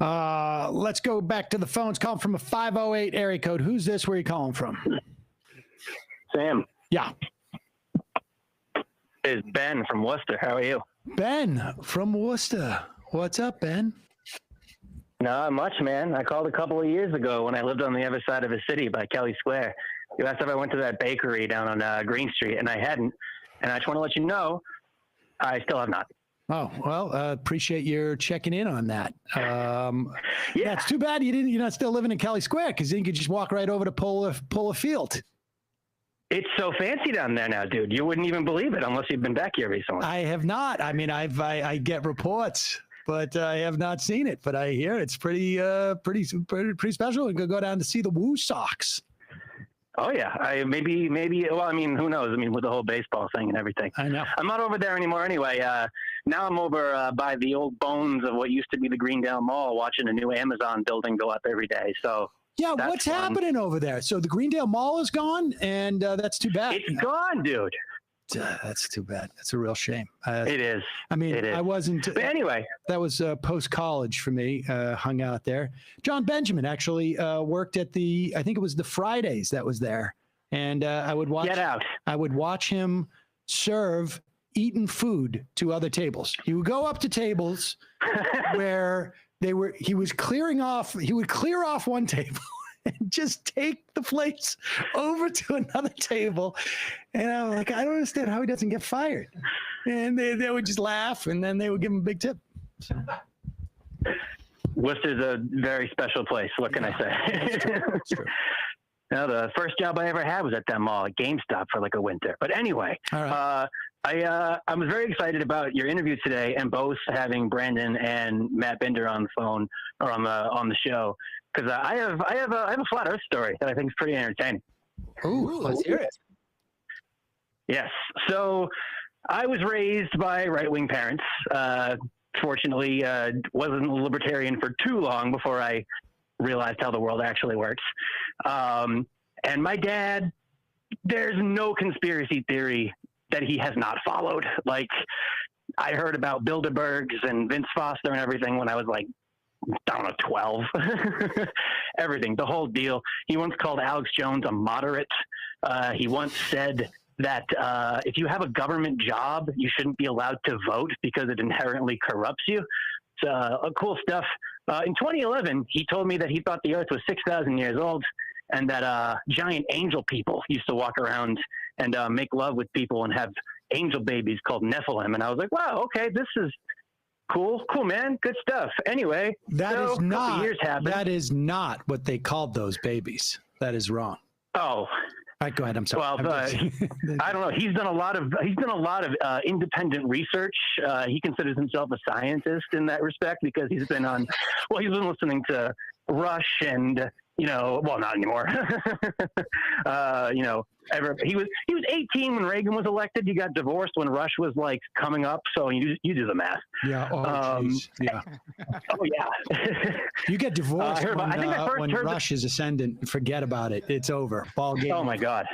Let's go back to the phones. Calling from a 508 area code. Who's this? Where are you calling from? Sam. Yeah. It's Ben from Worcester. How are you? Ben from Worcester. What's up, Ben? Not much, man. I called a couple of years ago when I lived on the other side of the city by Kelly Square. You asked if I went to that bakery down on Green Street, and I hadn't. And I just want to let you know, I still have not. Oh, well, appreciate your checking in on that. Yeah, it's too bad you're not still living in Kelly Square, because then you could just walk right over to Polo Field. It's so fancy down there now, dude. You wouldn't even believe it unless you've been back here recently. I have not. I mean, I get reports, but I have not seen it. But I hear it's pretty special. We could go down to see the Woo Sox. Oh yeah, maybe. Well, I mean, who knows? I mean, with the whole baseball thing and everything. I know. I'm not over there anymore anyway. Now I'm over by the old bones of what used to be the Greendale Mall, watching a new Amazon building go up every day. So. Yeah, what's happening over there? So the Greendale Mall is gone, and that's too bad. It's gone, dude. That's too bad. That's a real shame. It is. I mean, it is. I wasn't. But anyway, that was post-college for me. Hung out there. John Benjamin actually worked at I think it was the Fridays that was there, and I would watch. Get out. I would watch him serve eaten food to other tables. He would go up to tables where. He would clear off one table and just take the plates over to another table. And I'm like, I don't understand how he doesn't get fired. And they would just laugh, and then they would give him a big tip. So. Worcester's a very special place. What can I say? That's true. Now, the first job I ever had was at that mall at GameStop for like a winter. But anyway, all right. I was very excited about your interview today, and both having Brandon and Matt Binder on the phone or on the show, because I have a flat Earth story that I think is pretty entertaining. Ooh, let's hear it. Yes. So I was raised by right-wing parents. Fortunately, wasn't a libertarian for too long before I realized how the world actually works. And my dad, there's no conspiracy theory that he has not followed. Like, I heard about Bilderbergs and Vince Foster and everything when I was like, I don't know, 12. Everything, the whole deal. He once called Alex Jones a moderate. He once said that if you have a government job, you shouldn't be allowed to vote because it inherently corrupts you. It's cool stuff. In 2011, he told me that he thought the Earth was 6,000 years old, and that giant angel people used to walk around and make love with people and have angel babies called Nephilim. And I was like, wow, okay, this is cool, man, good stuff. Anyway, that is not what they called those babies. That is wrong. Oh, all right, go ahead. I'm sorry. Well, I don't know. He's done a lot of independent research. He considers himself a scientist in that respect because he's been listening to Rush and well, not anymore. He was 18 when Reagan was elected. He got divorced when Rush was like coming up. So you do the math. Yeah. Oh, geez. Yeah. Oh yeah. You get divorced when heard Rush is ascendant. Forget about it. It's over. Ball game. Oh my God.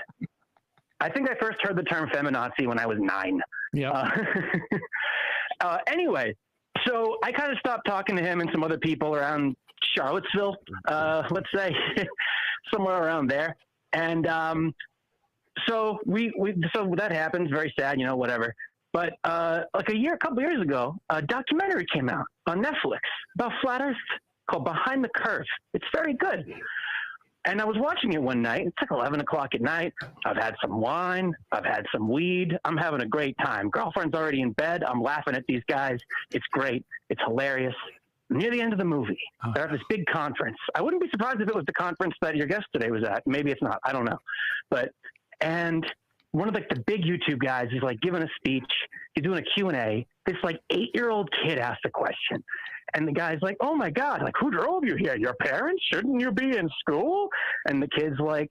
I think I first heard the term feminazi when I was 9. Yeah. Anyway, so I kind of stopped talking to him and some other people around Charlottesville, let's say, somewhere around there. And so so that happens. Very sad, whatever. But like a couple years ago, a documentary came out on Netflix about flat Earth called Behind the Curve. It's very good. And I was watching it one night. It's like 11 o'clock at night. I've had some wine. I've had some weed. I'm having a great time. Girlfriend's already in bed. I'm laughing at these guys. It's great. It's hilarious. Near the end of the movie, they're at this big conference. I wouldn't be surprised if it was the conference that your guest today was at. Maybe it's not. I don't know. And one of the big YouTube guys is like giving a speech. He's doing a Q&A. This like 8-year-old kid asked a question. And the guy's like, oh my God, like who drove you here? Your parents? Shouldn't you be in school? And the kid's like,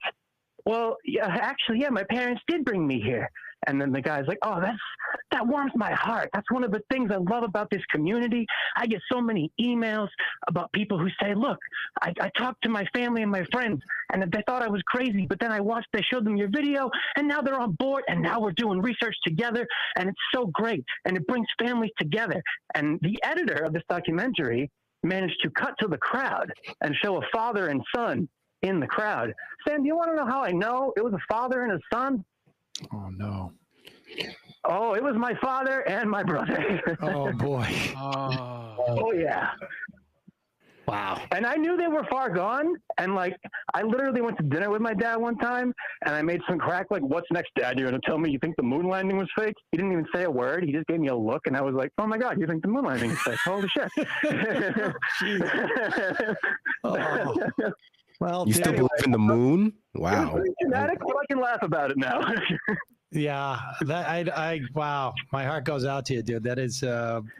well, yeah, actually, yeah, my parents did bring me here. And then the guy's like, oh, that warms my heart. That's one of the things I love about this community. I get so many emails about people who say, look, I talked to my family and my friends and they thought I was crazy, but then they showed them your video and now they're on board and now we're doing research together and it's so great and it brings families together. And the editor of this documentary managed to cut to the crowd and show a father and son in the crowd. Sam, do you want to know how I know it was a father and a son? Oh, no. Oh, it was my father and my brother. Oh, boy. Oh, yeah. Wow. And I knew they were far gone. And, like, I literally went to dinner with my dad one time, and I made some crack, like, what's next, Dad? You're going to tell me you think the moon landing was fake? He didn't even say a word. He just gave me a look, and I was like, oh, my God, you think the moon landing is fake? Holy shit. Oh. Well, you still believe in the moon? Wow. It was dramatic, but I can laugh about it now. Yeah, wow, my heart goes out to you, dude. That is,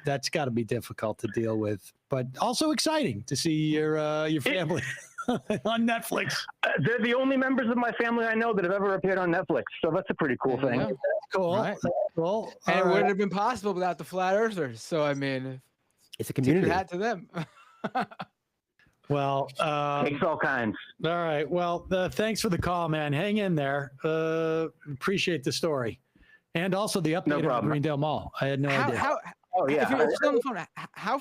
that's got to be difficult to deal with, but also exciting to see your family on Netflix. They're the only members of my family I know that have ever appeared on Netflix, so that's a pretty cool thing. Yeah. Cool. Right. Cool. And it wouldn't have been possible without the flat earthers. So I mean, it's a community. Tip your hat to them. Well, thanks all kinds. All right. Well, thanks for the call, man. Hang in there. Appreciate the story, and also the update on Greendale Mall. I had no idea. Oh yeah. If you're still on the phone, how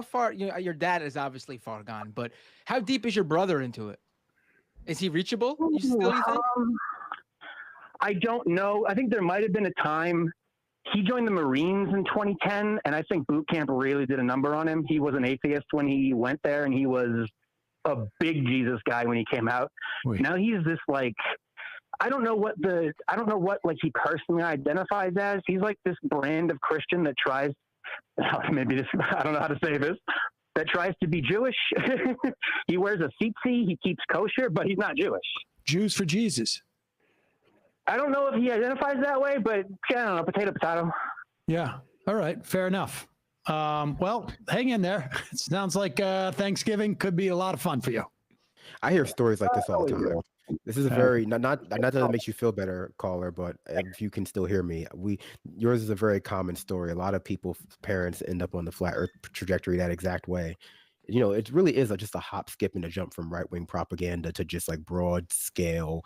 far? Your dad is obviously far gone, but how deep is your brother into it? Is he reachable? You think? I don't know. I think there might have been a time. He joined the Marines in 2010, and I think boot camp really did a number on him. He was an atheist when he went there, and he was a big Jesus guy when he came out. Wait. Now he's this like, I don't know what like he personally identifies as. He's like this brand of Christian that tries, maybe this, I don't know how to say this, that tries to be Jewish. He wears a tzitzit, he keeps kosher, but he's not Jewish. Jews for Jesus. I don't know if he identifies that way, but I don't know, potato. Yeah. All right. Fair enough. Well, hang in there. It sounds like Thanksgiving could be a lot of fun for you. I hear stories like this all the time. This is a very not that it makes you feel better, caller, but if you can still hear me, yours is a very common story. A lot of people's parents end up on the flat Earth trajectory that exact way. You know, it really is just a hop, skip, and a jump from right-wing propaganda to just like broad-scale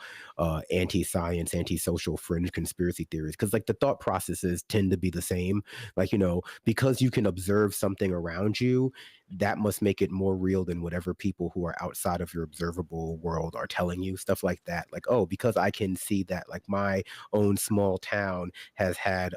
anti-science, anti-social fringe conspiracy theories. Because like the thought processes tend to be the same. Like, you know, because you can observe something around you, that must make it more real than whatever people who are outside of your observable world are telling you. Stuff like that. Like, oh, because I can see that like my own small town has had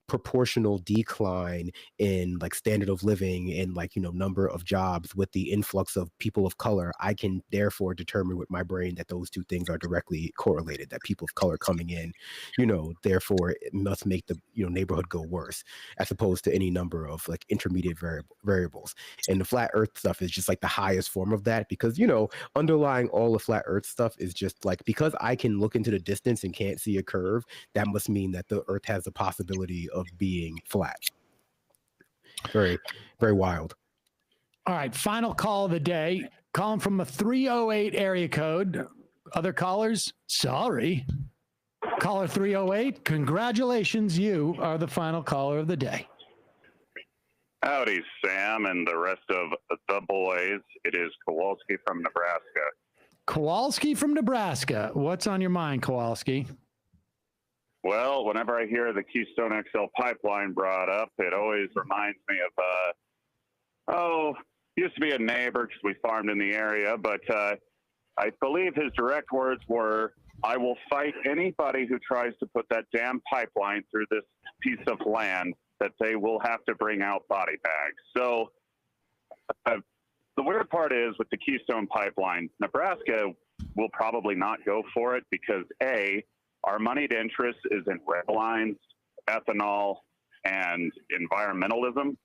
proportional decline in like standard of living and like, you know, number of jobs with the influx of people of color, I can therefore determine with my brain that those two things are directly correlated, that people of color coming in, you know, therefore it must make the, you know, neighborhood go worse, as opposed to any number of like intermediate variables. And the flat earth stuff is just like the highest form of that, because, you know, underlying all the flat earth stuff is just like, because I can look into the distance and can't see a curve, that must mean that the earth has the possibility of being flat. Very, very wild. All right. Final call of the day. calling from a 308 area code. Other callers, sorry. Caller 308, congratulations. You are the final caller of the day. Howdy, Sam and the rest of the boys. It is Kowalski from Nebraska. Kowalski from Nebraska. What's on your mind, Kowalski? Well, whenever I hear the Keystone XL pipeline brought up, it always reminds me of, used to be a neighbor because we farmed in the area, but I believe his direct words were, I will fight anybody who tries to put that damn pipeline through this piece of land, that they will have to bring out body bags. So the weird part is with the Keystone pipeline, Nebraska will probably not go for it because A, our moneyed interest is in rail lines, ethanol, and environmentalism.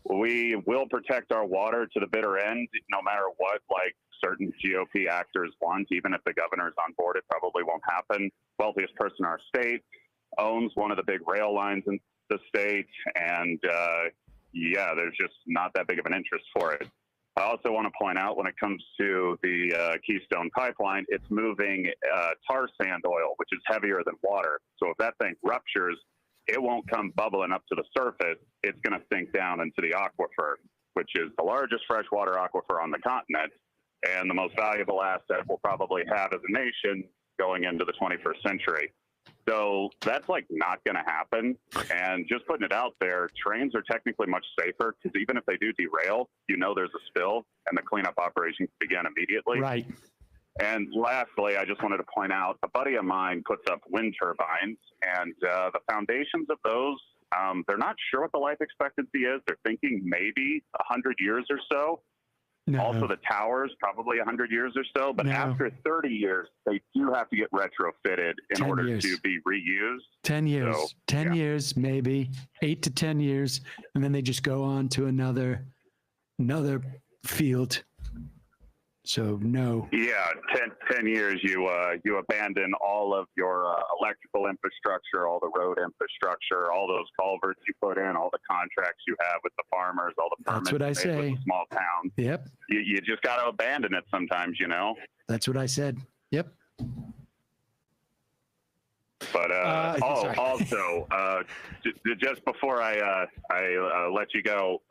We will protect our water to the bitter end, no matter what, like certain GOP actors want. Even if the governor's on board, it probably won't happen. Wealthiest person in our state owns one of the big rail lines in the state, and there's just not that big of an interest for it. I also want to point out when it comes to the Keystone pipeline, it's moving tar sand oil, which is heavier than water. So if that thing ruptures, it won't come bubbling up to the surface. It's going to sink down into the aquifer, which is the largest freshwater aquifer on the continent and the most valuable asset we'll probably have as a nation going into the 21st century. So that's like not going to happen. And just putting it out there, trains are technically much safer because even if they do derail, you know there's a spill and the cleanup operation can begin immediately. Right. And lastly, I just wanted to point out, a buddy of mine puts up wind turbines, and the foundations of those, they're not sure what the life expectancy is. They're thinking maybe 100 years or so. No. Also, the towers, probably 100 years or so. But after 30 years, they do have to get retrofitted in order to be reused. 10 years. So, 10 years, maybe. 8 to 10 years. And then they just go on to another field. So, no. Yeah, 10 years, you abandon all of your electrical infrastructure, all the road infrastructure, all those culverts you put in, all the contracts you have with the farmers, all the permits. That's what I made with say. the small town. Yep. You just got to abandon it sometimes, you know? That's what I said. Yep. But sorry. also, just before I let you go,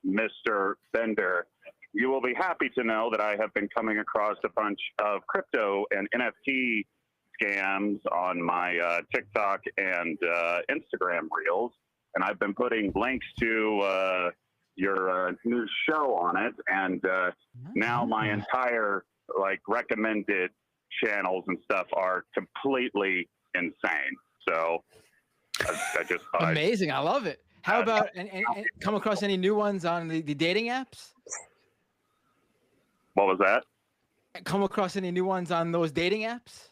Mr. Bender, you will be happy to know that I have been coming across a bunch of crypto and NFT scams on my TikTok and Instagram reels, and I've been putting links to your new show on it, and now my entire recommended channels and stuff are completely insane. So I just thought amazing. I love it. How about and come across any new ones on the dating apps? What was that? Come across any new ones on those dating apps?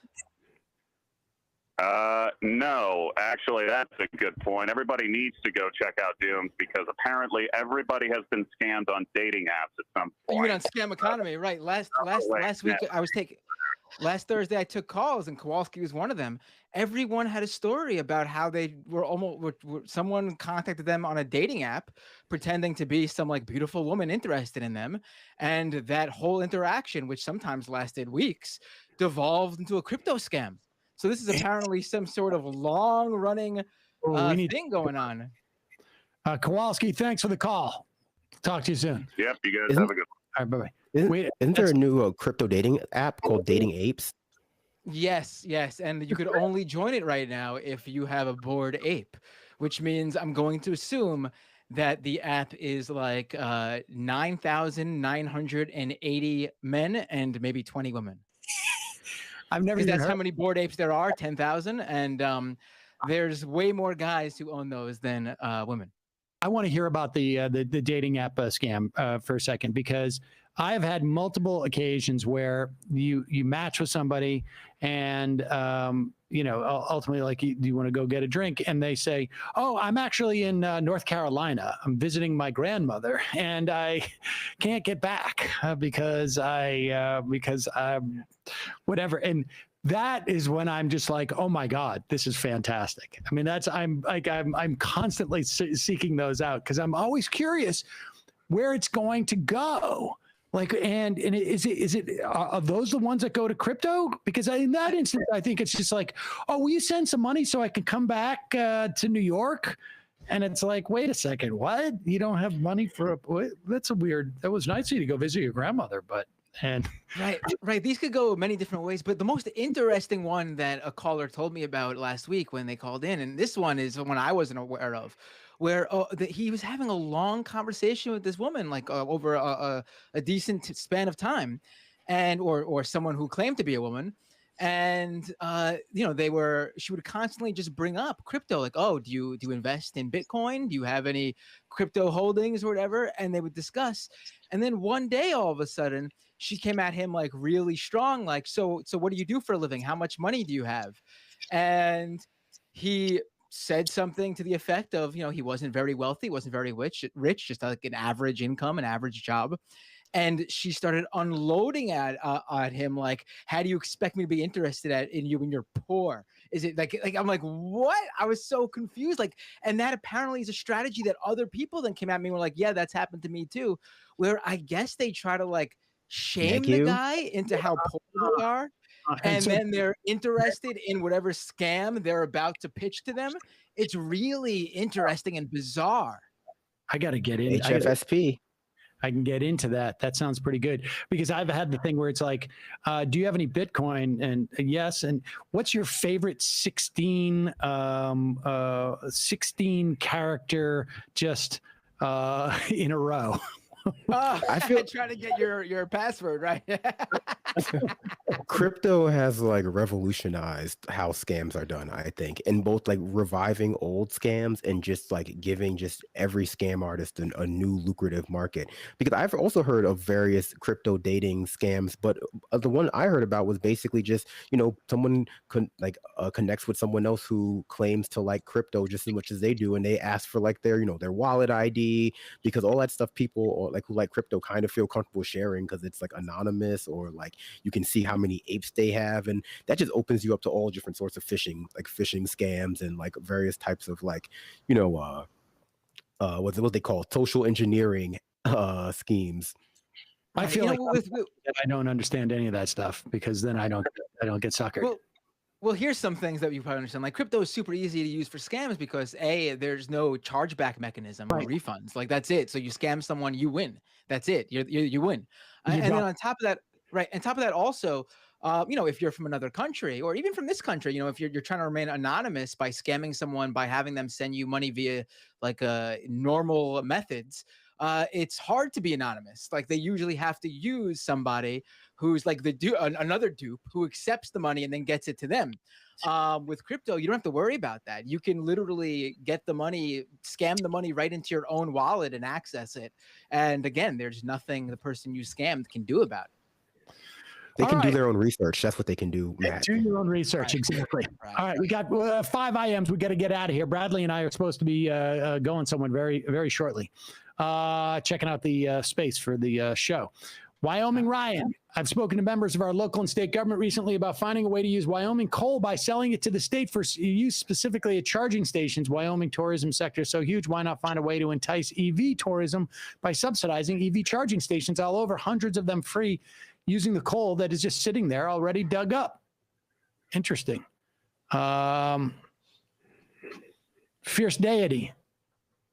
No, actually, that's a good point. Everybody needs to go check out Dooms because apparently everybody has been scammed on dating apps at some point. You mean on Scam Economy, right? Last week I was taking. Last Thursday, I took calls, and Kowalski was one of them. Everyone had a story about how they were someone contacted them on a dating app, pretending to be some beautiful woman interested in them, and that whole interaction, which sometimes lasted weeks, devolved into a crypto scam. So this is apparently some sort of long-running thing going on. Kowalski, thanks for the call. Talk to you soon. Yep, you guys have a good one. All right, bye-bye. Isn't there a new crypto dating app called Dating Apes? Yes, and you could only join it right now if you have a Bored Ape, which means I'm going to assume that the app is 9,980 men and maybe 20 women. I've never. That's how many Bored Apes there are, 10,000, and there's way more guys who own those than women. I want to hear about the dating app scam for a second, because I have had multiple occasions where you match with somebody and ultimately do you want to go get a drink, and they say, oh, I'm actually in North Carolina, I'm visiting my grandmother and I can't get back because whatever. And that is when I'm just like, oh my God, this is fantastic. I mean, I'm constantly seeking those out because I'm always curious where it's going to go. Like, and is it are those the ones that go to crypto? Because in that instance, I think it's just like, oh, will you send some money so I can come back to New York? And it's like, wait a second, what? You don't have money for that's a weird. That was nice of you to go visit your grandmother, but right. These could go many different ways, but the most interesting one that a caller told me about last week when they called in, and this one is one I wasn't aware of, where he was having a long conversation with this woman, like over a decent span of time, and or someone who claimed to be a woman, and she would constantly just bring up crypto, like, oh, do you invest in Bitcoin? Do you have any crypto holdings or whatever? And they would discuss, and then one day, all of a sudden, she came at him like really strong, like, so what do you do for a living? How much money do you have? And he said something to the effect of, he wasn't very wealthy, wasn't very rich, just like an average income, an average job. And she started unloading at him, like, how do you expect me to be interested in you when you're poor? Is it like I'm like, what? I was so confused. Like, and that apparently is a strategy that other people then came at me and were like, yeah, that's happened to me too. Where I guess they try to like shame the guy into how poor they are. And then they're interested in whatever scam they're about to pitch to them. It's really interesting and bizarre. I got to get in. HFSP. I can get into that. That sounds pretty good, because I've had the thing where it's like, do you have any Bitcoin? And yes. And what's your favorite 16 character just in a row? I try to get your password right. Crypto has like revolutionized how scams are done, I think, in both like reviving old scams and just like giving just every scam artist a new lucrative market. Because I've also heard of various crypto dating scams, but the one I heard about was basically just, someone connects with someone else who claims to like crypto just as much as they do, and they ask for like their wallet ID, because all that stuff people or like who like crypto kind of feel comfortable sharing because it's like anonymous, or like you can see how many apes they have, and that just opens you up to all different sorts of phishing scams and like various types of like what they call social engineering schemes. I feel like I don't understand any of that stuff, because then I don't get suckered. Well, here's some things that you probably understand. Like, crypto is super easy to use for scams because there's no chargeback mechanism or refunds. Like, that's it. So you scam someone, you win. That's it. You win. And then on top of that, right? On top of that, also, if you're from another country or even from this country, if you're trying to remain anonymous by scamming someone, by having them send you money via like normal methods, it's hard to be anonymous. Like, they usually have to use somebody who's like another dupe who accepts the money and then gets it to them. With crypto, you don't have to worry about that. You can literally get the money, scam the money right into your own wallet and access it. And again, there's nothing the person you scammed can do about it. They can do their own research. That's what they can do, Matt. Do your own research, exactly. All right, we got 5 IMs. We got to get out of here. Bradley and I are supposed to be going somewhere very, very shortly. Checking out the space for the show. Wyoming Ryan. I've spoken to members of our local and state government recently about finding a way to use Wyoming coal by selling it to the state for use specifically at charging stations. Wyoming tourism sector is so huge. Why not find a way to entice EV tourism by subsidizing EV charging stations all over, hundreds of them free, using the coal that is just sitting there already dug up? Interesting. Fierce Deity.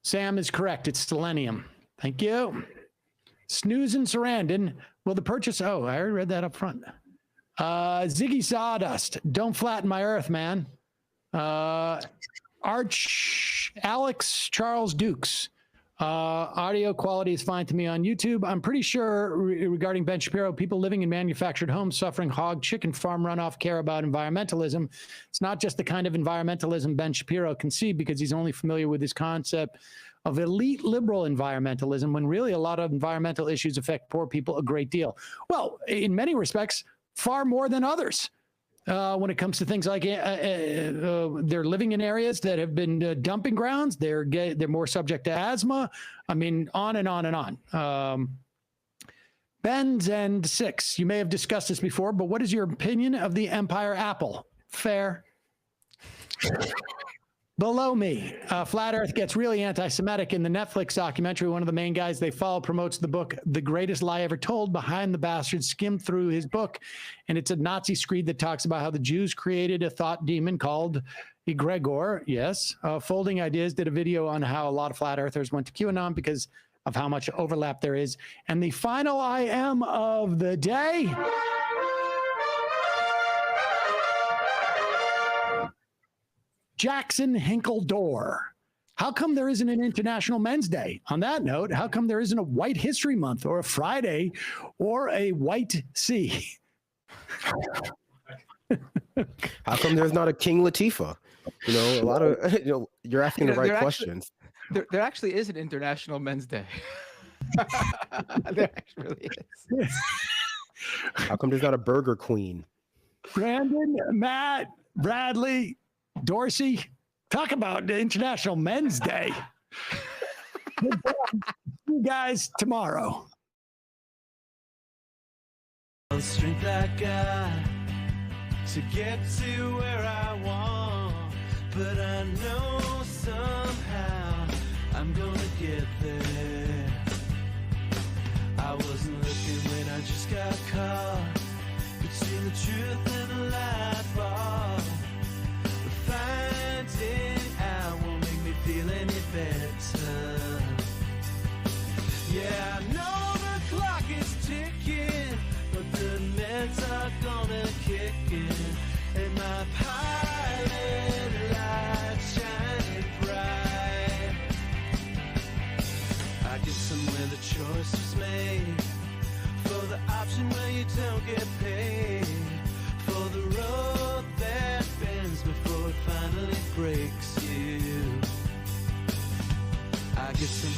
Sam is correct. It's selenium. Thank you. Snooze and Sarandon. Will the purchase? Oh, I already read that up front. Ziggy Sawdust. Don't flatten my earth, man. Alex Charles Dukes. Audio quality is fine to me on YouTube. I'm pretty sure regarding Ben Shapiro, people living in manufactured homes suffering hog chicken farm runoff care about environmentalism. It's not just the kind of environmentalism Ben Shapiro can see, because he's only familiar with this concept of elite liberal environmentalism, when really a lot of environmental issues affect poor people a great deal. Well, in many respects, far more than others. When it comes to things like they're living in areas that have been dumping grounds, they're more subject to asthma. I mean, on and on and on. Benz and Six, you may have discussed this before, but what is your opinion of the Empire Apple? Fair. Below me, Flat Earth gets really anti-Semitic in the Netflix documentary. One of the main guys they follow promotes the book, The Greatest Lie Ever Told. Behind the Bastard skimmed through his book, and it's a Nazi screed that talks about how the Jews created a thought demon called egregor. Yes. Folding Ideas did a video on how a lot of Flat Earthers went to QAnon because of how much overlap there is. And the final I am of the day. Jackson Hinkle Door. How come there isn't an International Men's Day? On that note, how come there isn't a White History Month or a Friday or a White Sea? How come there's not a King Latifah? You know, a lot of you're asking the right questions. There actually is an International Men's Day. There actually is. How come there's not a Burger Queen? Brandon, Matt, Bradley, Dorsey, talk about the International Men's Day. See you guys tomorrow. Strength I got to get to where I want, but I know somehow I'm gonna get there. I wasn't looking when I just got caught between the truth and the light bar. Finding out won't make me feel any better. Yeah, I know the clock is ticking, but the meds are gonna kick in, and my pilot light shining bright. I get somewhere the choice is made, for the option where you don't get paid, for the road that bends before it finally breaks you. I get some